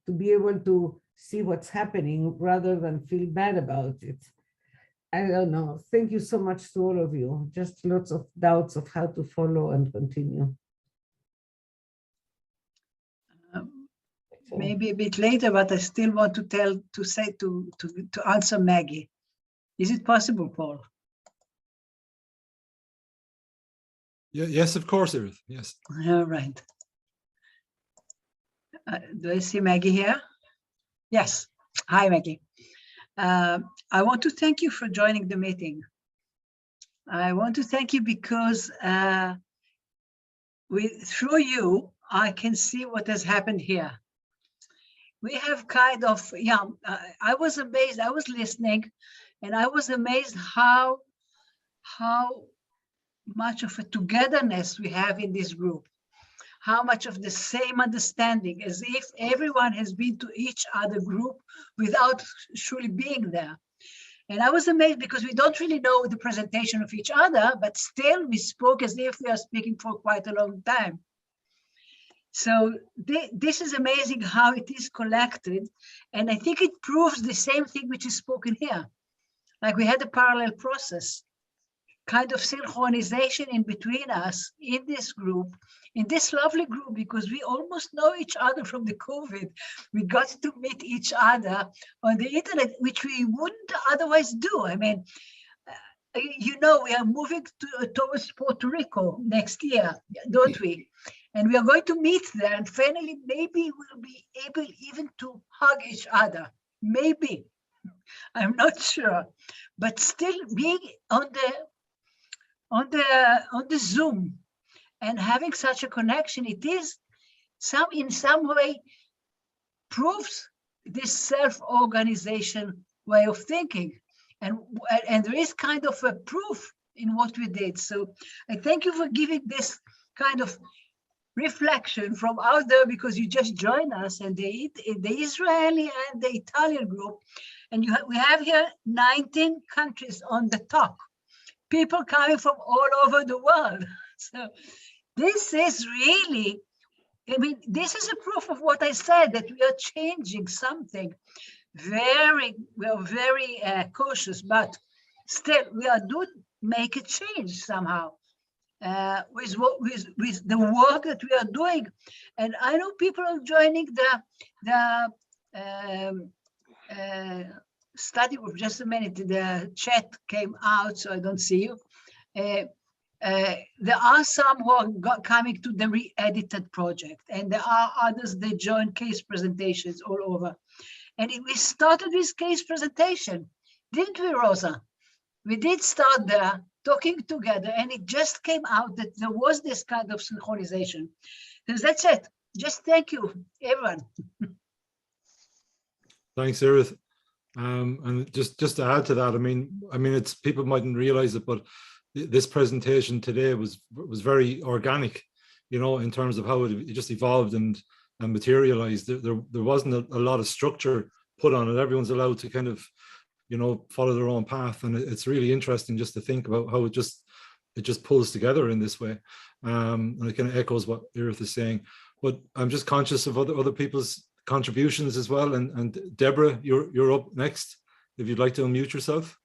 to be able to see what's happening rather than feel bad about it. I don't know. Thank you so much to all of you. Just lots of doubts of how to follow and continue. Maybe a bit later, but I still want to answer Maggie. Is it possible, Paul? Yeah, yes, of course, Edith. Yes. All right. Do I see Maggie here? Yes. Hi, Maggie. I want to thank you for joining the meeting. I want to thank you because through you, I can see what has happened here. We have kind of, I was amazed. I was listening, and I was amazed how much of a togetherness we have in this group, how much of the same understanding, as if everyone has been to each other group without truly being there. And I was amazed because we don't really know the presentation of each other, but still we spoke as if we are speaking for quite a long time. So this is amazing how it is collected. And I think it proves the same thing which is spoken here. Like we had a parallel process, kind of synchronization in between us in this group, in this lovely group, because we almost know each other from the COVID. We got to meet each other on the internet, which we wouldn't otherwise do. I mean, we are moving towards Puerto Rico next year, don't we? And we are going to meet there, and finally, maybe we'll be able even to hug each other. Maybe, I'm not sure, but still being on the Zoom and having such a connection, it is in some way proves this self-organization way of thinking, and there is kind of a proof in what we did. So I thank you for giving this kind of reflection from out there, because you just joined us, and the Israeli and the Italian group, and we have here 19 countries on the talk, people coming from all over the world. So this is really I mean, this is a proof of what I said, that we are changing something. We are very cautious, but still we are do make a change somehow with the work that we are doing. And I know people are joining the study group. Just a minute, the chat came out, so I don't see you. There are some who are coming to the re-edited project, and there are others that join case presentations all over. And we started with case presentation, didn't we, Rosa? We did start there talking together, and it just came out that there was this kind of synchronization. And that's it. Just thank you, everyone. Thanks, Erith. And just to add to that, I mean, it's people mightn't realize it, but this presentation today was very organic, you know, in terms of how it just evolved and materialized. There wasn't a lot of structure put on it. Everyone's allowed to kind of, you know, follow their own path, and it's really interesting just to think about how it just pulls together in this way. And it kind of echoes what Erith is saying. But I'm just conscious of other people's contributions as well. And Deborah, you're up next. If you'd like to unmute yourself.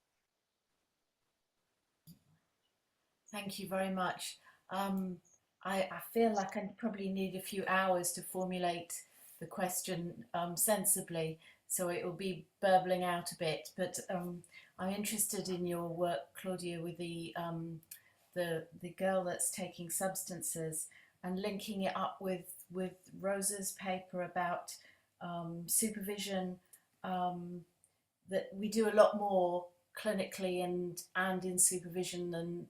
Thank you very much. I feel like I probably need a few hours to formulate the question sensibly, so it will be burbling out a bit. But I'm interested in your work, Claudia, with the girl that's taking substances and linking it up with Rosa's paper about supervision. That we do a lot more clinically and in supervision than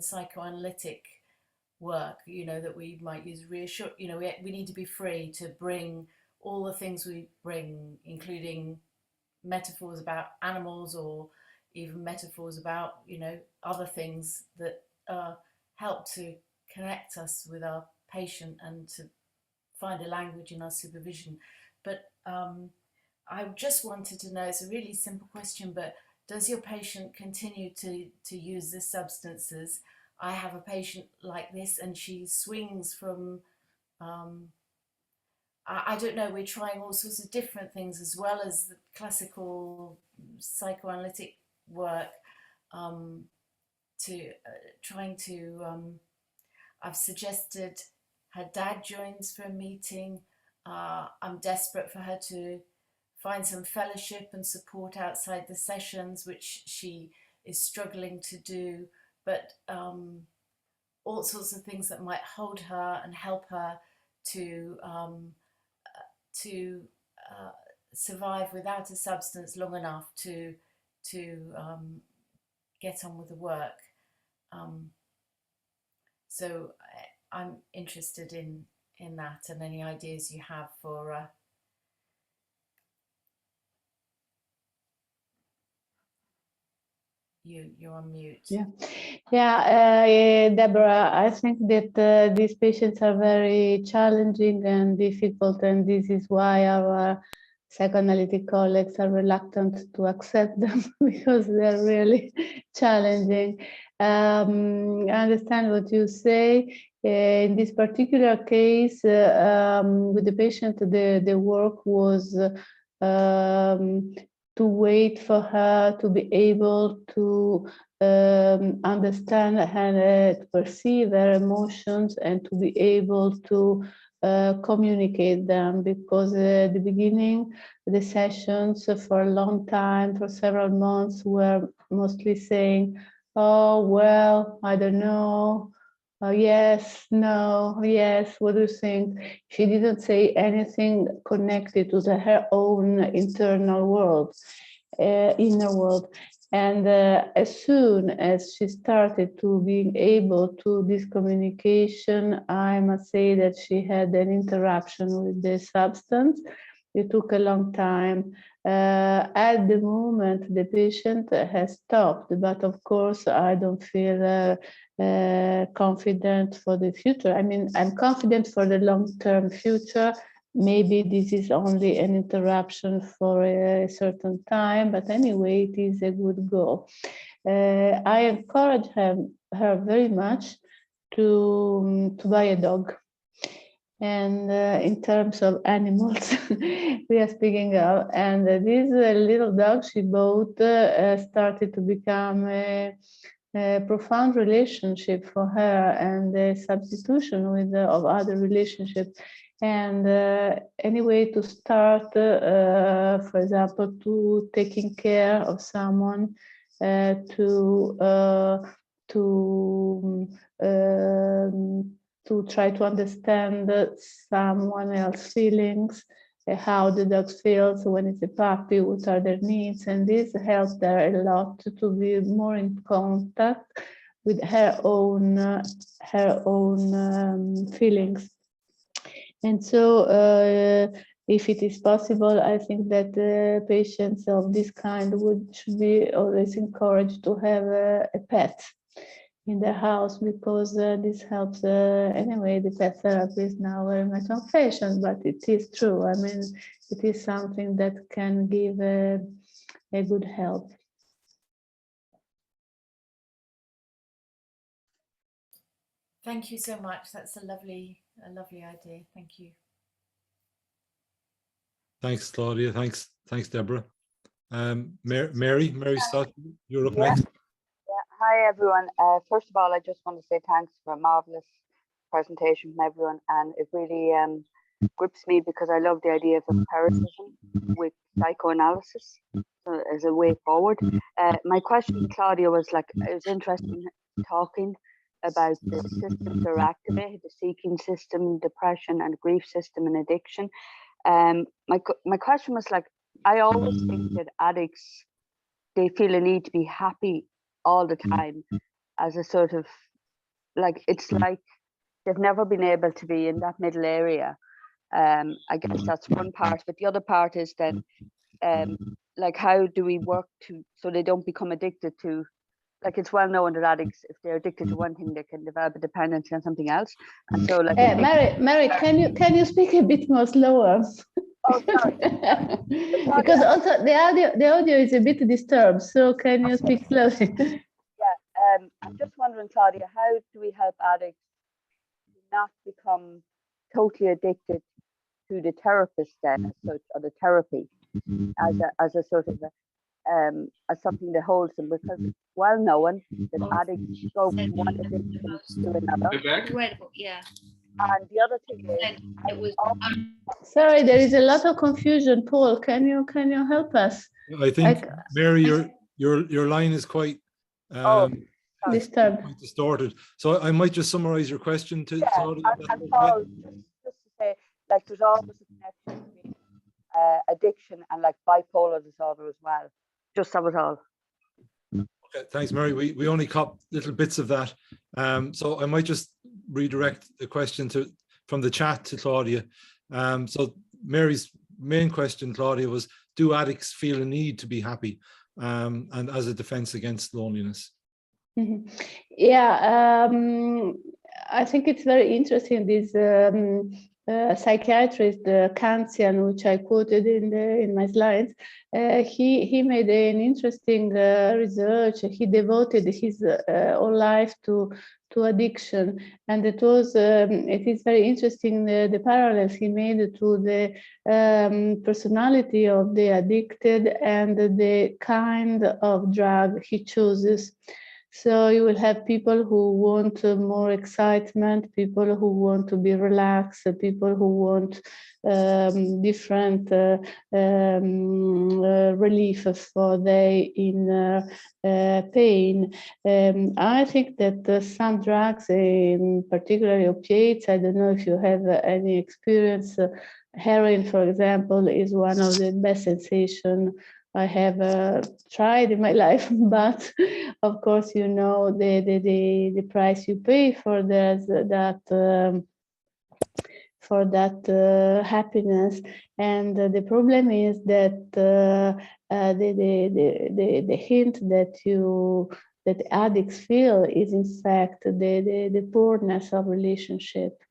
psychoanalytic work, you know, that we might use reassure, you know, we need to be free to bring all the things we bring, including metaphors about animals or even metaphors about, you know, other things that help to connect us with our patient and to find a language in our supervision. But I just wanted to know, it's a really simple question, but does your patient continue to use the substances? I have a patient like this, and she swings from, I don't know, we're trying all sorts of different things as well as the classical psychoanalytic work, I've suggested her dad joins for a meeting. I'm desperate for her to find some fellowship and support outside the sessions, which she is struggling to do, but all sorts of things that might hold her and help her to survive without a substance long enough to get on with the work. So I'm interested in that, and any ideas you have for you're on mute. Yeah, Deborah, I think that these patients are very challenging and difficult, and this is why our psychoanalytic colleagues are reluctant to accept them because they're really challenging. I understand what you say. In this particular case, with the patient, the work was to wait for her to be able to understand and to perceive her emotions and to be able to communicate them, because at the beginning, the sessions for a long time, for several months, were mostly saying, oh, well, I don't know. Yes, no, yes, what do you think? She didn't say anything connected to her own internal world, inner world. And as soon as she started to being able to this communication, I must say that she had an interruption with the substance. It took a long time. At the moment, the patient has stopped, but of course, I don't feel confident for the future. I mean, I'm confident for the long-term future. Maybe this is only an interruption for a certain time, but anyway, it is a good goal. I encourage her very much to buy a dog. And in terms of animals, we are speaking of, and this little dog she bought started to become a profound relationship for her, and a substitution with of other relationships. And anyway, to start, for example, to taking care of someone, to try to understand someone else's feelings, how the dog feels when it's a puppy, what are their needs, and this helped her a lot to be more in contact with her own feelings. And so, if it is possible, I think that patients of this kind should be always encouraged to have a pet in their house, because this helps. Anyway, the pet therapy is now very much on fashion, but it is true. I mean, it is something that can give a good help. Thank you so much. That's a lovely idea. Thank you. Thanks, Claudia. Thanks, Deborah. Mary Stott, you're up next. Hi, everyone. First of all, I just want to say thanks for a marvelous presentation from everyone. And it really grips me because I love the idea of empiricism with psychoanalysis as a way forward. My question to Claudia was it was interesting talking about the systems that are activated, the seeking system, depression and grief system and addiction. My question was I always think that addicts, they feel a need to be happy all the time, as a sort of it's like they've never been able to be in that middle area. I guess that's one part, but the other part is that how do we work so they don't become addicted to, it's well known that addicts, if they're addicted to one thing, they can develop a dependency on something else. And so Mary, can you speak a bit more slower? Oh, sorry. Because also the audio is a bit disturbed, so can you speak slowly? Yeah, I'm just wondering, Claudia, how do we help addicts not become totally addicted to the therapist then, as such, or the therapy, as a sort of as something that holds them, because it's well known that addicts go from one addiction to another. Yeah. And the other thing is, sorry, there is a lot of confusion. Paul, can you help us? I think Mary, your line is quite disturbed, quite distorted. So I might just summarize your question to Claudia. And Paul, just to say, there's always a connection between addiction and bipolar disorder as well. Just that was all. Okay, thanks, Mary. We only caught little bits of that. So I might just redirect the question from the chat to Claudia. So Mary's main question, Claudia, was, do addicts feel a need to be happy and as a defense against loneliness? Mm-hmm. Yeah, I think it's very interesting, this psychiatrist, Kantian, which I quoted in my slides. He made an interesting research. He devoted his whole life to addiction, and it is very interesting the parallels he made to the personality of the addicted and the kind of drug he chooses. So you will have people who want more excitement, people who want to be relaxed, people who want different relief for their inner pain. I think that some drugs, in particularly opiates, I don't know if you have any experience. Heroin, for example, is one of the best sensations I have tried in my life, but of course, you know, the price you pay for that happiness. And the problem is that the hint that addicts feel is in fact the poorness of relationship.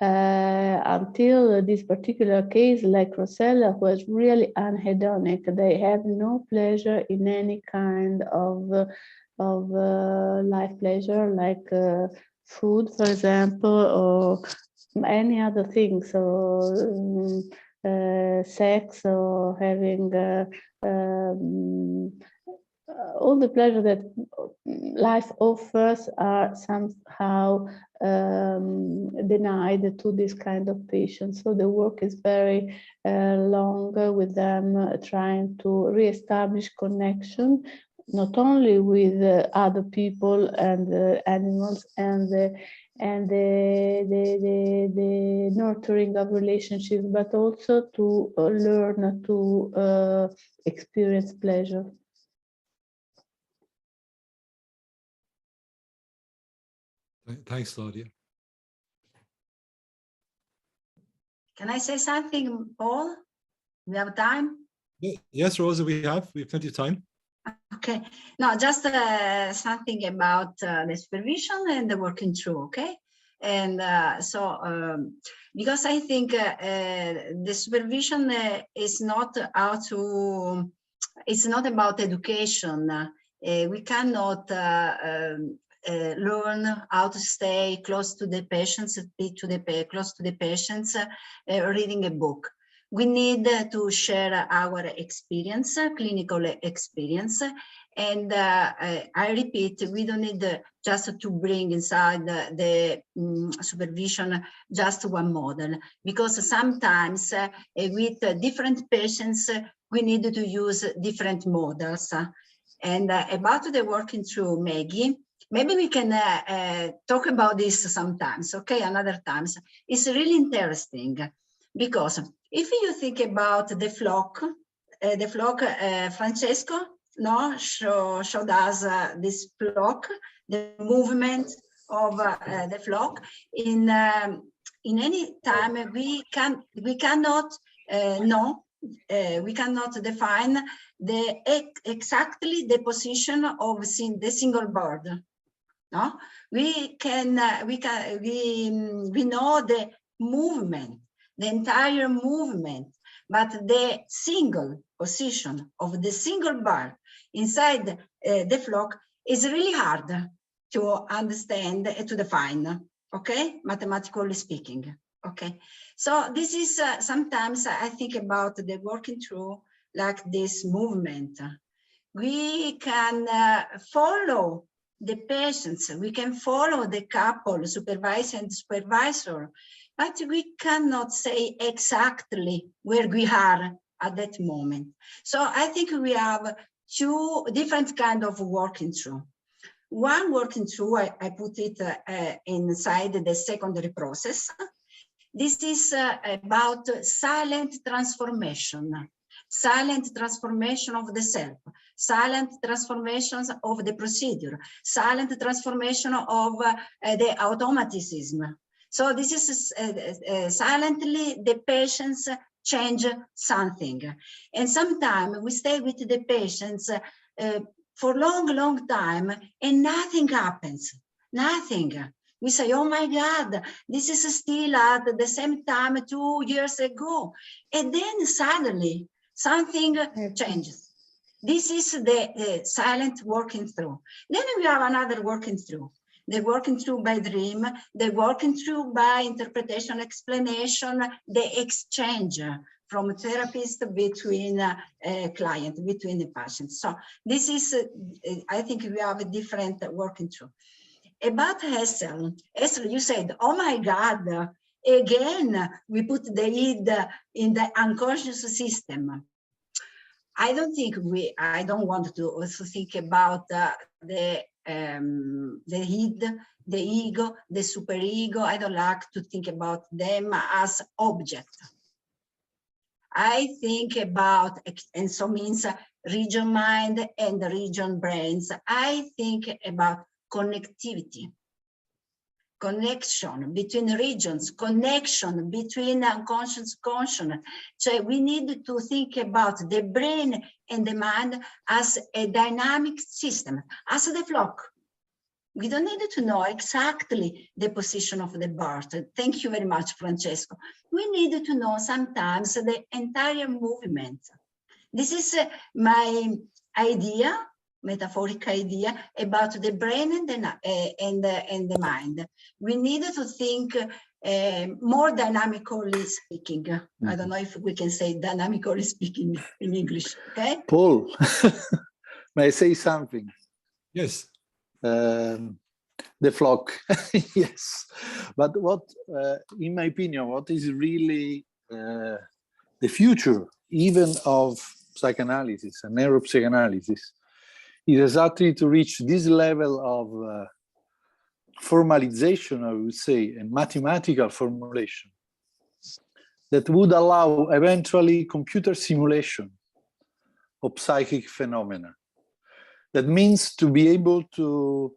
Until this particular case, like Rosella, was really anhedonic. They have no pleasure in any kind of life pleasure, like food, for example, or any other thing, so sex or having all the pleasure that life offers are somehow denied to this kind of patients. So the work is very long with them, trying to reestablish connection, not only with other people and animals and the nurturing of relationships, but also to learn to experience pleasure. Thanks, Claudia. Can I say something, Paul? We have time? Yes, Rosa, we have plenty of time. Okay, no, just something about the supervision and the working through, okay? And because I think the supervision is not how to, it's not about education. We cannot learn how to stay close to the patients, close to the patients, reading a book. We need to share our experience, clinical experience. And I repeat, we don't need just to bring inside the supervision just one model, because sometimes with different patients, we need to use different models. And about the working through, Maggie, maybe we can talk about this sometimes, okay, another times. It's really interesting, because if you think about the flock, Francesco showed us this flock, the movement of the flock. In any time we cannot define exactly the position of the single bird. No, we know the movement, the entire movement, but the single position of the single bird inside the flock is really hard to understand and to define, okay, mathematically speaking, okay. So this is sometimes I think about the working through like this movement. We can follow the patients, we can follow the couple, supervisor and supervisor, but we cannot say exactly where we are at that moment. So I think we have two different kinds of working through. One working through, I put it inside the secondary process. This is about silent transformation of the self, silent transformations of the procedure, silent transformation of the automatism. So this is silently the patients change something. And sometimes we stay with the patients for long time and nothing happens, nothing. We say, oh my God, this is still at the same time 2 years ago. And then suddenly something changes. This is the silent working through. Then we have another working through. The working through by dream, the working through by interpretation, explanation, the exchange from therapist between client, between the patients. So this is, I think we have a different working through. About Hessel, you said, oh my God, again, we put the id in the unconscious system. I don't want to also think about the id, the ego, the superego. I don't like to think about them as object. I think about, and so means region mind and region brains. I think about connectivity, connection between regions, connection between unconscious, conscious. So we need to think about the brain and the mind as a dynamic system, as the flock. We don't need to know exactly the position of the bird. Thank you very much, Francesco. We need to know sometimes the entire movement. This is my idea, metaphoric idea about the brain and the mind. We need to think more dynamically speaking. I don't know if we can say dynamically speaking in English, okay? Paul, may I say something? Yes. The flock, yes. But what, in my opinion, what is really the future, even of psychoanalysis and neuropsychoanalysis, is exactly to reach this level of formalization, I would say, and mathematical formulation that would allow eventually computer simulation of psychic phenomena. That means to be able to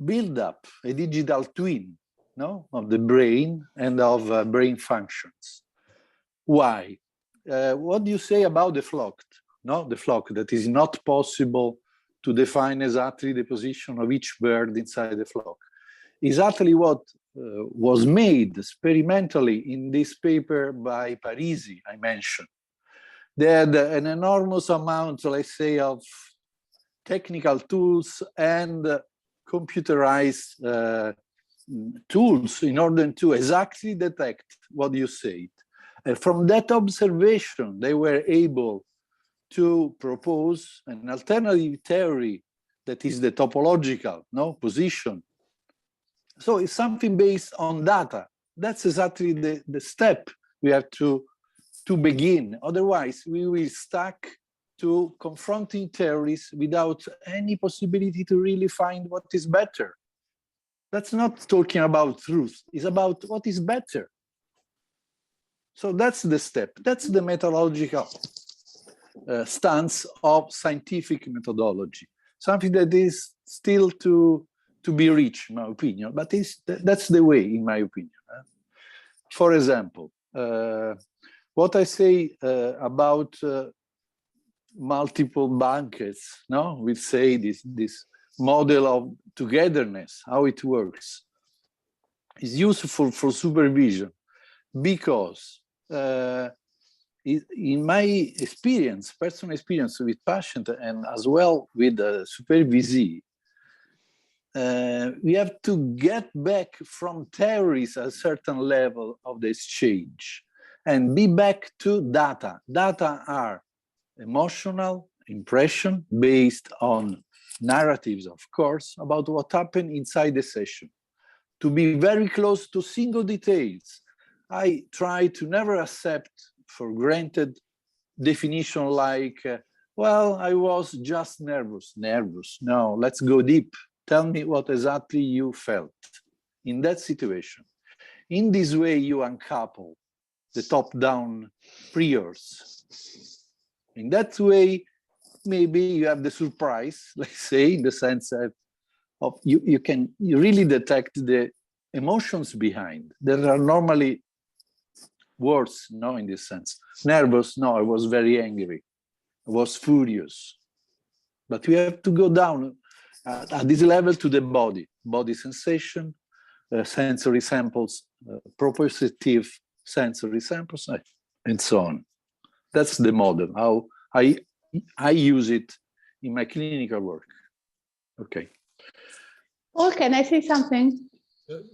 build up a digital twin, no, of the brain and of brain functions. Why? What do you say about the flock? No, the flock, that is not possible to define exactly the position of each bird inside the flock. Exactly what was made experimentally in this paper by Parisi, I mentioned. They had an enormous amount, let's say, of technical tools and computerized tools in order to exactly detect what you said. And from that observation, they were able to propose an alternative theory that is the topological position. So it's something based on data. That's exactly the step we have to begin. Otherwise, we will stuck to confronting theories without any possibility to really find what is better. That's not talking about truth. It's about what is better. So that's the step. That's the methodological stance of scientific methodology. Something that is still to be reached, in my opinion, but that's the way, in my opinion. For example, what I say about multiple blankets, no? We say this model of togetherness, how it works, is useful for supervision because in my experience, personal experience with patient and as well with the supervisee, we have to get back from theories at a certain level of the exchange and be back to data. Data are emotional impression based on narratives, of course, about what happened inside the session. To be very close to single details, I try to never accept for granted definition like, well, I was just nervous. Nervous, no, let's go deep. Tell me what exactly you felt in that situation. In this way, you uncouple the top-down priors. In that way, maybe you have the surprise, let's say, in the sense that you really detect the emotions behind. There are normally words, no, in this sense. Nervous, no, I was very angry. I was furious. But we have to go down at this level to the body sensation, sensory samples, propositive sensory samples, and so on. That's the model, how I use it in my clinical work. Okay. Paul, can I say something?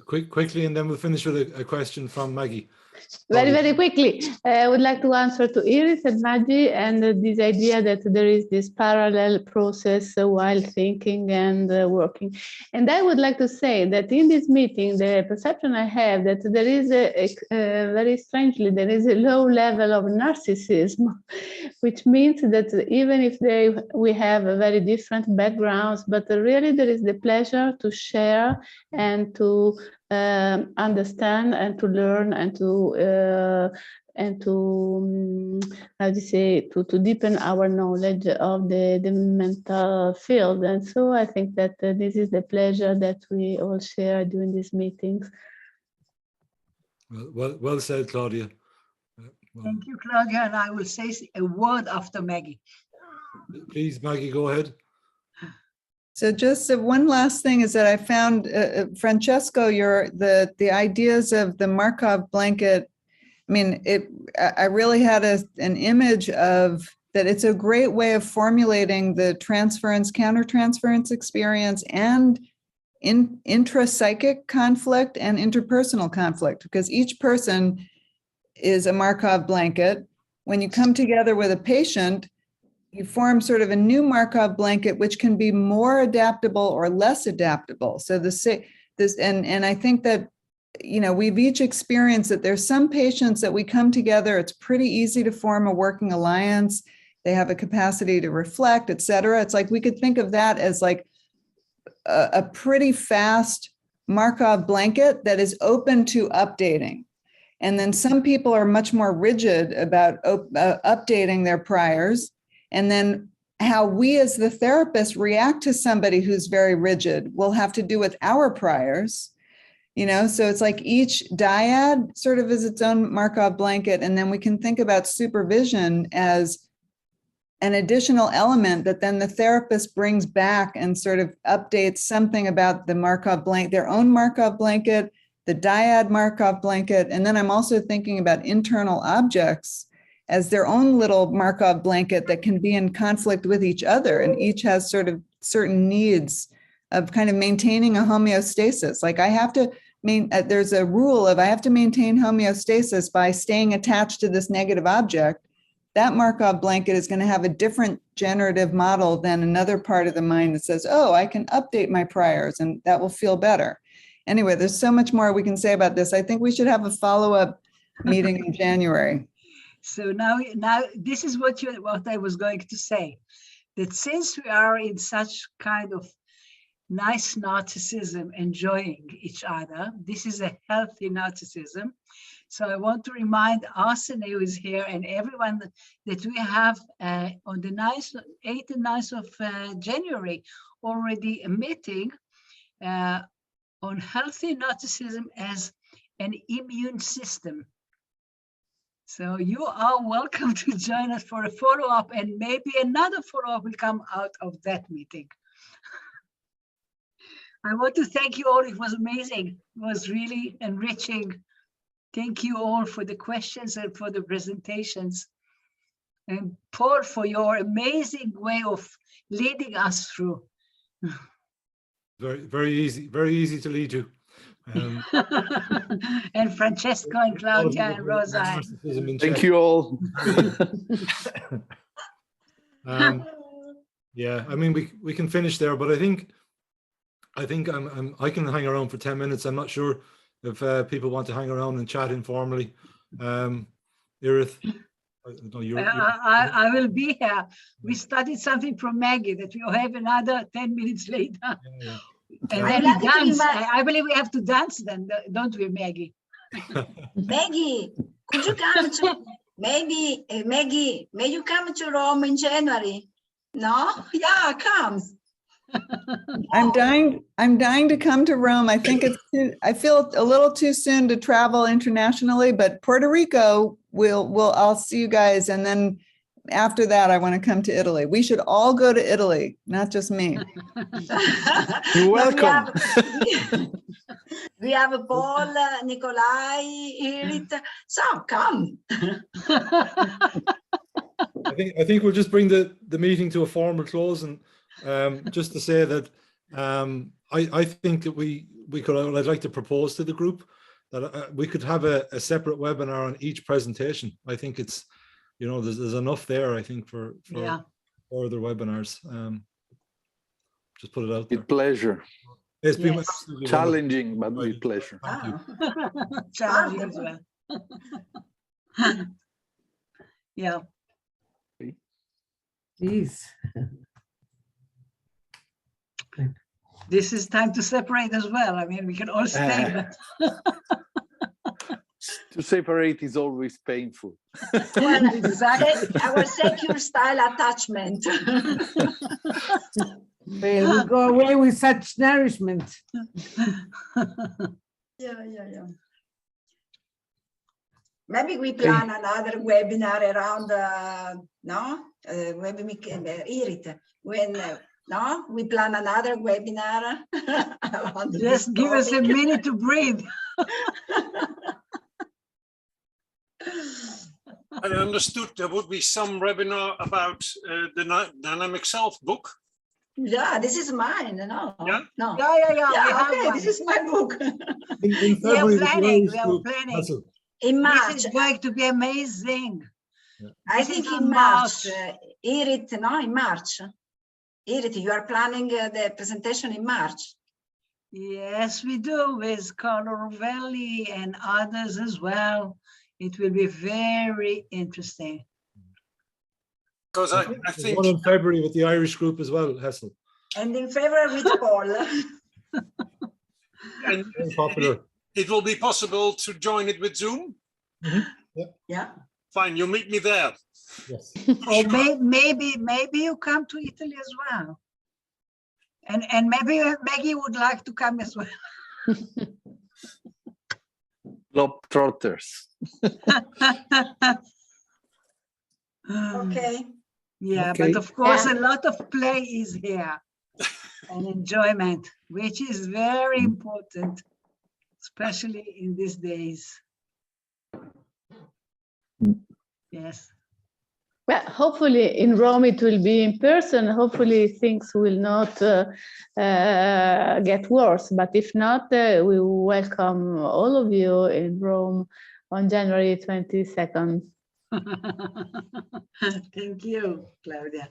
Quickly, and then we'll finish with a question from Maggie. Very, very quickly. I would like to answer to Iris and Maggie and this idea that there is this parallel process while thinking and working. And I would like to say that in this meeting, the perception I have that there is very strangely, there is a low level of narcissism, which means that even if we have a very different backgrounds, but really there is the pleasure to share and to understand and to learn and to how do you say, to deepen our knowledge of the mental field. And so I think that this is the pleasure that we all share during these meetings. Well said, Claudia. Thank you, Claudia, and I will say a word after Maggie. Please, Maggie, go ahead. So just one last thing is that I found, Francesco, the ideas of the Markov blanket, I mean, I really had an image of that it's a great way of formulating the transference, countertransference experience and intrapsychic conflict and interpersonal conflict, because each person is a Markov blanket. When you come together with a patient, you form sort of a new Markov blanket, which can be more adaptable or less adaptable. So and I think that, we've each experienced that there's some patients that we come together, it's pretty easy to form a working alliance. They have a capacity to reflect, et cetera. It's like we could think of that as like a pretty fast Markov blanket that is open to updating. And then some people are much more rigid about updating their priors. And then how we as the therapist react to somebody who's very rigid will have to do with our priors. So it's like each dyad sort of is its own Markov blanket. And then we can think about supervision as an additional element that then the therapist brings back and sort of updates something about the Markov blanket, their own Markov blanket, the dyad Markov blanket. And then I'm also thinking about internal objects as their own little Markov blanket that can be in conflict with each other. And each has sort of certain needs of kind of maintaining a homeostasis. Like there's a rule of I have to maintain homeostasis by staying attached to this negative object. That Markov blanket is going to have a different generative model than another part of the mind that says, oh, I can update my priors and that will feel better. Anyway, there's so much more we can say about this. I think we should have a follow-up meeting in January. So now this is what I was going to say, that since we are in such kind of nice narcissism, enjoying each other, this is a healthy narcissism. So I want to remind Arsene, who is here, and everyone that we have on the 8th and 9th of January already a meeting on healthy narcissism as an immune system. So you are welcome to join us for a follow-up, and maybe another follow-up will come out of that meeting. I want to thank you all. It was amazing. It was really enriching. Thank you all for the questions and for the presentations. And Paul, for your amazing way of leading us through. Very easy to lead you. And Francesco and Claudia and Rosa. Thank you all. Yeah, I mean, we can finish there, but I think I can hang around for 10 minutes. I'm not sure if people want to hang around and chat informally. Irith, I will be here. We studied something from Maggie that we'll have another 10 minutes later. Yeah. And then we dance. I believe we have to dance then, don't we, Maggie? Maggie, could you come to Maggie, may you come to Rome in January? No? Yeah, come. I'm dying to come to Rome. I think I feel a little too soon to travel internationally, but Puerto Rico I'll see you guys. And then after that, I want to come to Italy. We should all go to Italy, not just me. You're welcome. We have Paul, Nikolai, Irit. So come. I think we'll just bring the meeting to a formal close, and just to say that I think that I'd like to propose to the group that we could have a separate webinar on each presentation. I think it's, there's enough there, I think, for further webinars. Just put it out there. With pleasure. It's been challenging, but with pleasure. Challenging as well. Yeah. Please. This is time to separate as well. I mean, we can all stay. To separate is always painful. Well, exactly. Our secure style attachment. Well, we go away with such nourishment. Yeah. Maybe we plan another webinar around, Irit, when, we plan another webinar. Just give us a minute to breathe. I understood there would be some webinar about the Dynamic Self book. Yeah, this is mine. No, Yeah? no. Yeah. Yeah, We okay, have this one. is my book. In We are February, the planning. Irish We are group, planning. Hazel. In This March, is going to be amazing. I This think is in on March, Irit, no, in March. Irit, you are planning the presentation in March. Yes, we do, with Carlo Rovelli and others as well. It will be very interesting. Because I think One in February with the Irish group as well, Hazel. And in February with Paul. and Very popular. it will be possible to join it with Zoom. Yeah. Fine, you meet me there. Yes. Or maybe you come to Italy as well. And maybe Maggie would like to come as well. Globetrotters. Okay. Yeah, Okay. but of course, a lot of play is here and enjoyment, which is very important, especially in these days. Yes. Well, hopefully in Rome it will be in person. Hopefully things will not get worse. But if not, we welcome all of you in Rome on January 22nd. Thank you, Claudia.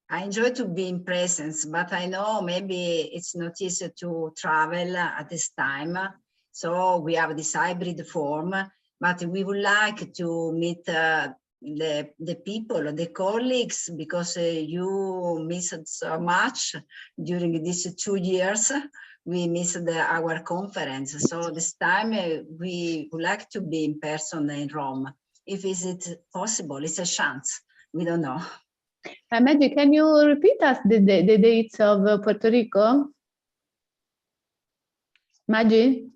I enjoy to be in presence, but I know maybe it's not easy to travel at this time. So we have this hybrid form, but we would like to meet the people, the colleagues, because you missed so much during these 2 years. We missed our conference. So this time we would like to be in person in Rome. If is it possible, it's a chance. We don't know. Maggie, can you repeat us the dates of Puerto Rico? Maggie?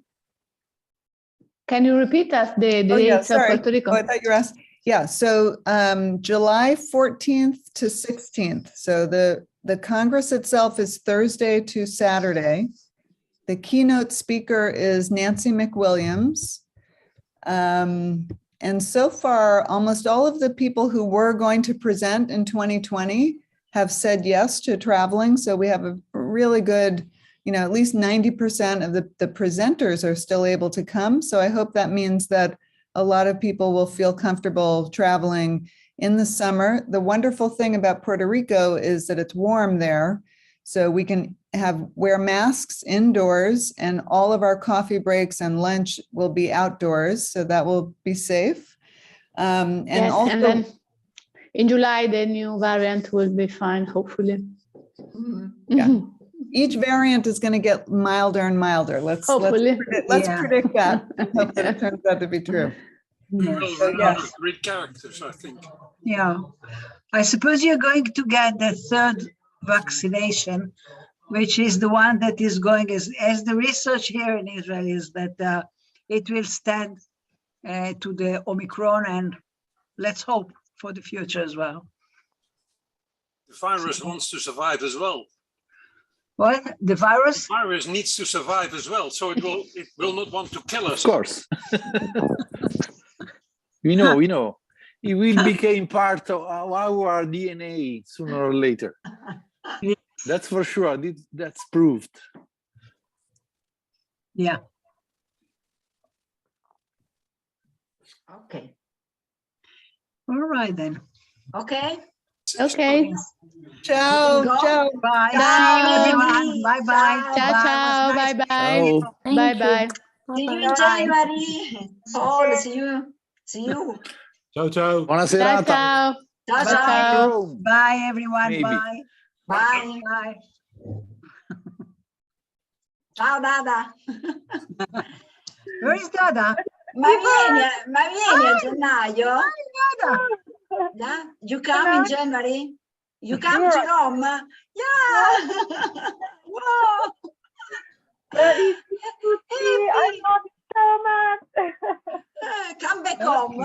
Can you repeat us the dates of Puerto Rico? Oh, I thought you were asking. Yeah, so July 14th to 16th. So the Congress itself is Thursday to Saturday. The keynote speaker is Nancy McWilliams. And so far, almost all of the people who were going to present in 2020 have said yes to traveling. So we have a really good, at least 90% of the presenters are still able to come. So I hope that means that a lot of people will feel comfortable traveling in the summer. The wonderful thing about Puerto Rico is that it's warm there. So we can wear masks indoors, and all of our coffee breaks and lunch will be outdoors. So that will be safe. And yes, also, and then in July, the new variant will be fine, hopefully. Yeah. Each variant is going to get milder and milder. Let's predict that. Hope that it turns out to be true. Yes. Great characters, I think. Yeah. I suppose you're going to get the third vaccination, which is the one that is going, as the research here in Israel is that it will stand to the Omicron, and let's hope for the future as well. The virus wants to survive as well. What? The virus? The virus needs to survive as well, so it will not want to kill us. Of course. we know. It will become part of our DNA sooner or later. Yes. That's for sure. That's proved. Yeah. Okay. All right then. Okay. Okay. Ciao. Ciao. Bye. Bye, Everyone. Bye bye. Ciao, ciao. Bye bye. Bye bye. See you in January. Paul, see you. Ciao, ciao. Buona Ciao, serata. ciao. Ciao, Ciao, ciao. Bye, everyone. Maybe. Bye. Bye. Bye. Ciao, Dada. Where is Dada? Ma vieni a gennaio? Dada. Yeah? You come in January? You come to Rome? Yeah. Wow. I love it so much. Come back home.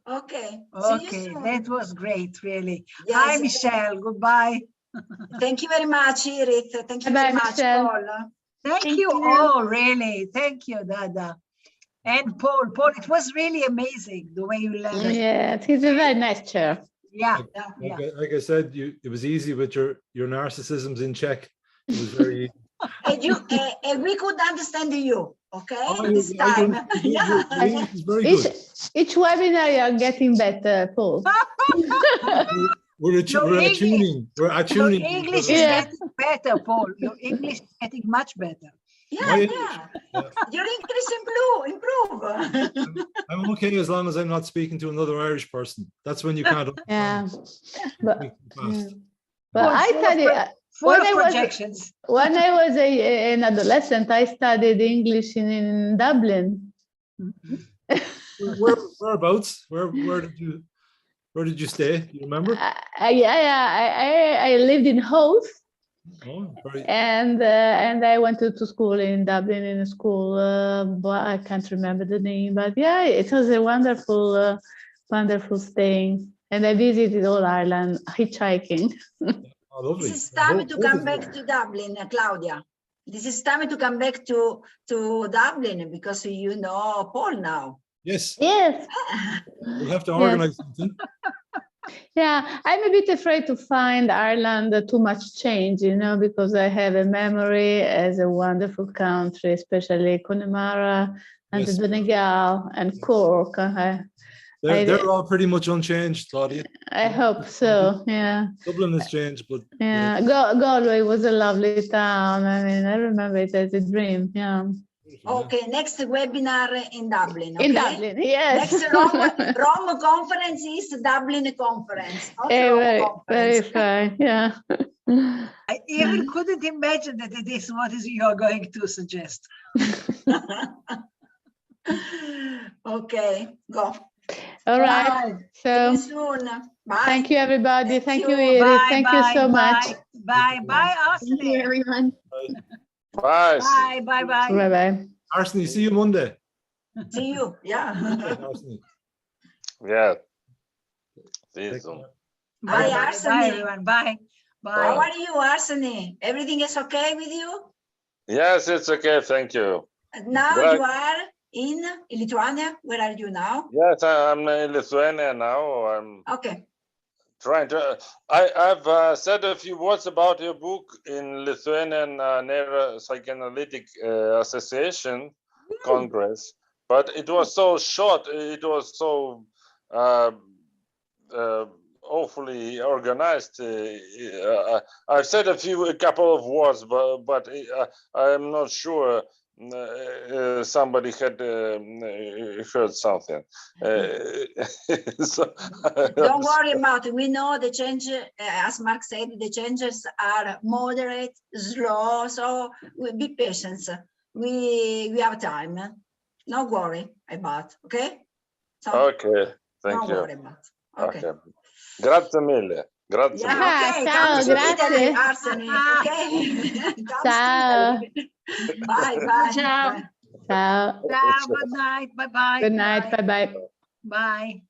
Okay. Okay, that was great, really. Yes. Hi, Michelle. Goodbye. Thank you very much, Irit. Thank you Bye, very much, Michelle. Paul. Thank you all, really. Thank you, Dada. And Paul, it was really amazing the way you led us. Yeah, he's a very nice chair. Yeah, Like I said, it was easy with your narcissisms in check. It was very easy. And we could understand you, okay? Oh, This time. Yeah. It's very good. Each webinar you are getting better, Paul. We're attuning. We're attuning. Your English is getting better, Paul. Your English is getting much better. Yeah. Your English improve. I'm okay as long as I'm not speaking to another Irish person. That's when you can't. Yeah. But I studied when I was an adolescent. I studied English in Dublin. Whereabouts? Where did you stay? Do you remember? I lived in Hove. Oh, very... and I went to school in Dublin in a school, but I can't remember the name. But yeah, it was a wonderful, wonderful staying. And I visited all Ireland hitchhiking. Oh, lovely. This is time to come back to Dublin, Claudia. This is time to come back to Dublin because you know Paul now. Yes. Yes. We'll have to organize something. Yeah, I'm a bit afraid to find Ireland too much change, because I have a memory as a wonderful country, especially Connemara and the Donegal and Cork. They're all pretty much unchanged, Claudia. I hope so, yeah. Dublin has changed, but... Yeah, Galway was a lovely town. I mean, I remember it as a dream, yeah. Okay, next webinar in Dublin. Okay? In Dublin, yes. Next Rome conference is Dublin conference. Very fine, yeah. I even couldn't imagine that it is what you're going to suggest. Okay, go. All right. So see you soon. Bye. Thank you, everybody. Thank you, Iris. Thank you so much. Bye, Arsene. Thank you, everyone. Bye. Bye. Bye. Arsene, see you Monday. See you. Yeah. Yeah. See you soon. Bye, Arsene. Bye, everyone. Bye. How are you, Arsene? Everything is okay with you? Yes, it's okay. Thank you. Now you are in Lithuania. Where are you now? Yes, I'm in Lithuania now. I'm okay. Trying to. I've said a few words about your book in Lithuanian Neuropsychoanalytic Association Congress, but it was so short. It was so awfully organized. I've said a couple of words, but I'm not sure somebody had heard something. So, don't worry about it. We know the change, as Mark said, the changes are moderate, slow, so be patient. We have time. No worry about, okay? So, okay, thank you. Worry about. Okay. Grazie mille. Grazie. Yeah, okay. Ciao, grazie. Arsene, okay? Ciao. Bye. Ciao. Ciao. Good night. Bye. Good night. Bye. Bye.